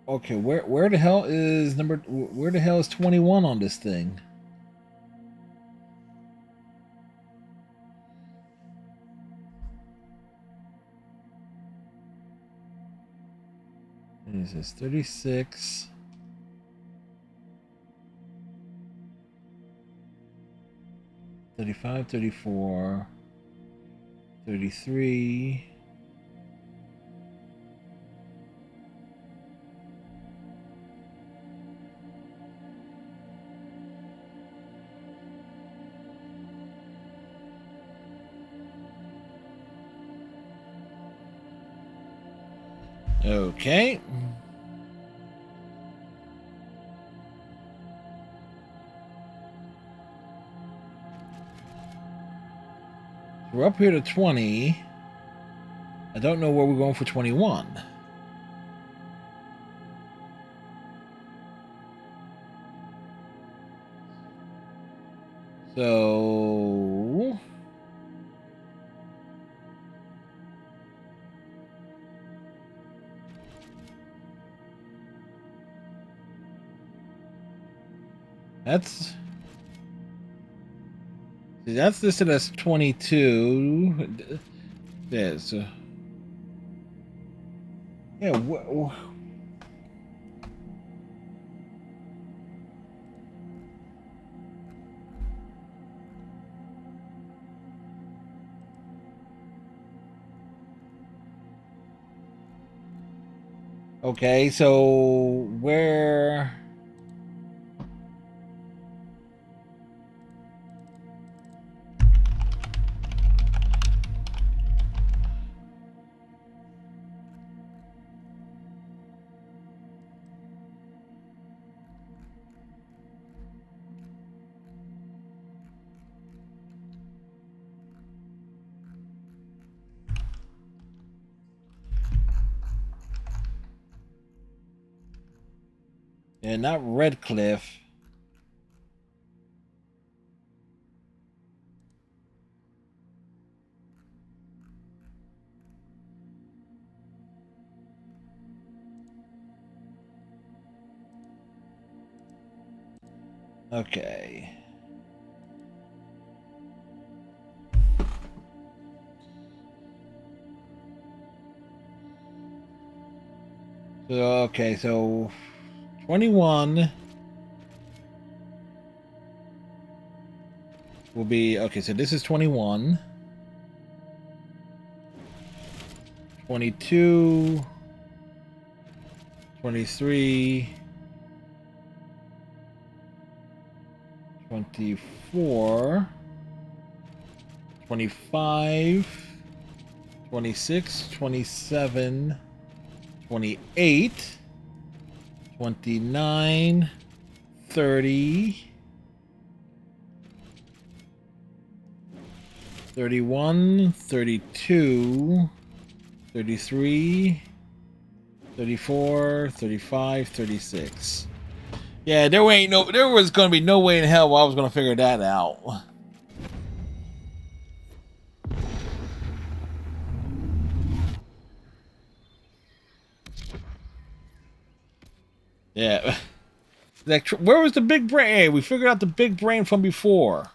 Okay, where the hell is where the hell is 21 on this thing? What is this? 36. 35, 34, 33. Okay. We're up here to 20. I don't know where we're going for 21. So... That's listed as 22. Yeah, so yeah. Okay, so where? Yeah, not Redcliffe. Okay. So 21 will be okay. So this is 21, 22, 23, 24, 25, 26, 27, 28, 29, 30, 31, 32, 33, 34, 35, 36. Yeah, there was gonna be no way in hell I was gonna figure that out. Yeah. Like, where was the big brain? Hey, we figured out the big brain from before.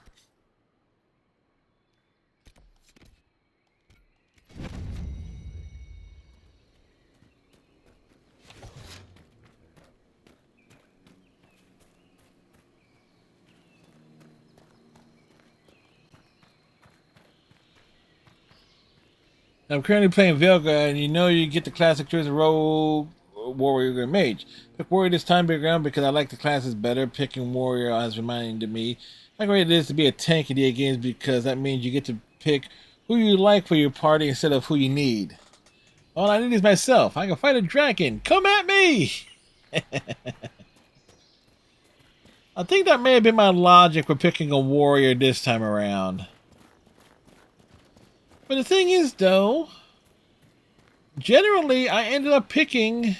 I'm currently playing Velga, and you know you get the classic choice of rogue warrior and mage. Pick warrior this time background because I like the classes better. Picking warrior has reminded me how great it is to be a tank in DA games because that means you get to pick who you like for your party instead of who you need. All I need is myself. I can fight a dragon. Come at me! I think that may have been my logic for picking a warrior this time around. But the thing is, though, generally I ended up picking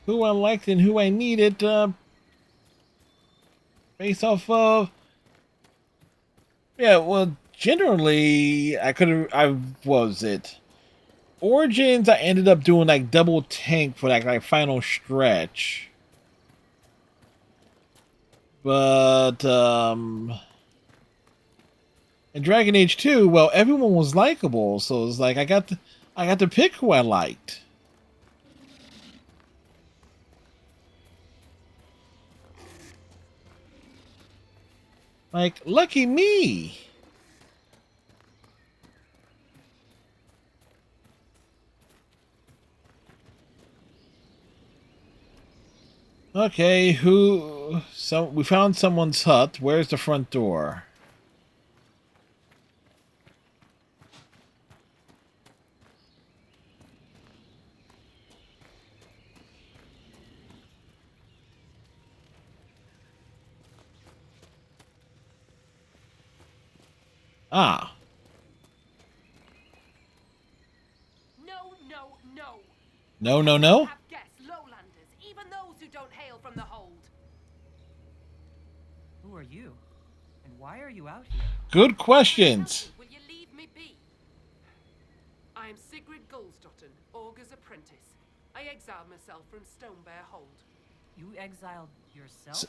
who I liked and who I needed based off of... Yeah, well, generally, what was it? Origins, I ended up doing like double tank for like final stretch. But, in Dragon Age 2, well, everyone was likable, so it's like I got to pick who I liked. Like, lucky me. Okay, we found someone's hut. Where's the front door? Ah. No. No, no, no? Have guests, lowlanders, even those who don't hail from the hold. Who are you? And why are you out here? Good questions. Will you leave me be? I am Sigrid Gulsdotten, Augur's apprentice. I exiled myself from Stonebear Hold. You exiled yourself?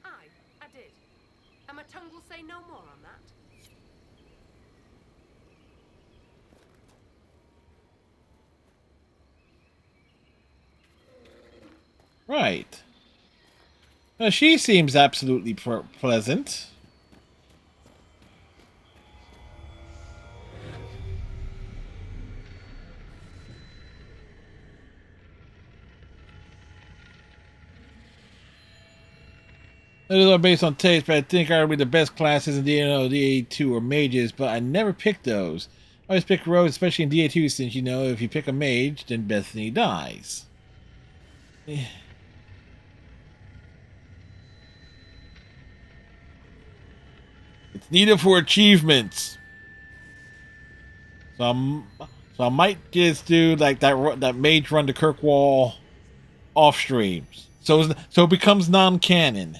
Aye, I did. And my tongue will say no more on that. Right. Well, she seems absolutely pleasant. It is all based on taste, but I think arguably the best classes in DA2 are mages, but I never picked those. I always pick rogues, especially in DA2, since, if you pick a mage, then Bethany dies. It's needed for achievements. So I might just do like that mage run to Kirkwall off streams. So it becomes non-canon.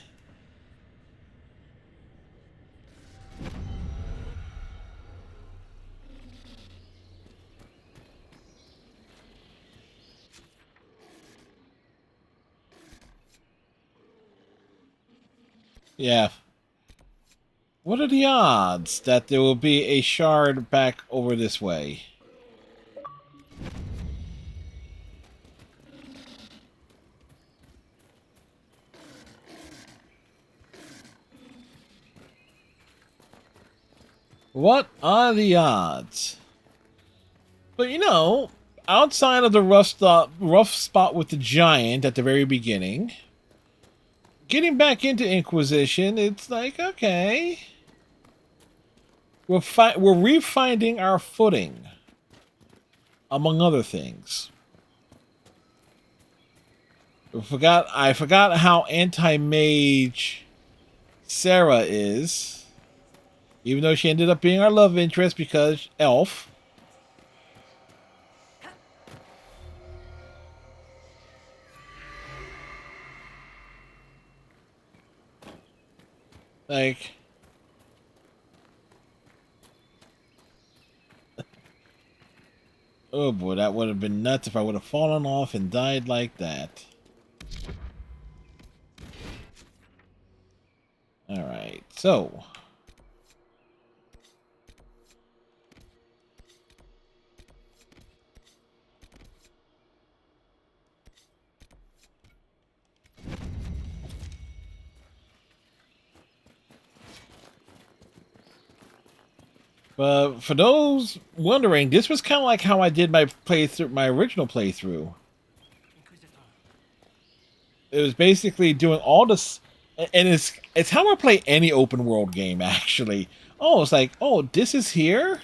Yeah. What are the odds that there will be a shard back over this way? What are the odds? But outside of the rough spot with the giant at the very beginning, getting back into Inquisition, it's like, okay. We're refinding our footing, among other things. I forgot how anti-mage Sarah is, even though she ended up being our love interest because elf. Like, oh boy, that would have been nuts if I would have fallen off and died like that. Alright, so. But for those wondering, this was kind of like how I did my playthrough, my original playthrough. It was basically doing all this, and it's how I play any open world game actually. Oh, it's like, oh, this is here.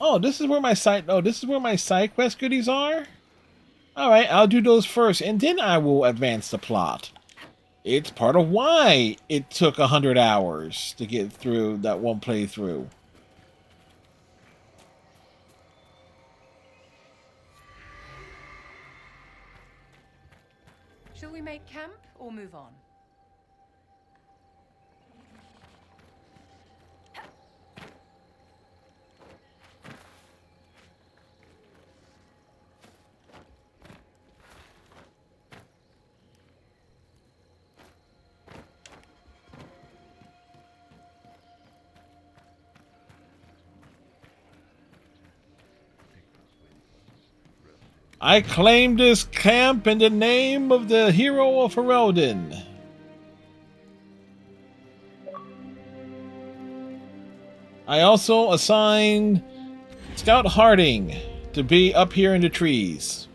Oh, this is where my side. Oh, this is where my side quest goodies are. All right, I'll do those first, and then I will advance the plot. It's part of why it took 100 hours to get through that one playthrough. Shall we make camp or move on? I claim this camp in the name of the hero of Ferelden. I also assign Scout Harding to be up here in the trees.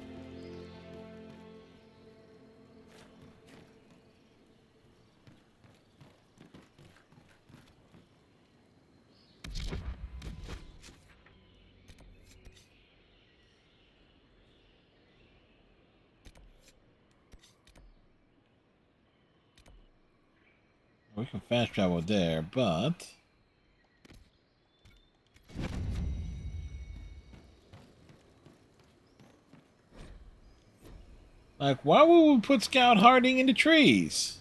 We can fast travel there, but like, why would we put Scout Harding in the trees?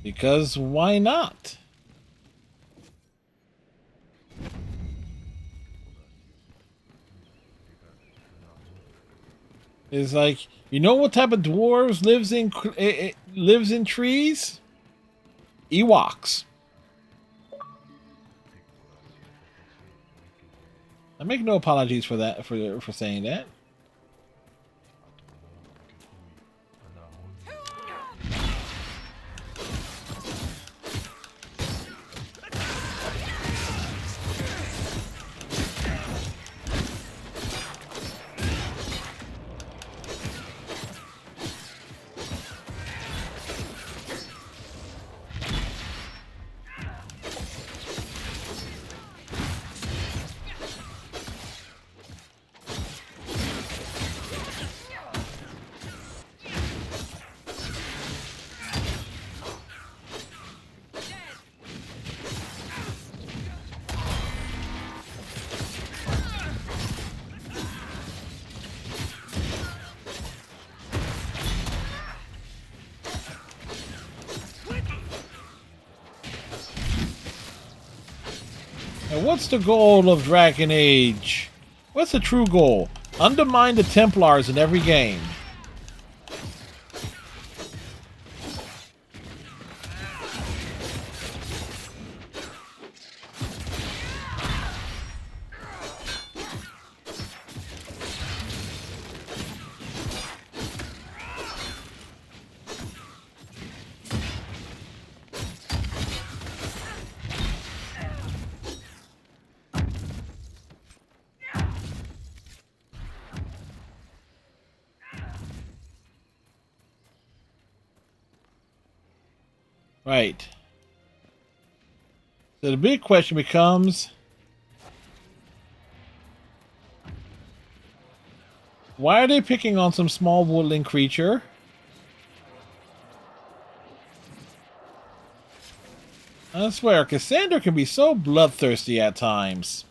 Because why not? It's like, you know what type of dwarves lives in trees? Ewoks. I make no apologies for that, for saying that. And what's the goal of Dragon Age? What's the true goal? Undermine the Templars in every game. Right. So the big question becomes, why are they picking on some small woodland creature? I swear, Cassandra can be so bloodthirsty at times.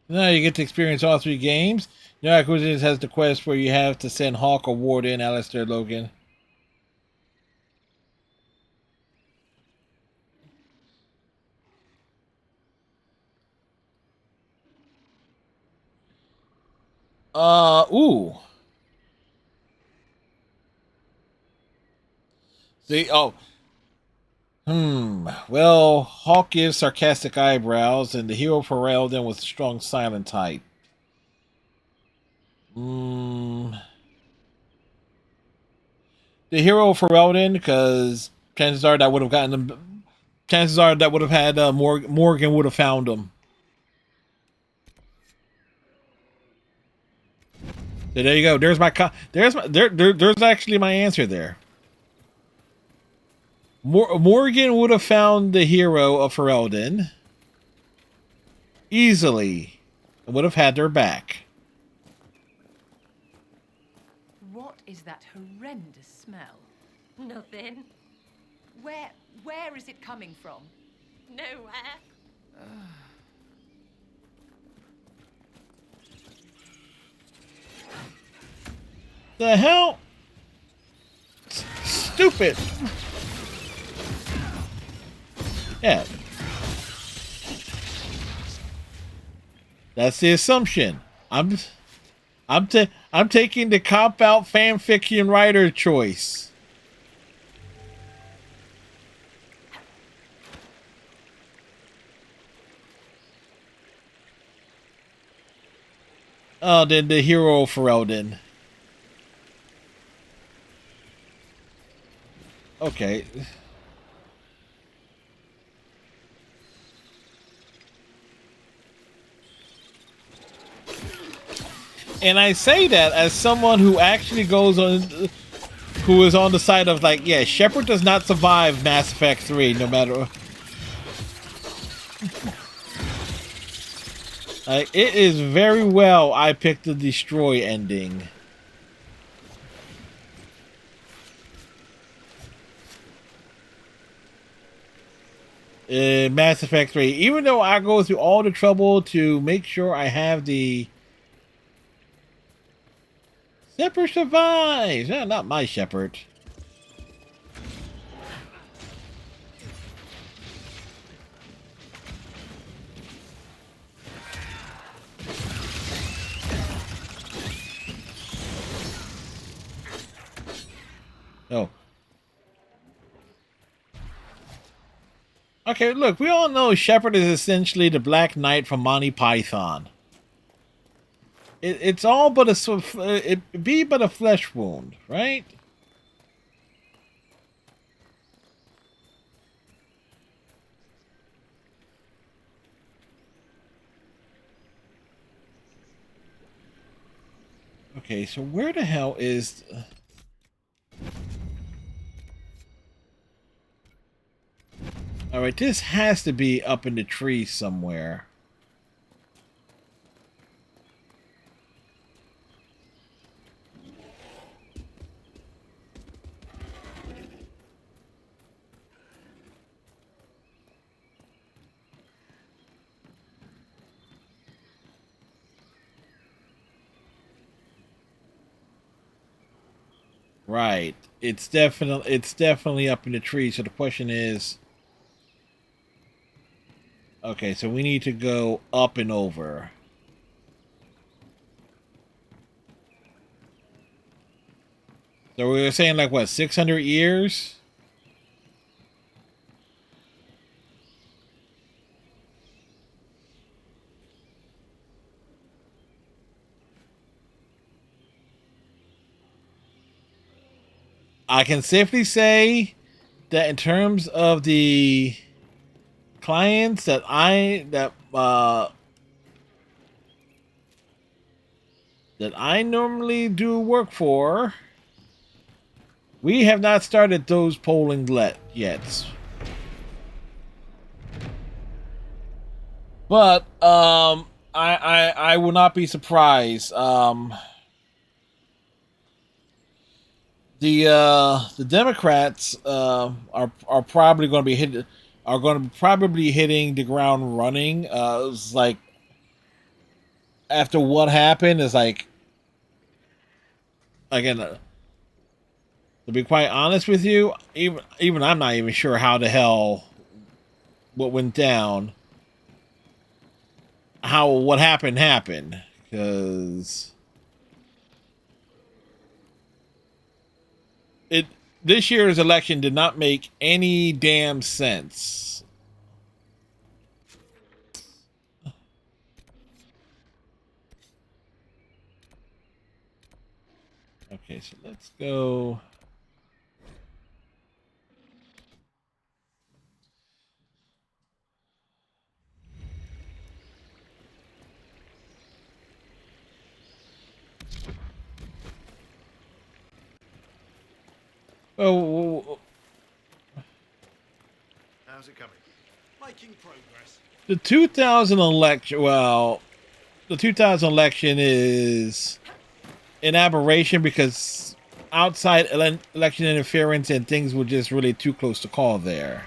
Now you get to experience all three games. New Acquisitions has the quest where you have to send Hawk or Ward in, Alistair Logan. Ooh. See, oh. Well, Hawk gives sarcastic eyebrows, and the hero Ferelden with strong silent type. The hero Ferelden, because chances are that would have gotten them. Chances are that would have had Morgan would have found him. So there you go. There's my there's actually my answer there. Morgan would have found the hero of Ferelden easily and would have had their back. What is that horrendous smell? Nothing. Where is it coming from? Nowhere. The hell? Stupid. Yeah. That's the assumption. I'm taking the cop-out fanfiction writer choice. Oh, then the hero Ferelden. Okay. And I say that as someone who actually goes on, who is on the side of like, yeah, Shepard does not survive Mass Effect 3, no matter. Like, it is very well I picked the destroy ending. Mass Effect 3, even though I go through all the trouble to make sure I have the Shepard survives. Yeah, not my Shepard. Oh. Okay, look, we all know Shepard is essentially the Black Knight from Monty Python. It's all but it be but a flesh wound, right? Okay, so where the hell is... Alright, this has to be up in the tree somewhere. Right. It's definitely up in the tree. So the question is, okay, so we need to go up and over. So we were saying like what, 600 years? I can safely say that in terms of the clients that I normally do work for, we have not started those polling yet. But I will not be surprised. The Democrats are probably going to be probably hitting the ground running. It's like after what happened is like, again, to be quite honest with you, even I'm not even sure how the hell what went down. What happened because this year's election did not make any damn sense. Okay, so let's go. Oh, How's it coming? Making progress. the 2000 election. Well, the 2000 election is an aberration because outside election interference and things were just really too close to call there.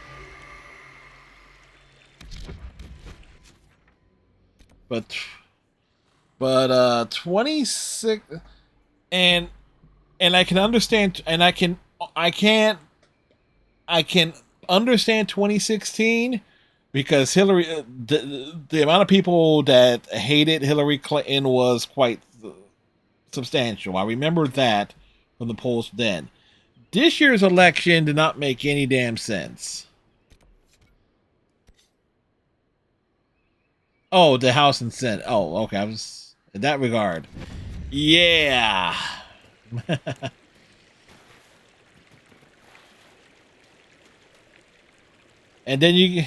But 26 and I can understand and I can understand 2016 because Hillary the amount of people that hated Hillary Clinton was quite substantial. I remember that from the polls then. This year's election did not make any damn sense. Oh, the House and Senate. Oh, okay. I was in that regard. Yeah. And then you...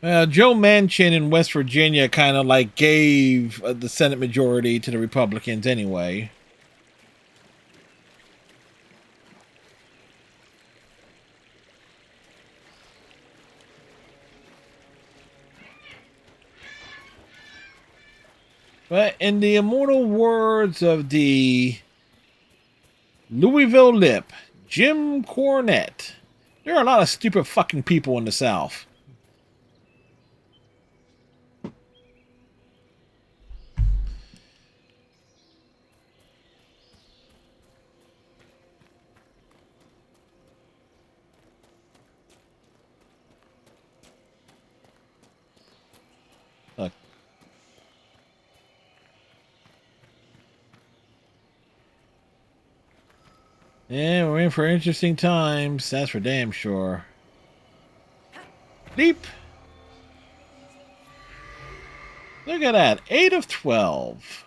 Joe Manchin in West Virginia kind of like gave the Senate majority to the Republicans anyway. But in the immortal words of the Louisville Lip, Jim Cornette, there are a lot of stupid fucking people in the South. Look. Yeah, we're in for interesting times. That's for damn sure. Leap. Look at that. 8 of 12.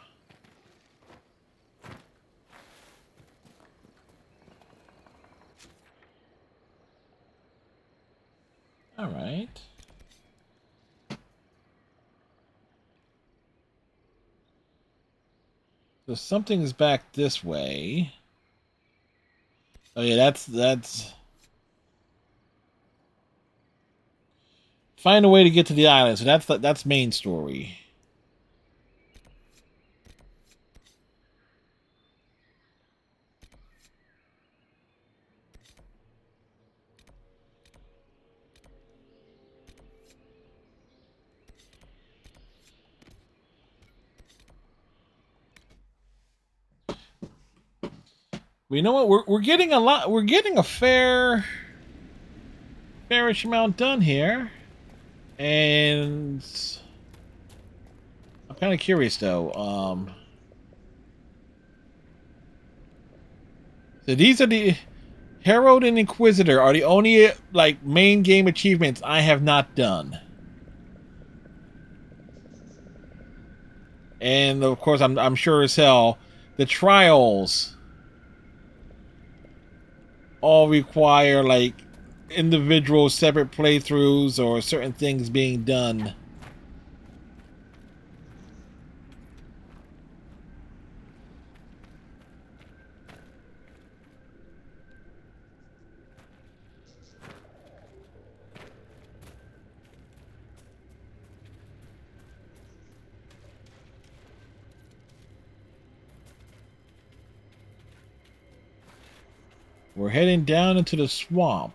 All right. So something's back this way. Oh yeah, that's find a way to get to the island. So that's main story. We know what we're getting a lot. We're getting a fairish amount done here, and I'm kind of curious though. So these are the Herald and Inquisitor are the only like main game achievements I have not done, and of course I'm sure as hell the trials all require like individual separate playthroughs or certain things being done. We're heading down into the swamp.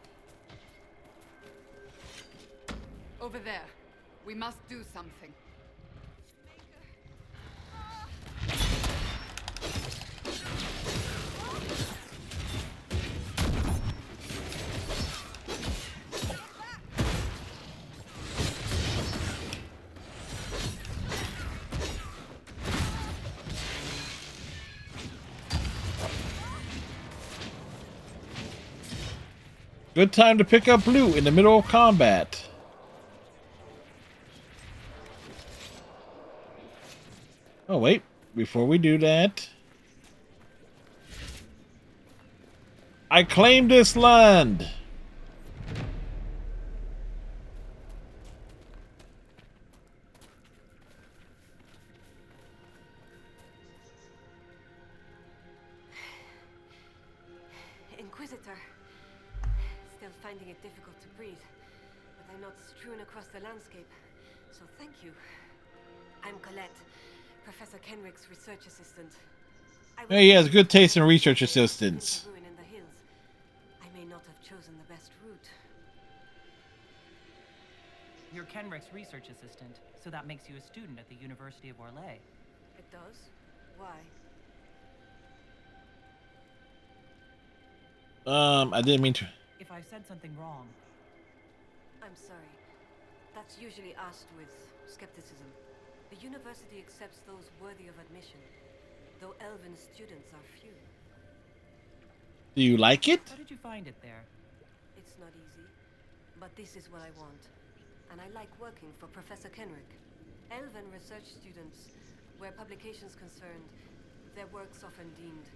Over there. We must do something. Good time to pick up loot in the middle of combat. Oh, wait. Before we do that, I claim this land. Inquisitor. Still finding it difficult to breathe, but I'm not strewn across the landscape, so thank you. I'm Colette, Professor Kenrick's research assistant. Hey, he has good taste in research assistants. Ruin in the hills. I may not have chosen the best route. You're Kenrick's research assistant, so that makes you a student at the University of Orlais. It does? Why? I didn't mean to. If I've said something wrong. I'm sorry. That's usually asked with skepticism. The university accepts those worthy of admission, though elven students are few. Do you like it? How did you find it there? It's not easy, but this is what I want. And I like working for Professor Kenrick. Elven research students, where publications concerned, their work's often deemed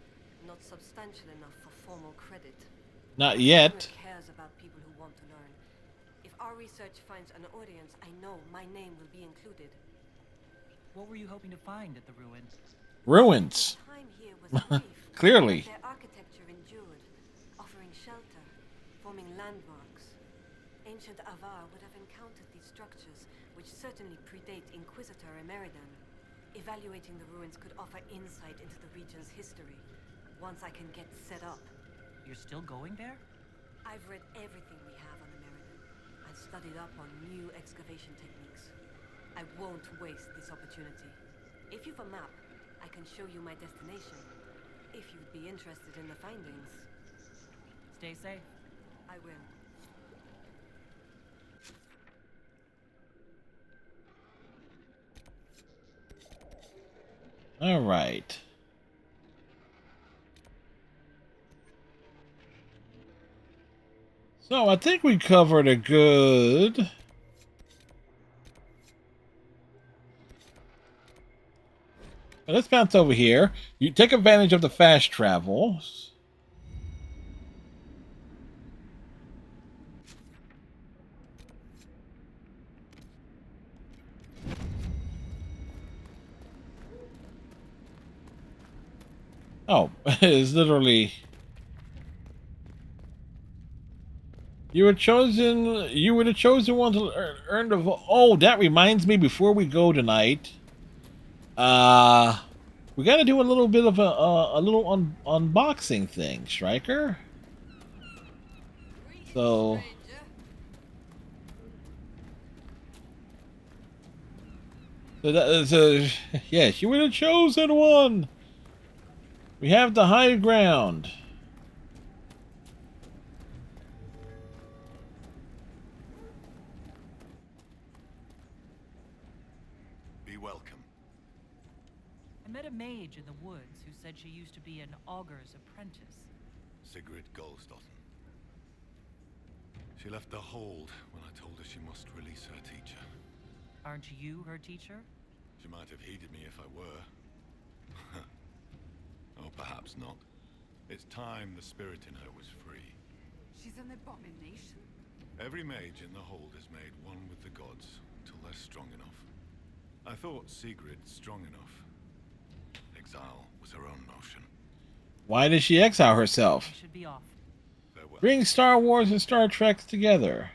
not substantial enough for formal credit. Not yet. Kenrick cares about people who want to learn. If our research finds an audience, I know my name will be included. What were you hoping to find at the ruins? Ruins. Time here was brief. Clearly. Their architecture endured, offering shelter, forming landmarks. Ancient Avar would have encountered these structures, which certainly predate Inquisitor Emeridan. Evaluating the ruins could offer insight into the region's history, once I can get set up. You're still going there? I've read everything we have on Emeridan, and studied up on new excavation techniques. I won't waste this opportunity. If you've a map, I can show you my destination, if you'd be interested in the findings. Stay safe. I will. All right. So I think we covered a good... Now let's bounce over here. You take advantage of the fast travel. Oh, it's literally... You were chosen. You were the chosen one to earn the. Oh, that reminds me. Before we go tonight, we got to do a little bit of a little unboxing thing, Striker. So. Yes, you were the chosen one. We have the high ground. I met a mage in the woods who said she used to be an augur's apprentice. Sigrid Goldsdotten. She left the hold when I told her she must release her teacher. Aren't you her teacher? She might have heeded me if I were. Oh, perhaps not. It's time the spirit in her was free. She's an abomination. Every mage in the hold is made one with the gods until they're strong enough. I thought Sigrid strong enough. Exile was her own motion. Why did she exile herself? Should be off. Farewell. Bring Star Wars and Star Trek together.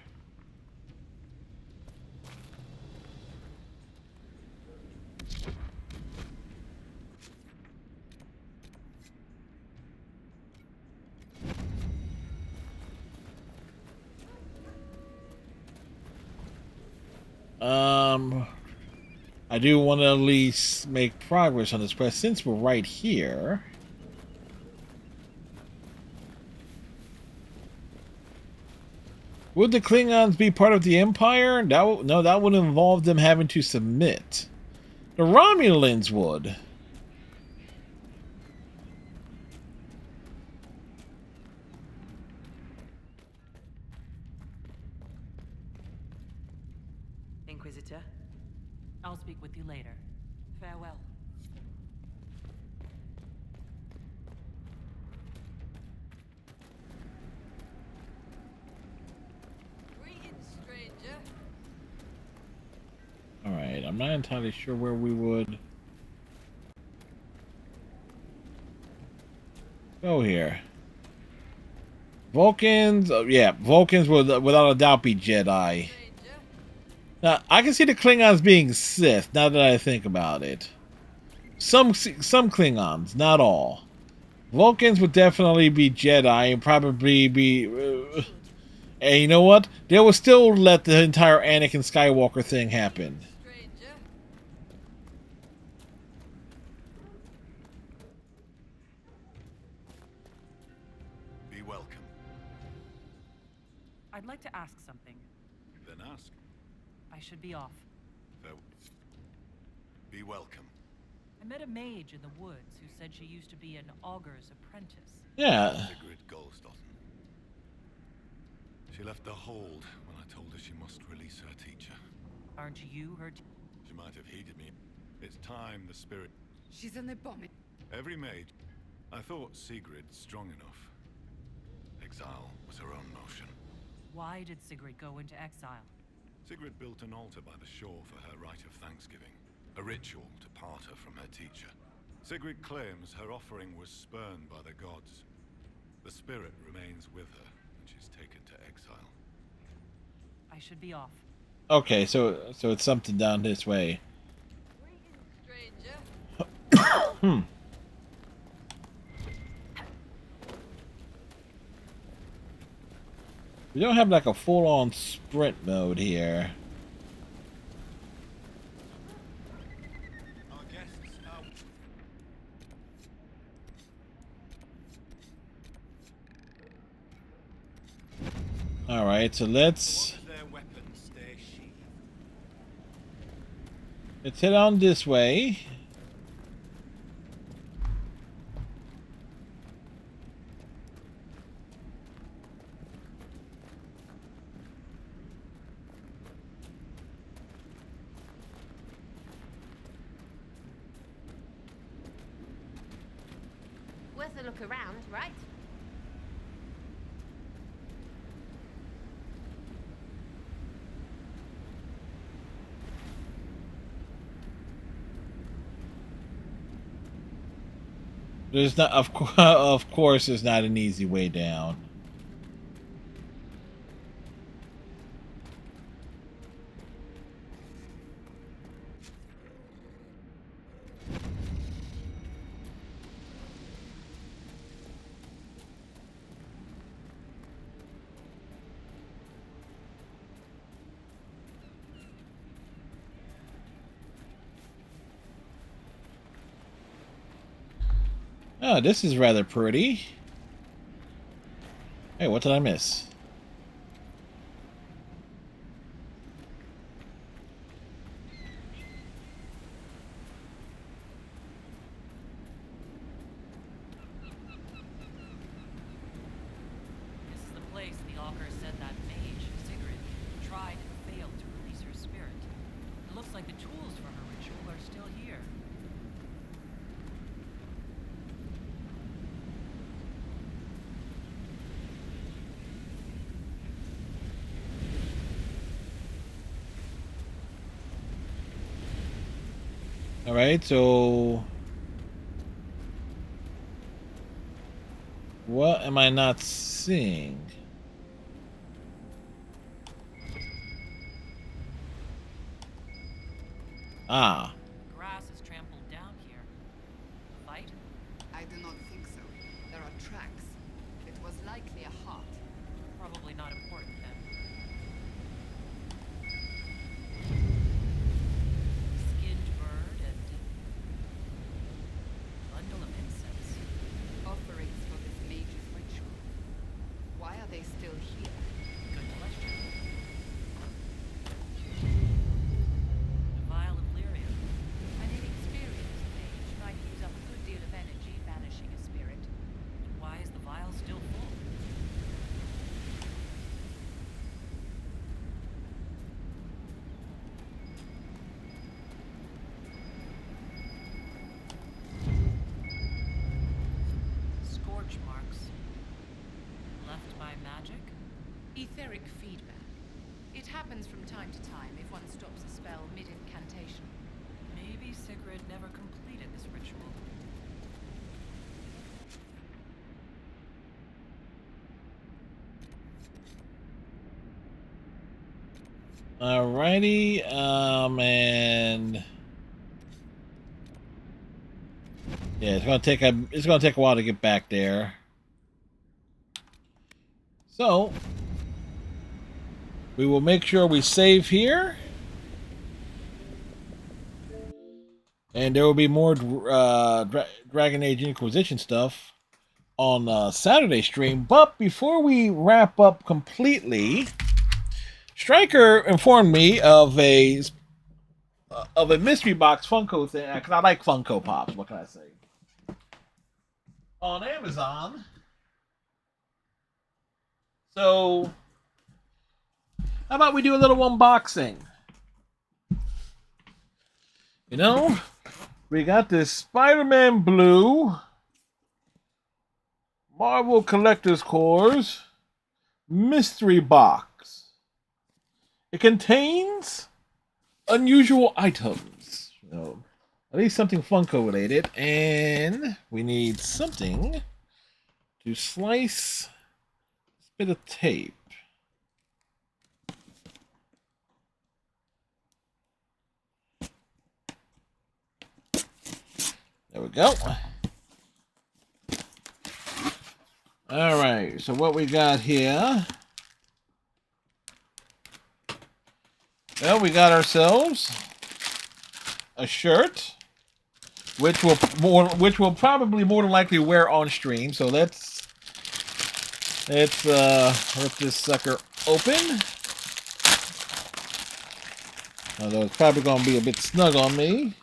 I do want to at least make progress on this quest since we're right here. Would the Klingons be part of the Empire? No, that would involve them having to submit. The Romulans would. Inquisitor. I'll speak with you later. Farewell. Greetings, stranger. Alright, I'm not entirely sure where we would go here. Vulcans, yeah, Vulcans would without a doubt be Jedi. Now, I can see the Klingons being Sith, now that I think about it. Some Klingons, not all. Vulcans would definitely be Jedi and probably be... and you know what? They will still let the entire Anakin Skywalker thing happen. Be welcome. I'd like to ask something. Then ask. I should be off. Be welcome. I met a mage in the woods who said she used to be an augur's apprentice. Yeah. Sigrid Goldstotten. She left the hold when I told her she must release her teacher. Aren't you her She might have heeded me. It's time the spirit... She's an abomin. Every mage. I thought Sigrid strong enough. Exile was her own motion. Why did Sigrid go into exile? Sigrid built an altar by the shore for her rite of thanksgiving. A ritual to part her from her teacher. Sigrid claims her offering was spurned by the gods. The spirit remains with her, and she's taken to exile. I should be off. Okay, so it's something down this way. Hmm. We don't have like a full-on sprint mode here. All right, so let's head on this way. Worth a look around, right? There's not, of course, there's not an easy way down. Oh, this is rather pretty. Hey, what did I miss? This is the place the augur said that mage, Sigrid, tried and failed to release her spirit. It looks like the tools for her ritual are still here. All right, so what am I not seeing? Ah. Grass is trampled down here. Fight? I do not think so. There are tracks. It was likely a heart. Probably not important then. Skinned bird and bundle of incense. Offerings for this mage's ritual. Why are they still here? Good question. The vial of lyrium. An inexperienced mage might use up a good deal of energy banishing a spirit. Why is the vial still full? by magic? Etheric feedback. It happens from time to time if one stops a spell mid-incantation. Maybe Sigrid never completed this ritual. Alrighty, and yeah, it's gonna take a while to get back there. So we will make sure we save here, and there will be more Dragon Age Inquisition stuff on Saturday stream. But before we wrap up completely, Stryker informed me of a mystery box Funko thing, because I like Funko Pops. What can I say? On Amazon. So, how about we do a little unboxing? You know, we got this Spider-Man Blue Marvel Collector's Cores mystery box. It contains unusual items. So, at least something Funko related. And we need something to slice this bit of tape. There we go. Alright, so what we got here. Well, we got ourselves a shirt, which will probably more than likely wear on stream. So let's rip this sucker open. Although it's probably gonna be a bit snug on me.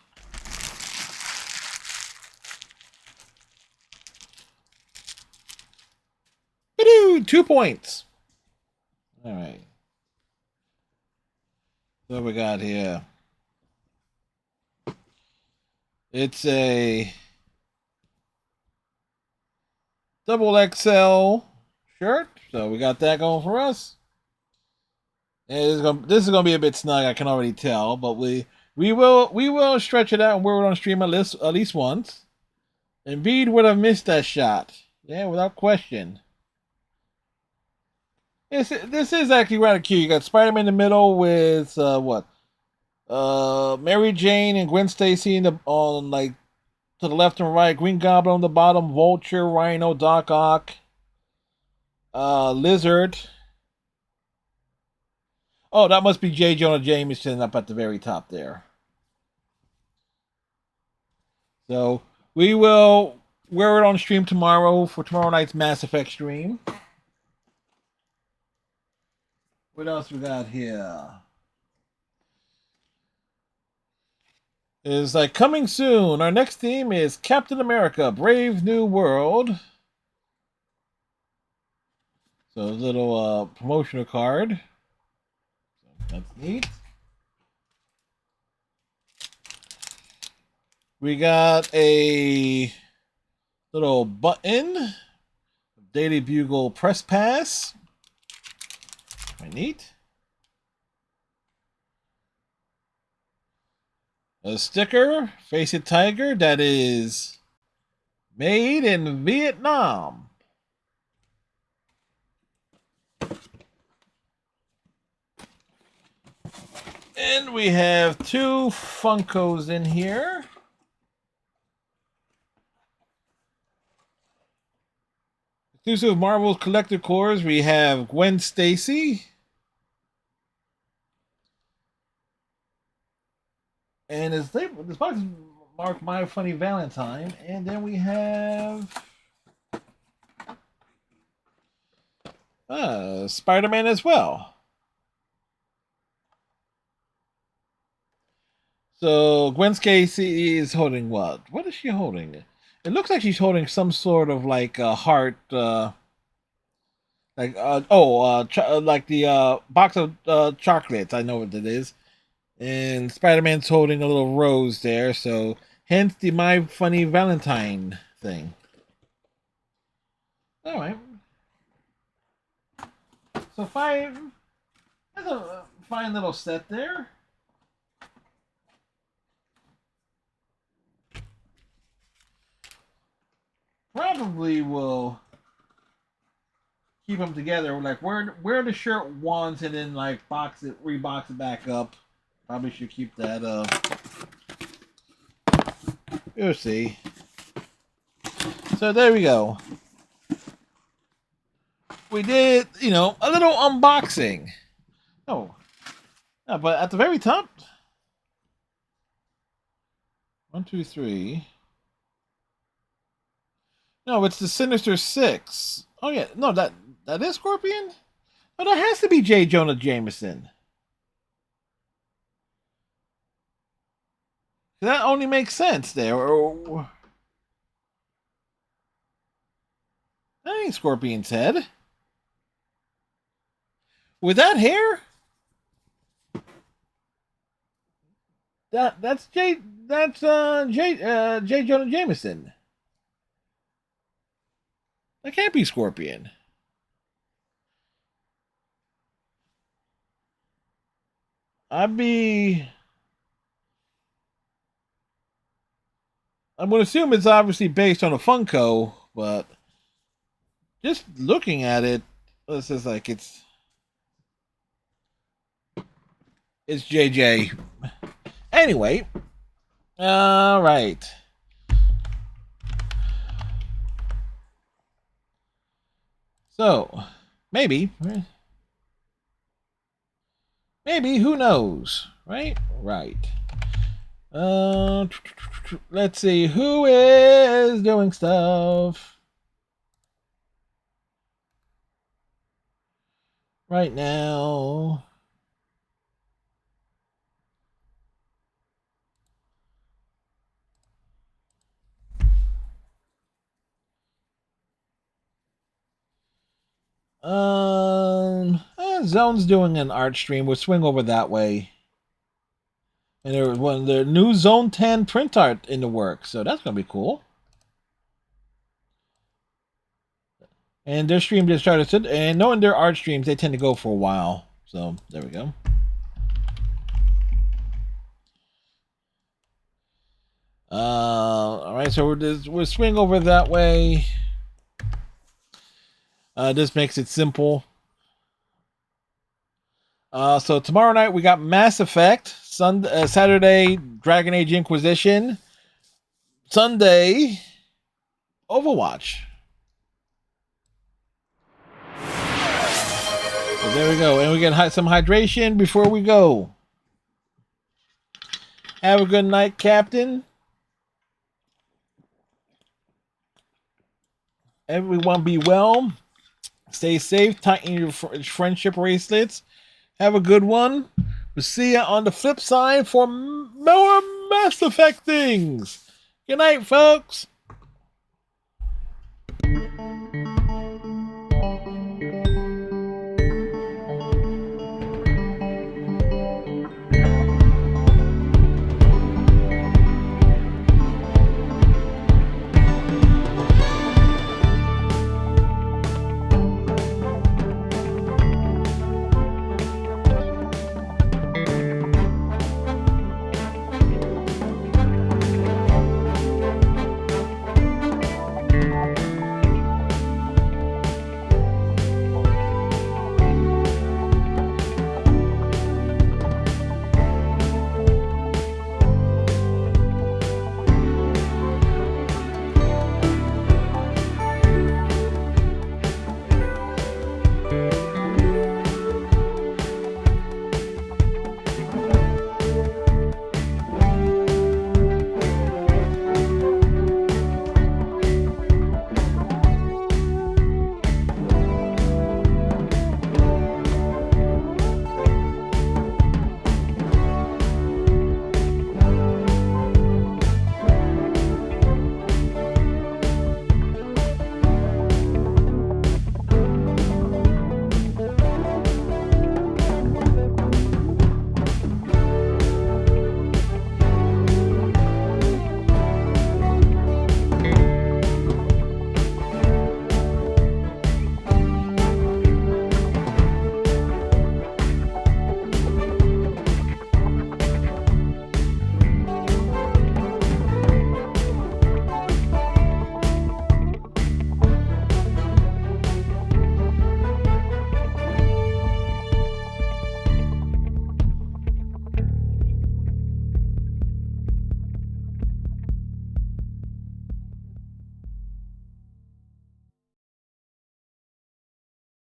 Ba-doo! 2 points. All right. What we got here? It's a double XL shirt, so we got that going for us. And this is gonna be a bit snug, I can already tell, but we will stretch it out and wear it on stream at least once. Embiid would have missed that shot, yeah, without question. This is actually rather cute. You got Spider-Man in the middle with Mary Jane and Gwen Stacy on like to the left and right. Green Goblin on the bottom. Vulture, Rhino, Doc Ock, Lizard. Oh, that must be J. Jonah Jameson up at the very top there. So we will wear it on stream tomorrow for tomorrow night's Mass Effect stream. What else we got here? Is like coming soon. Our next theme is Captain America: Brave New World. So a little promotional card. So that's neat. We got a little button. Daily Bugle press pass. Very neat. A sticker, Face It Tiger, that is made in Vietnam. And we have 2 Funkos in here. Exclusive Marvel's Collector Cores, we have Gwen Stacy. And this box is marked My Funny Valentine. And then we have Spider-Man as well. So Gwen Stacy is holding what? What is she holding? It looks like she's holding some sort of like a heart, like the box of chocolates. I know what it is. And Spider-Man's holding a little rose there, so hence the My Funny Valentine thing. All right. So fine. That's a fine little set there. Probably will keep them together. Like wear the shirt once and then like rebox it back up. Probably should keep that. You'll see. So there we go. We did, a little unboxing. Oh, no, but at the very top. 1, 2, 3. No, it's the Sinister Six. Oh yeah, no, that is Scorpion. But that has to be J. Jonah Jameson. That only makes sense there. That ain't Scorpion's head. With that hair? That's J. Jonah Jameson. That can't be Scorpion. I'm gonna assume it's obviously based on a Funko, but just looking at it, this is like it's JJ. Anyway, all right. So, maybe, who knows, right? Right. Let's see, who is doing stuff right now? Zone's doing an art stream. We'll swing over that way. And there was the new Zone 10 print art in the works, so that's gonna be cool. And their stream just started, and knowing their art streams, they tend to go for a while. So there we go. All right, so we'll swing over that way. This makes it simple. So tomorrow night we got Mass Effect. Saturday, Dragon Age Inquisition. Sunday, Overwatch. So there we go. And we get some hydration before we go. Have a good night, Captain. Everyone be well. Stay safe. Tighten your friendship bracelets. Have a good one. We'll see you on the flip side for more Mass Effect things. Good night, folks.